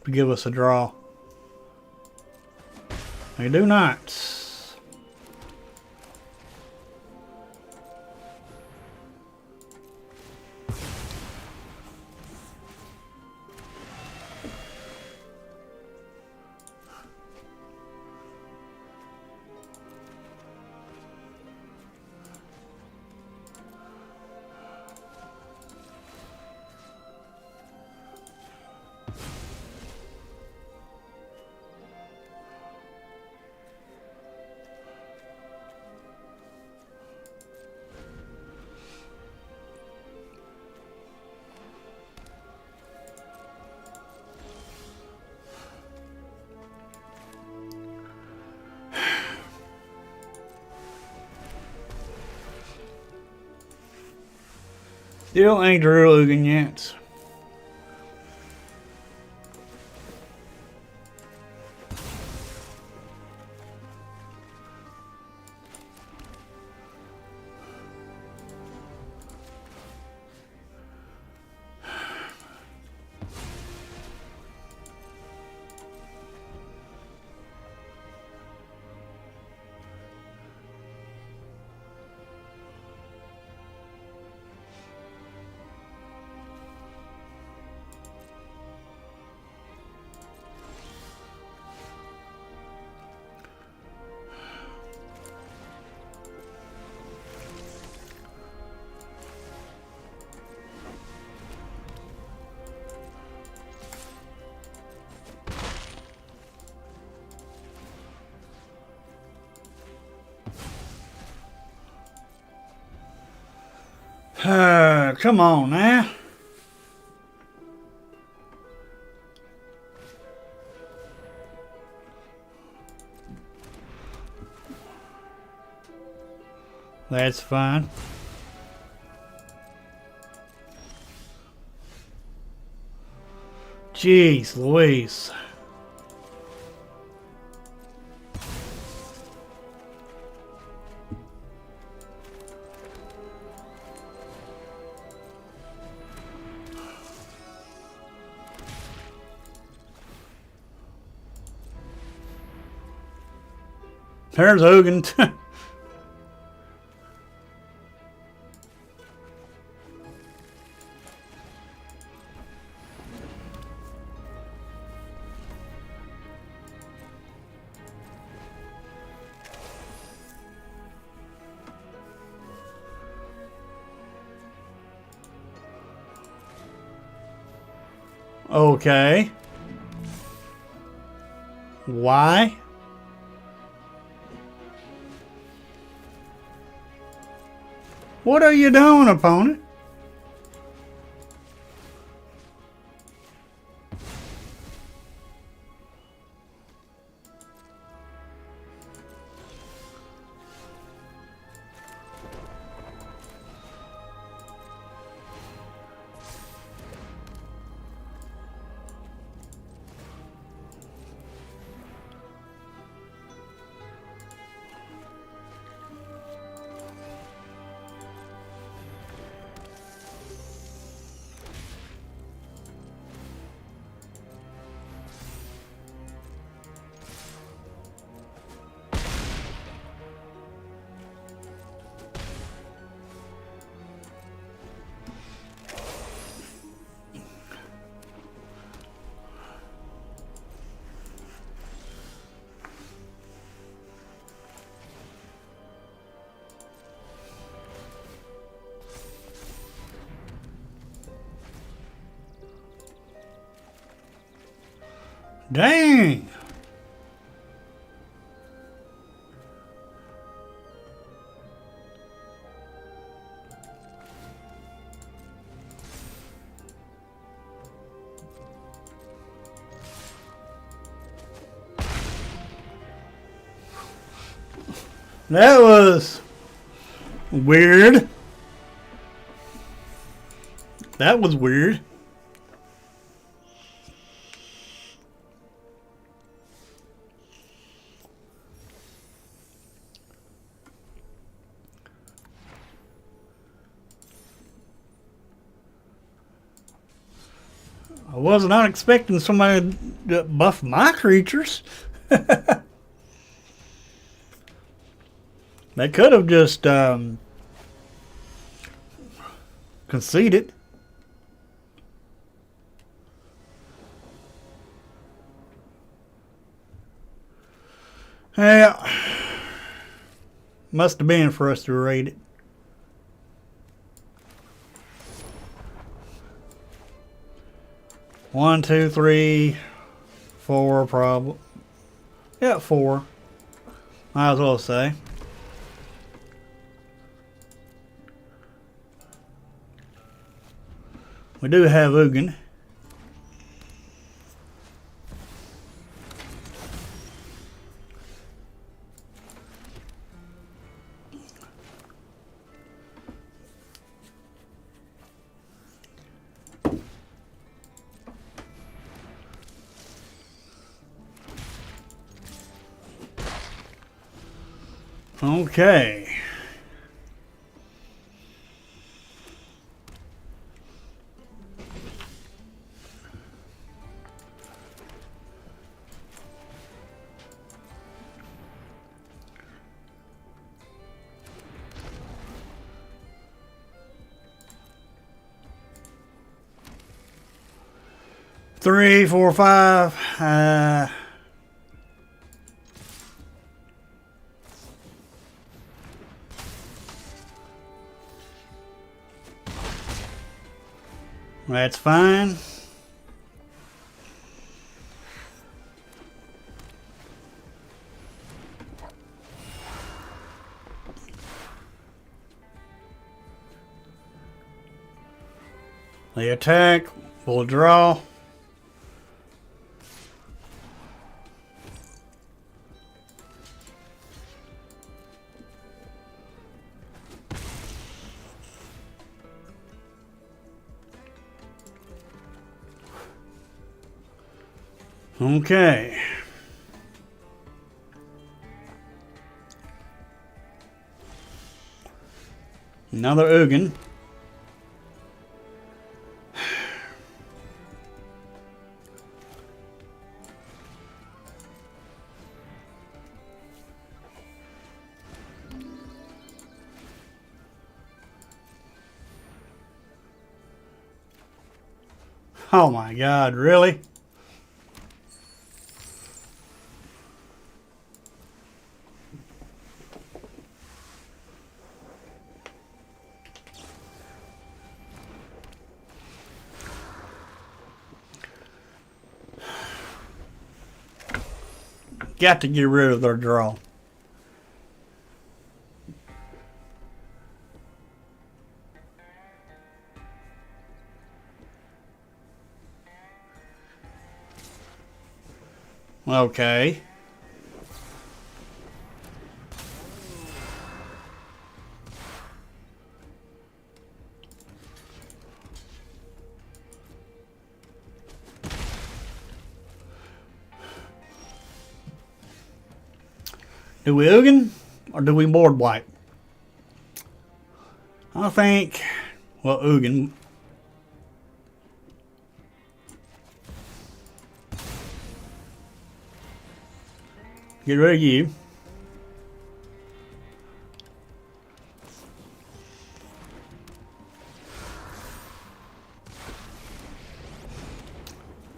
to give us a draw. They do not. Still ain't real Ugin yet. Come on now. That's fine. Jeez Louise. There's Ugin. Okay. Why? What are you doing, opponent? Dang. That was weird. That was weird. I was not expecting somebody to buff my creatures. They could have just conceded. Yeah, must have been for us to raid it. One, two, three, four, probably. Yeah, four. Might as well say. We do have Ugin. Okay. Three, four, five. That's fine. They attack. We'll draw. Okay. Another Ugin. Oh my God, really? Got to get rid of their draw. Okay. Do we Ugin or do we board wipe? I think, well, Ugin. Get rid of you.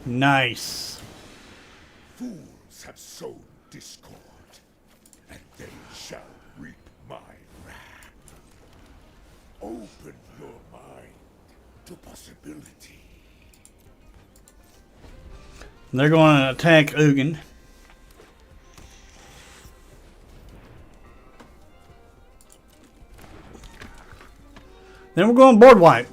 Nice. Fools have sown discord, and they shall reap my wrath. Open your mind to possibility. They're going to attack Ugin. Then we're going board wipe.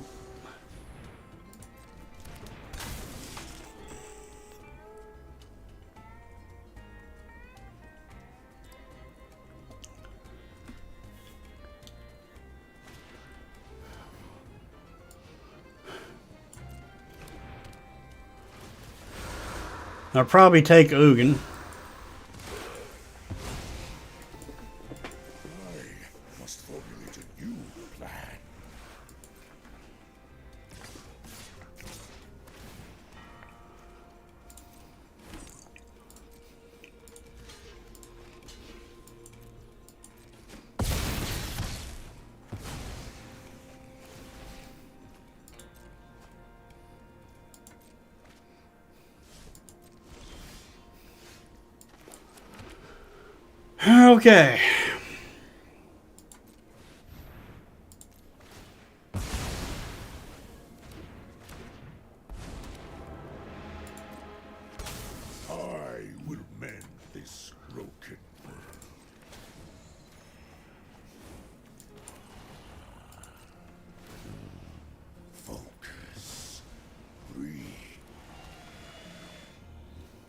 I'll probably take Ugin. I must formulate a new plan. Okay. I will mend this broken world. Focus. Breathe.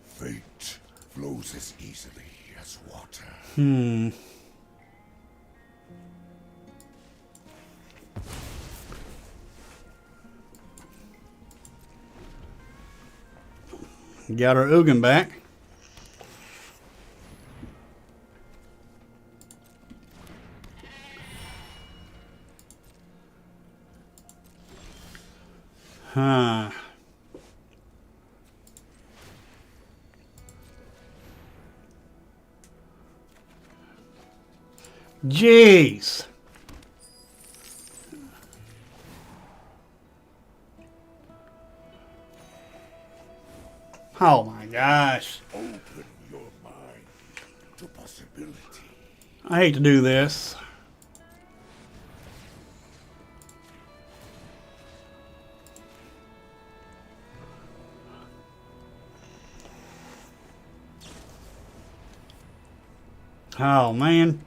Fate flows as easily as water. Got our Ugin back. Huh. Jeez. Oh my gosh. Open your mind to possibility. I hate to do this. Oh man.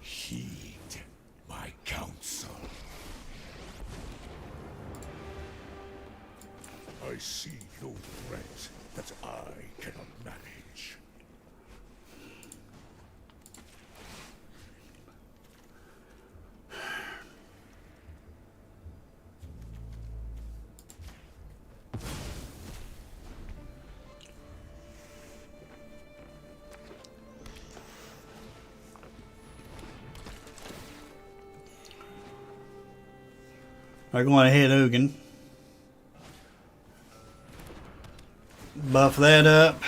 Heed my counsel. I see no threat that I cannot manage. They're going to hit Ugin. Buff that up.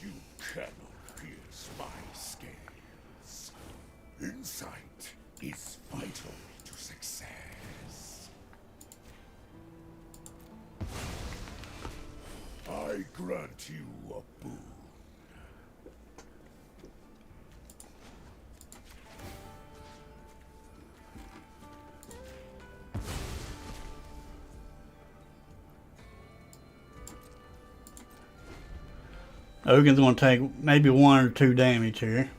You cannot pierce my scales. Insight is vital to success. I grant you a boon. Ugin's going to take maybe 1 or 2 damage here.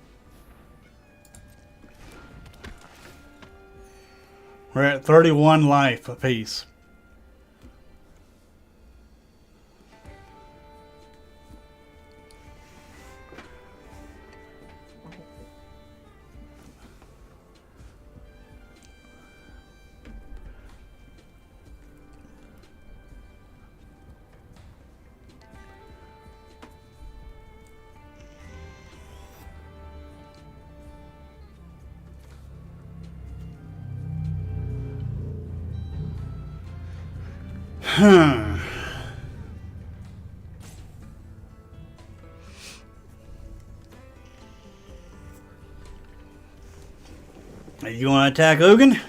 We're at 31 life apiece. You want to attack Ugin?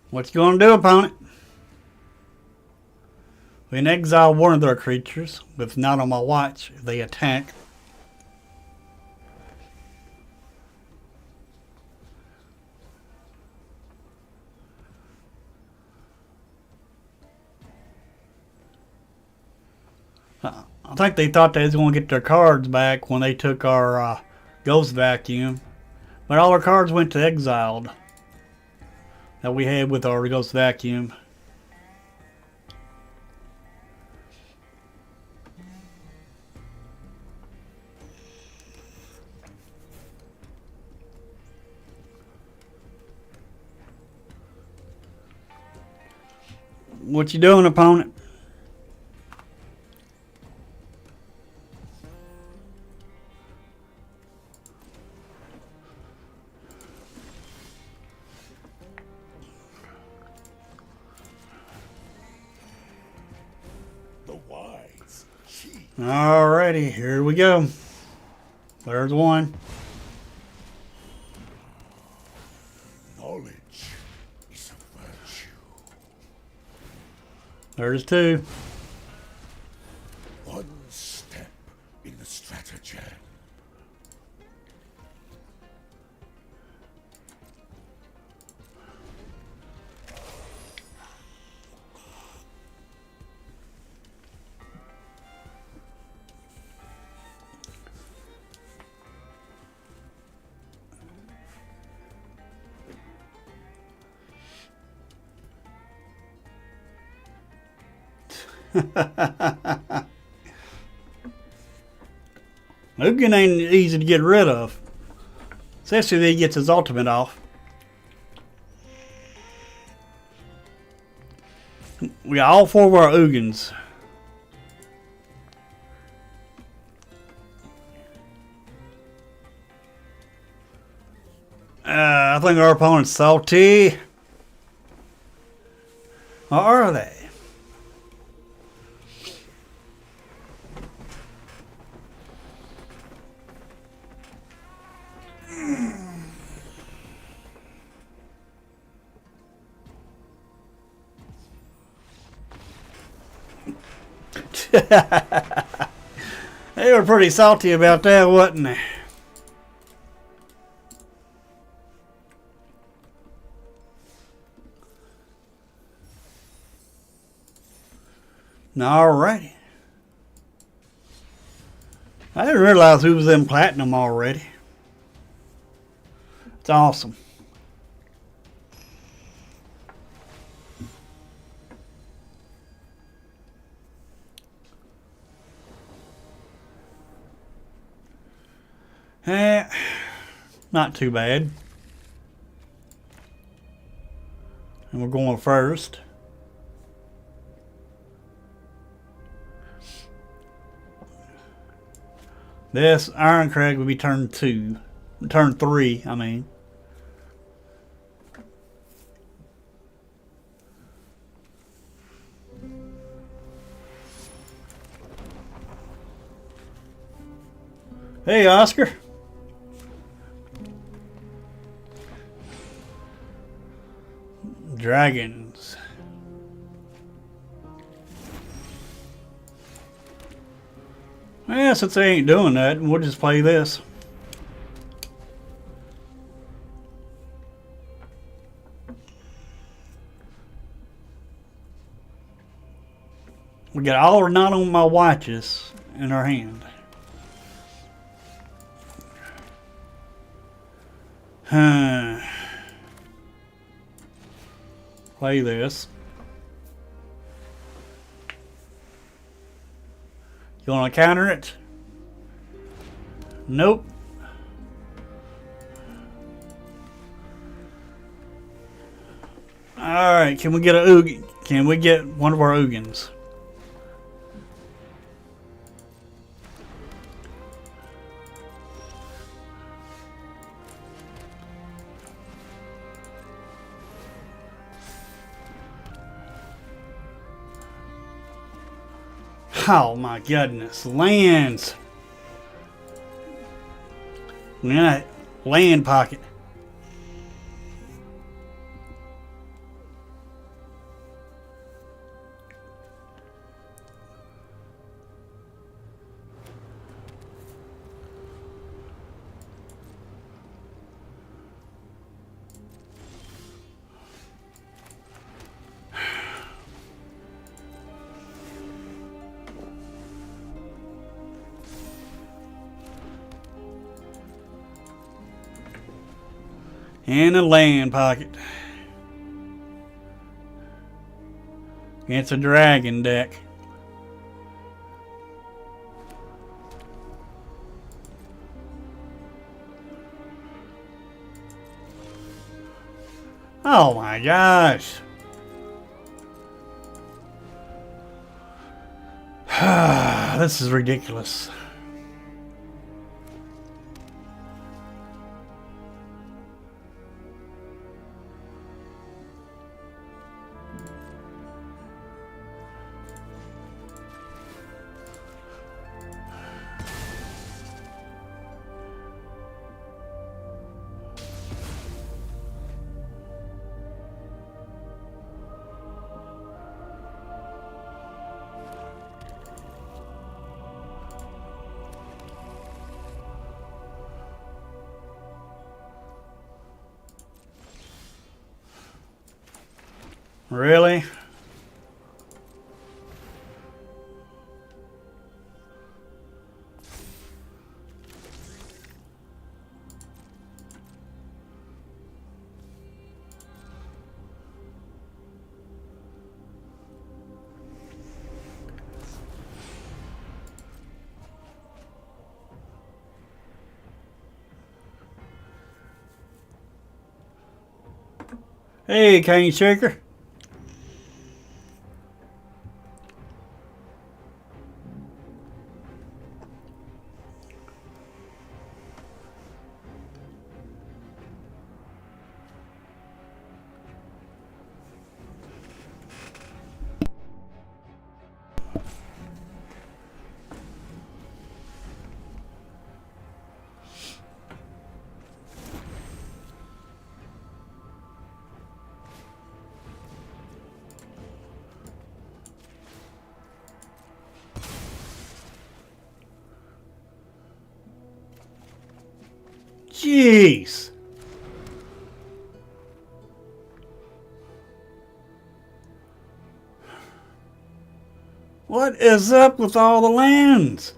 What you gonna do, opponent? We can exile one of their creatures, but it's not on my watch. If they attack. I think they thought they was gonna get their cards back when they took our Ghost Vacuum, but all our cards went to exiled. That we had with our Ghost Vacuum. What you doing, opponent? The wise cheat. Alrighty, here we go. There's one. Knowledge is a virtue. There's two. One step in the stratagem. Ugin ain't easy to get rid of. Especially if he gets his ultimate off. We got all four of our Ugins. I think our opponent's salty. Or are they? They were pretty salty about that, wasn't they? Alrighty. I didn't realize who was in platinum already. It's awesome. Not too bad. And we're going first. This Ironcrag will be turn 2. Turn 3, I mean. Hey, Oscar. Dragons. Well, since they ain't doing that, we'll just play this. We got all or not on my watches in our hand. Play this. You want to counter it? Nope. Alright, can we get a Ugin? Can we get one of our Ugins? Oh my goodness, lands. We got a land pocket. And a land pocket. It's a dragon deck. Oh my gosh. This is ridiculous. Really? Hey, Cane Shaker. Jeez. What is up with all the lands?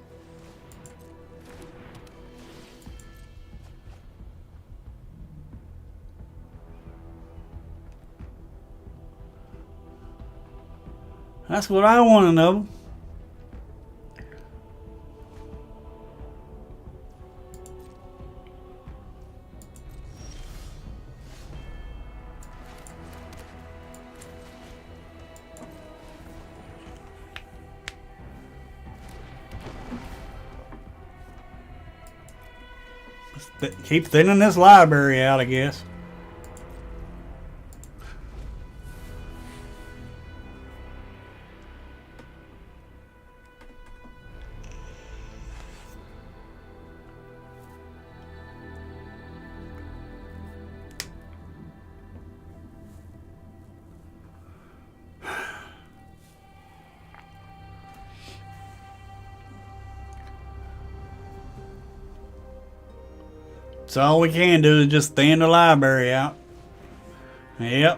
That's what I want to know. Keep thinning this library out, I guess. So all we can do is just thin the library out. Yep.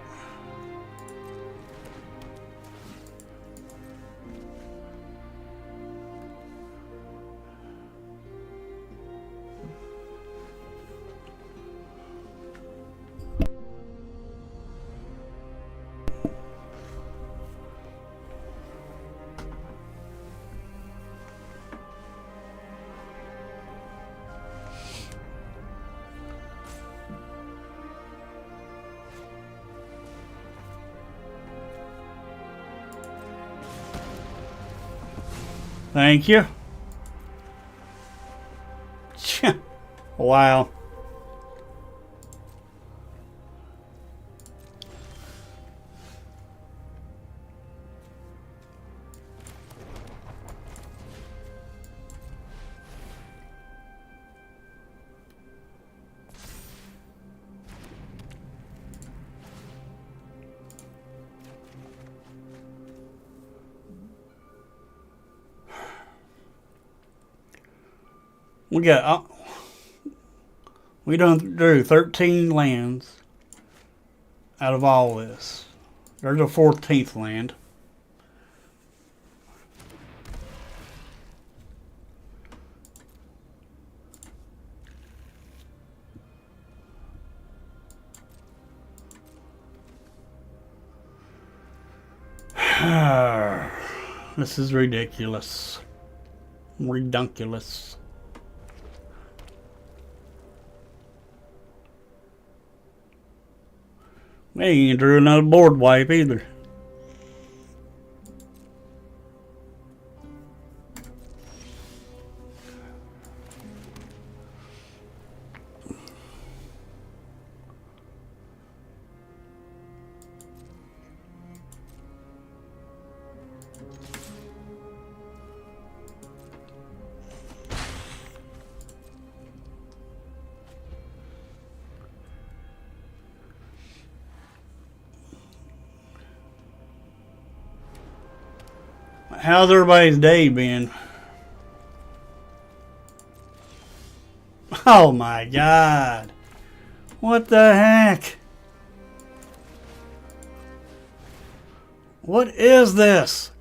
Thank you. Wow. We got we done drew 13 lands out of all this. There's a 14th land. This is ridiculous. Redunculous. They ain't drew another board wipe either. How's everybody's day been? Oh my God. What the heck? What is this?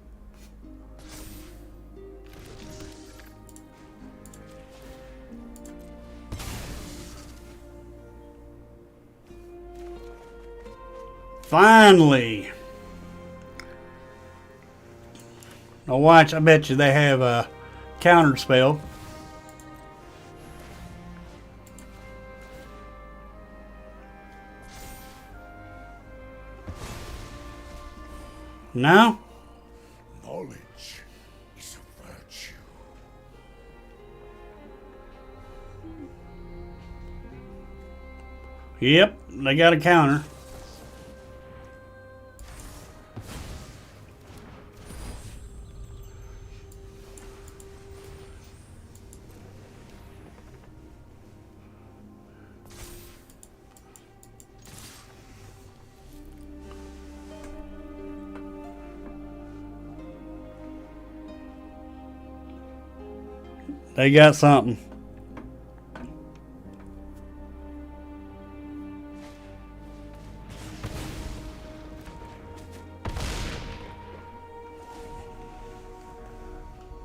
Finally. Now watch, I bet you they have a counter spell. No? Knowledge is a virtue. Yep, they got a counter. They got something.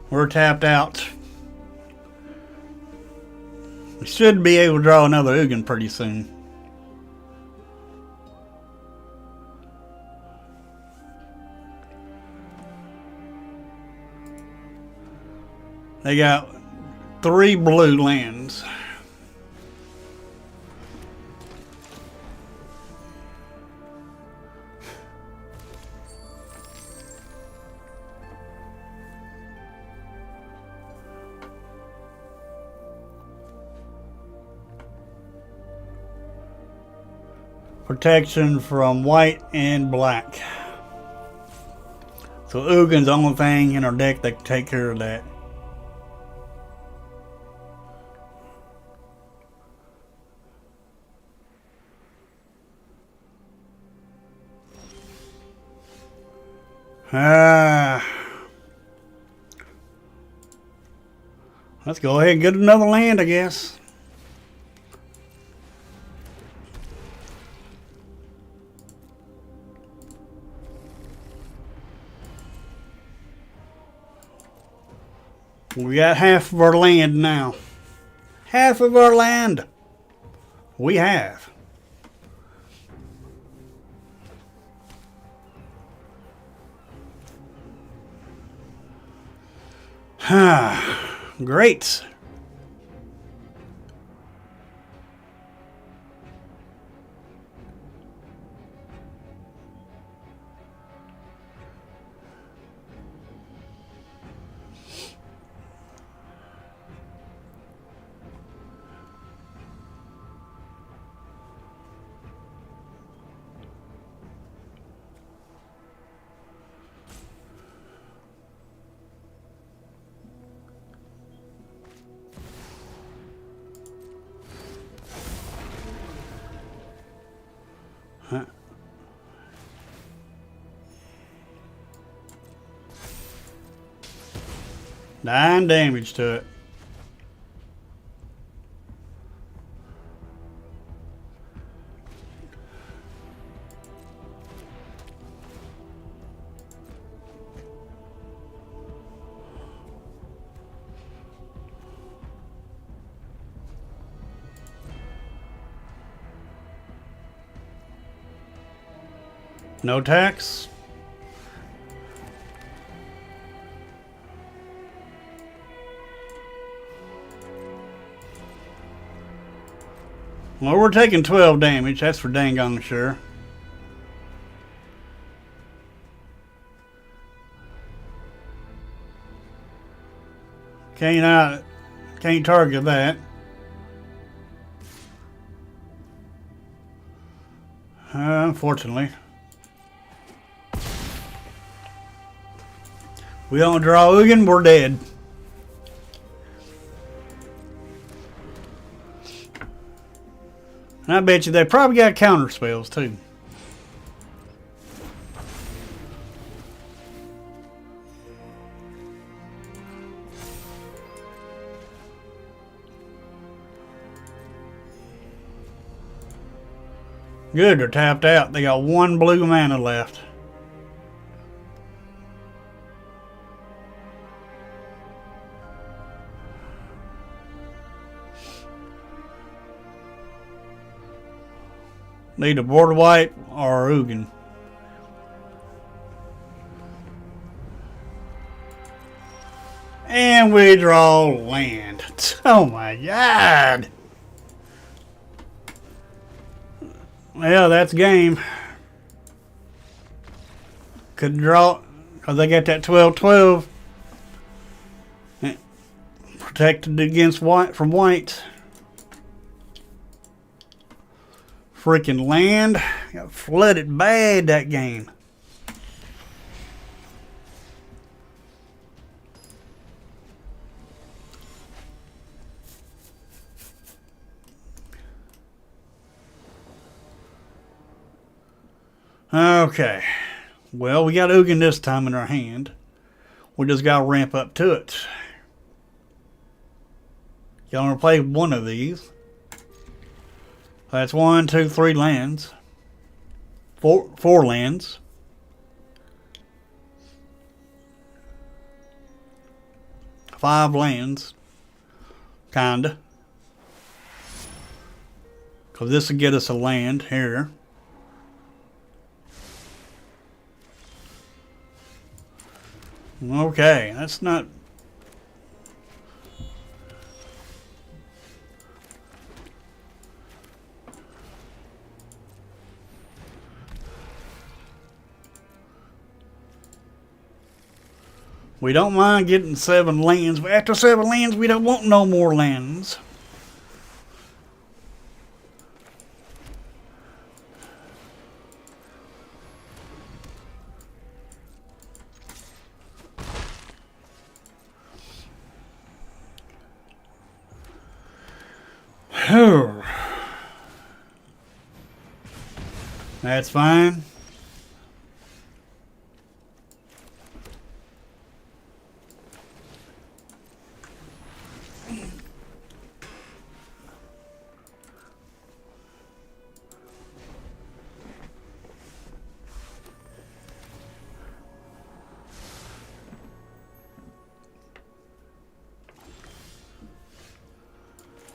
We're tapped out. We should be able to draw another Ugin pretty soon. They got 3 blue lands. Protection from white and black. So Ugin's the only thing in our deck that can take care of that. Let's go ahead and get another land, I guess. We got half of our land now. Half of our land. We have. Great. Huh. 9 damage to it. No tax. Well, we're taking 12 damage. That's for dang on sure. Can't target that. Unfortunately. We don't draw Ugin, we're dead. And I bet you they probably got counter spells too. Good, they're tapped out. They got 1 blue mana left. Need a border white or Ugin. And we draw land. Oh my god. Well, that's game. Could draw, because they got that 12/12. Protected against white from white. Freaking land. Got flooded bad that game. Okay. Well, we got Ugin this time in our hand. We just got to ramp up to it. Y'all want to play one of these? That's 1, 2, 3 lands. Four lands. Five lands. Kinda. Because this will get us a land here. Okay, that's not... We don't mind getting 7 lands, but after 7 lands, we don't want no more lands. That's fine.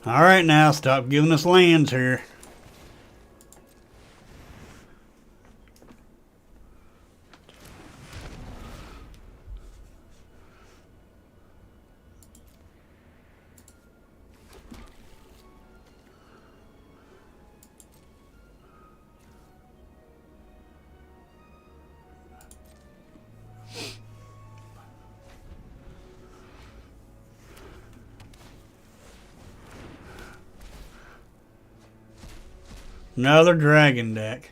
All right, now stop giving us lands here. Another dragon deck.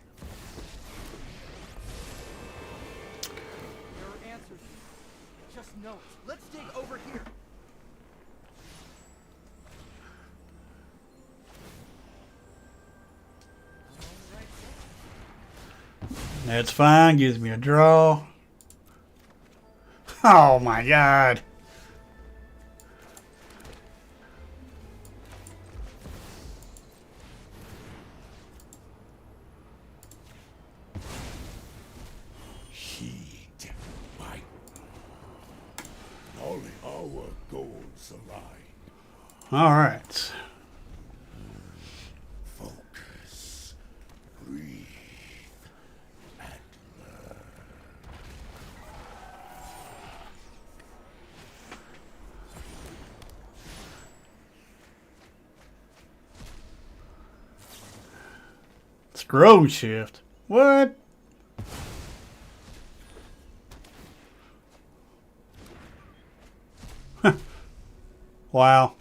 There are answers. Just notes. Let's dig over here. That's fine. Gives me a draw. Oh my god. Heed my. Only our goals align. Alright. Focus. Breathe. Scroll shift. What? Wow.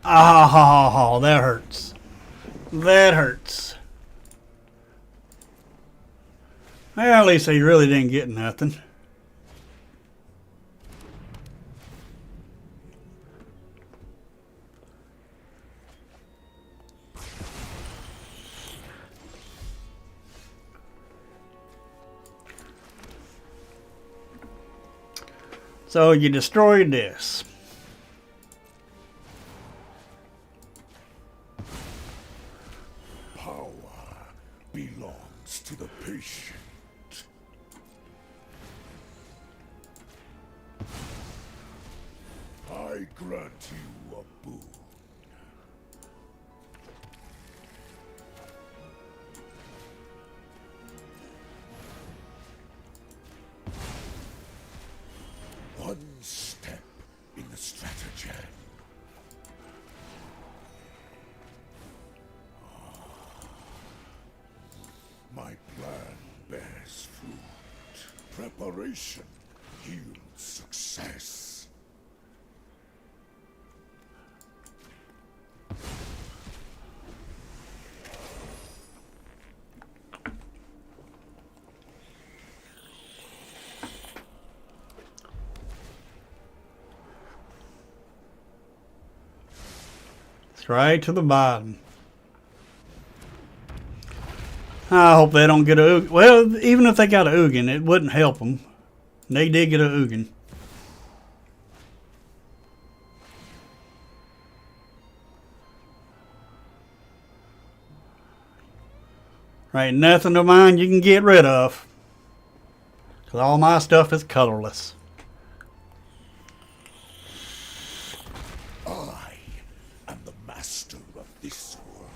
Oh, that hurts. That hurts. Well, at least he really didn't get nothing. So you destroyed this. Power belongs to the patient. I grant you a boon. One step in the stratagem. My plan bears fruit. Preparation yields success. Right to the bottom. I hope they don't get a... Well, even if they got a Ugin, it wouldn't help them. They did get a Ugin. Right, nothing of mine you can get rid of. Because all my stuff is colorless. I am the master of this world.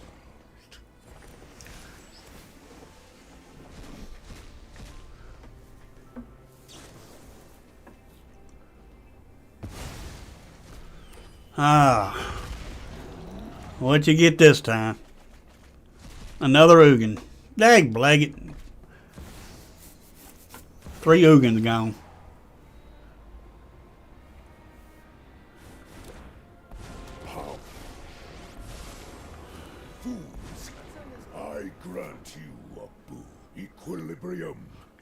Ah. What'd you get this time? Another Ugin. Dag blaggit. 3 Ugins gone. Power. Fools, I grant you a boon. Equilibrium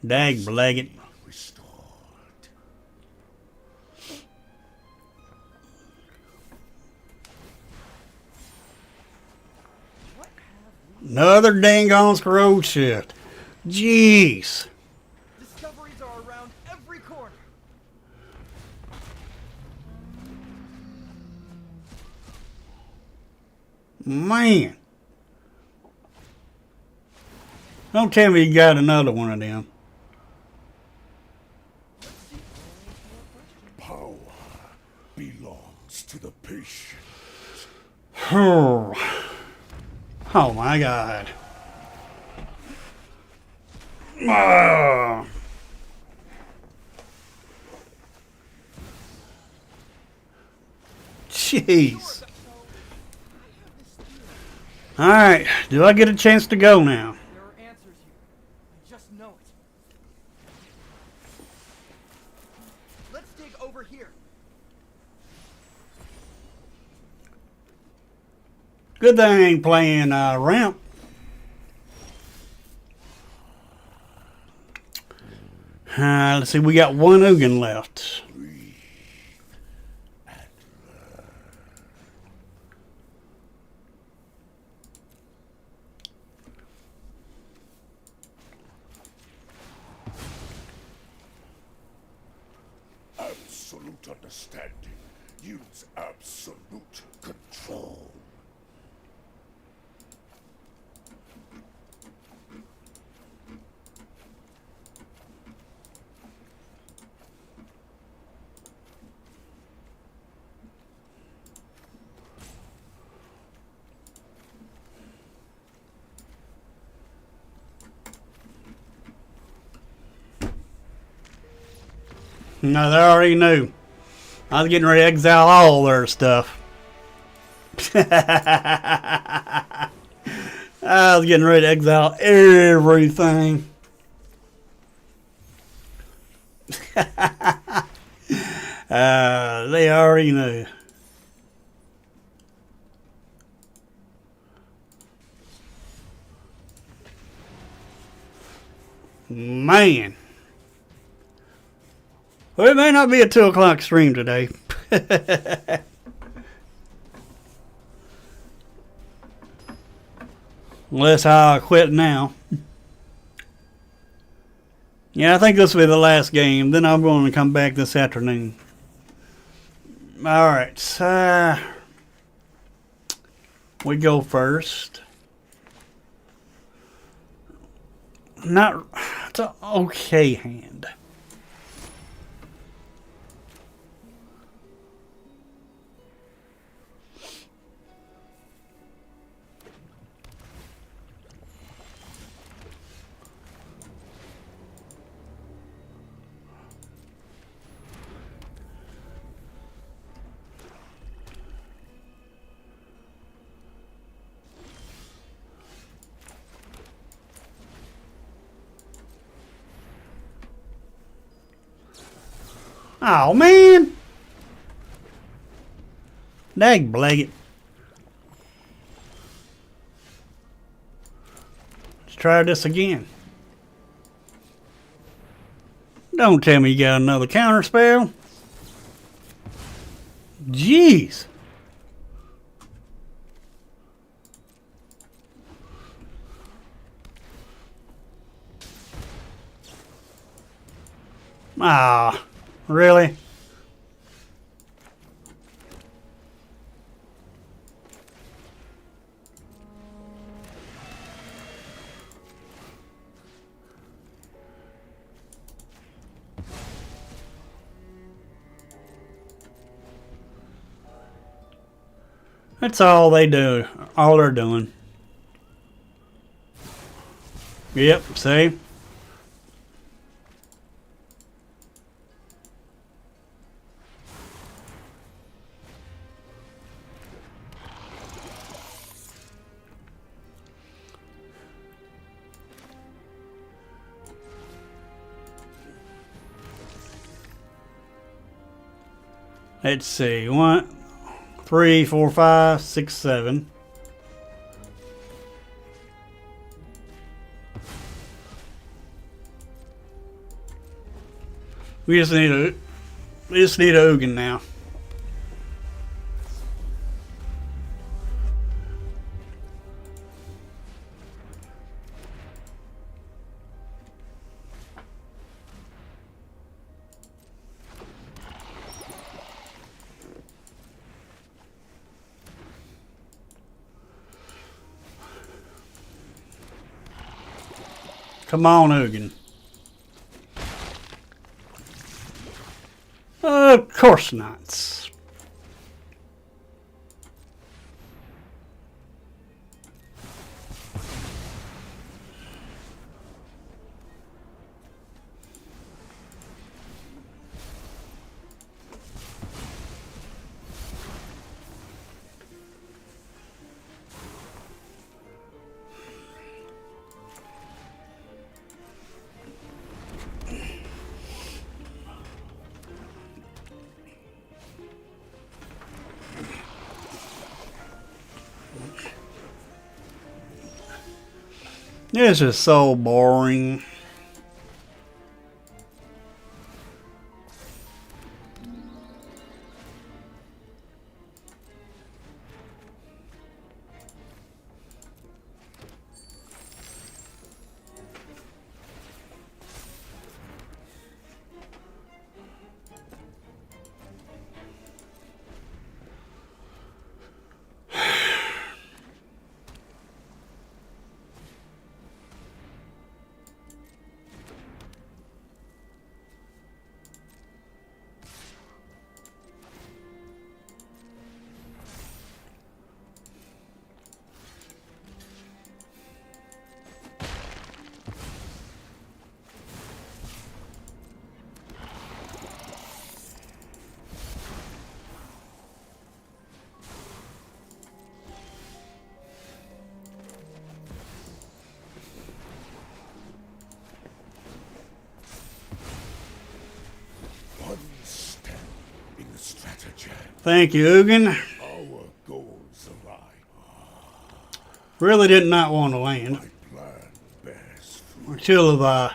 Dag blaggit. restored. Another dang on scroll shift. Jeez. Discoveries are around every corner. Man. Don't tell me you got another one of them. Power belongs to the patient. Oh my god. Ah. Jeez. Alright, do I get a chance to go now? There are answers here. I just know it. Let's dig over here. Good thing I ain't playing ramp. Let's see, we got 1 Ugin left. absolute understanding yields absolute control. No, they already knew. I was getting ready to exile all their stuff. I was getting ready to exile everything. They already knew. Man. Well, it may not be a 2 o'clock stream today. Unless I quit now. Yeah, I think this will be the last game. Then I'm going to come back this afternoon. Alright, we go first. It's an okay hand. Oh man! Dag blaggit. Let's try this again. Don't tell me you got another counter spell. Jeez. Ah, really? That's all they do. All they're doing. Yep, see? Let's see. 1, 3, 4, 5, 6, 7. We just need a Ugin now. Come on, Ugin. Of course not. This is so boring. Thank you, Ugin. Our goals align. Really did not want to land. My plan bears fruit. Or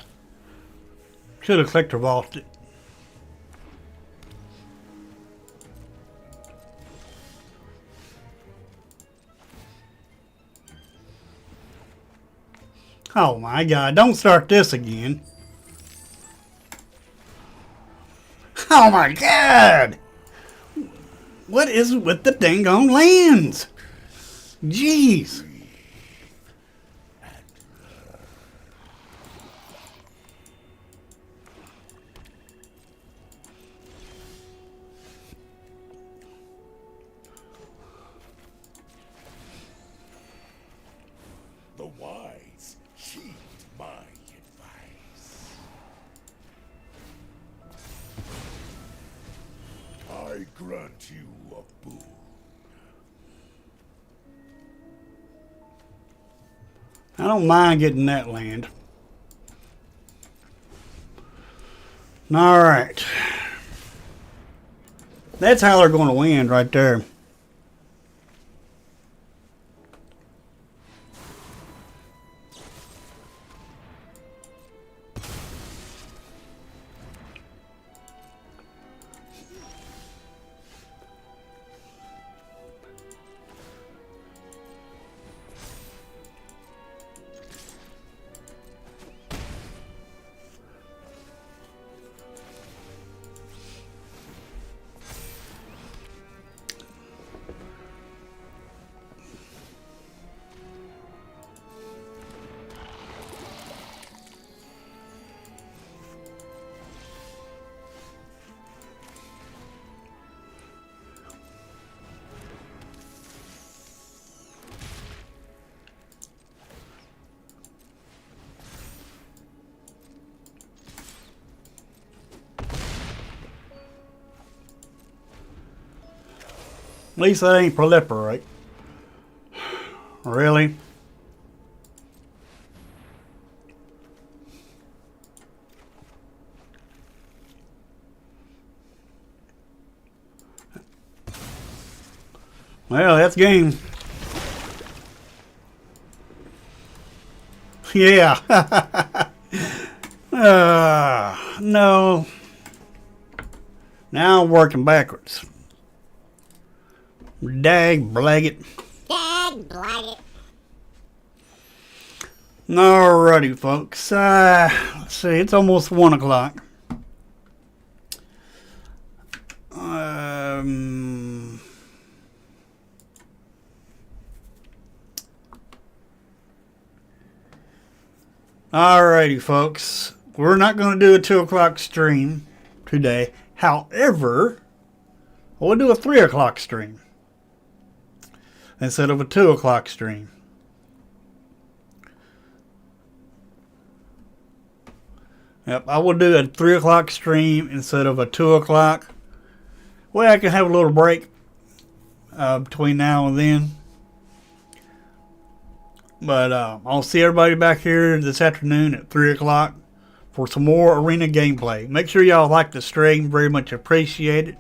should have clicked or vaulted it. Oh my God, don't start this again. Oh my God! What is it with the dang on lands? Jeez. The wise heed my advice. I grant you a boon. I don't mind getting that land. Alright. That's how they're going to win right there. At least that ain't proliferate. Really? Well, that's game. Yeah. No. Now I'm working backwards. Dag blagget. Dag blaggett. Alrighty, folks. Let's see. It's almost 1 o'clock. Alrighty, folks. We're not going to do a 2 o'clock stream today. However, we'll do a 3 o'clock stream instead of a 2 o'clock stream. Yep, I will do a 3 o'clock stream instead of a 2 o'clock. Well, I can have a little break between now and then. But I'll see everybody back here this afternoon at 3 o'clock for some more arena gameplay. Make sure y'all like the stream. Very much appreciate it.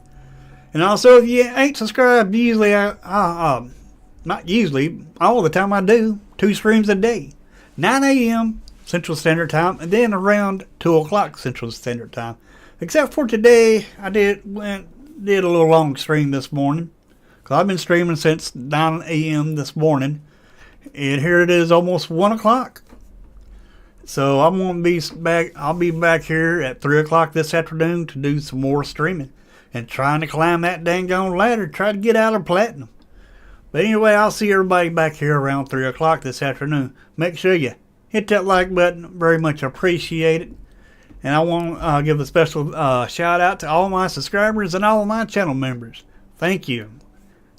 And also, if you ain't subscribed, usually, not usually, all the time I do, 2 streams a day. 9 a.m. Central Standard Time, and then around 2 o'clock Central Standard Time. Except for today, I did a little long stream this morning. Because I've been streaming since 9 a.m. this morning. And here it is, almost 1 o'clock. So I'm gonna be back. I'll be back here at 3 o'clock this afternoon to do some more streaming and trying to climb that dang on ladder, try to get out of platinum. But anyway, I'll see everybody back here around 3 o'clock this afternoon. Make sure you hit that like button. Very much appreciate it. And I want to give a special shout out to all my subscribers and all of my channel members. Thank you.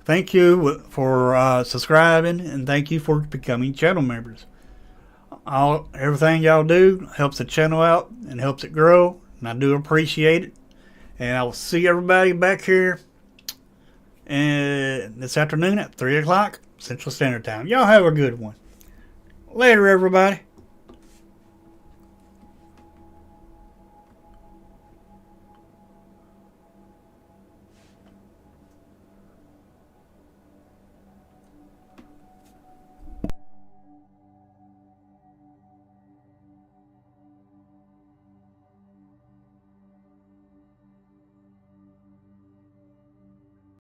Thank you for subscribing, and thank you for becoming channel members. Everything y'all do helps the channel out and helps it grow, and I do appreciate it. And I will see everybody back here this afternoon at 3 o'clock Central Standard Time. Y'all have a good one. Later, everybody.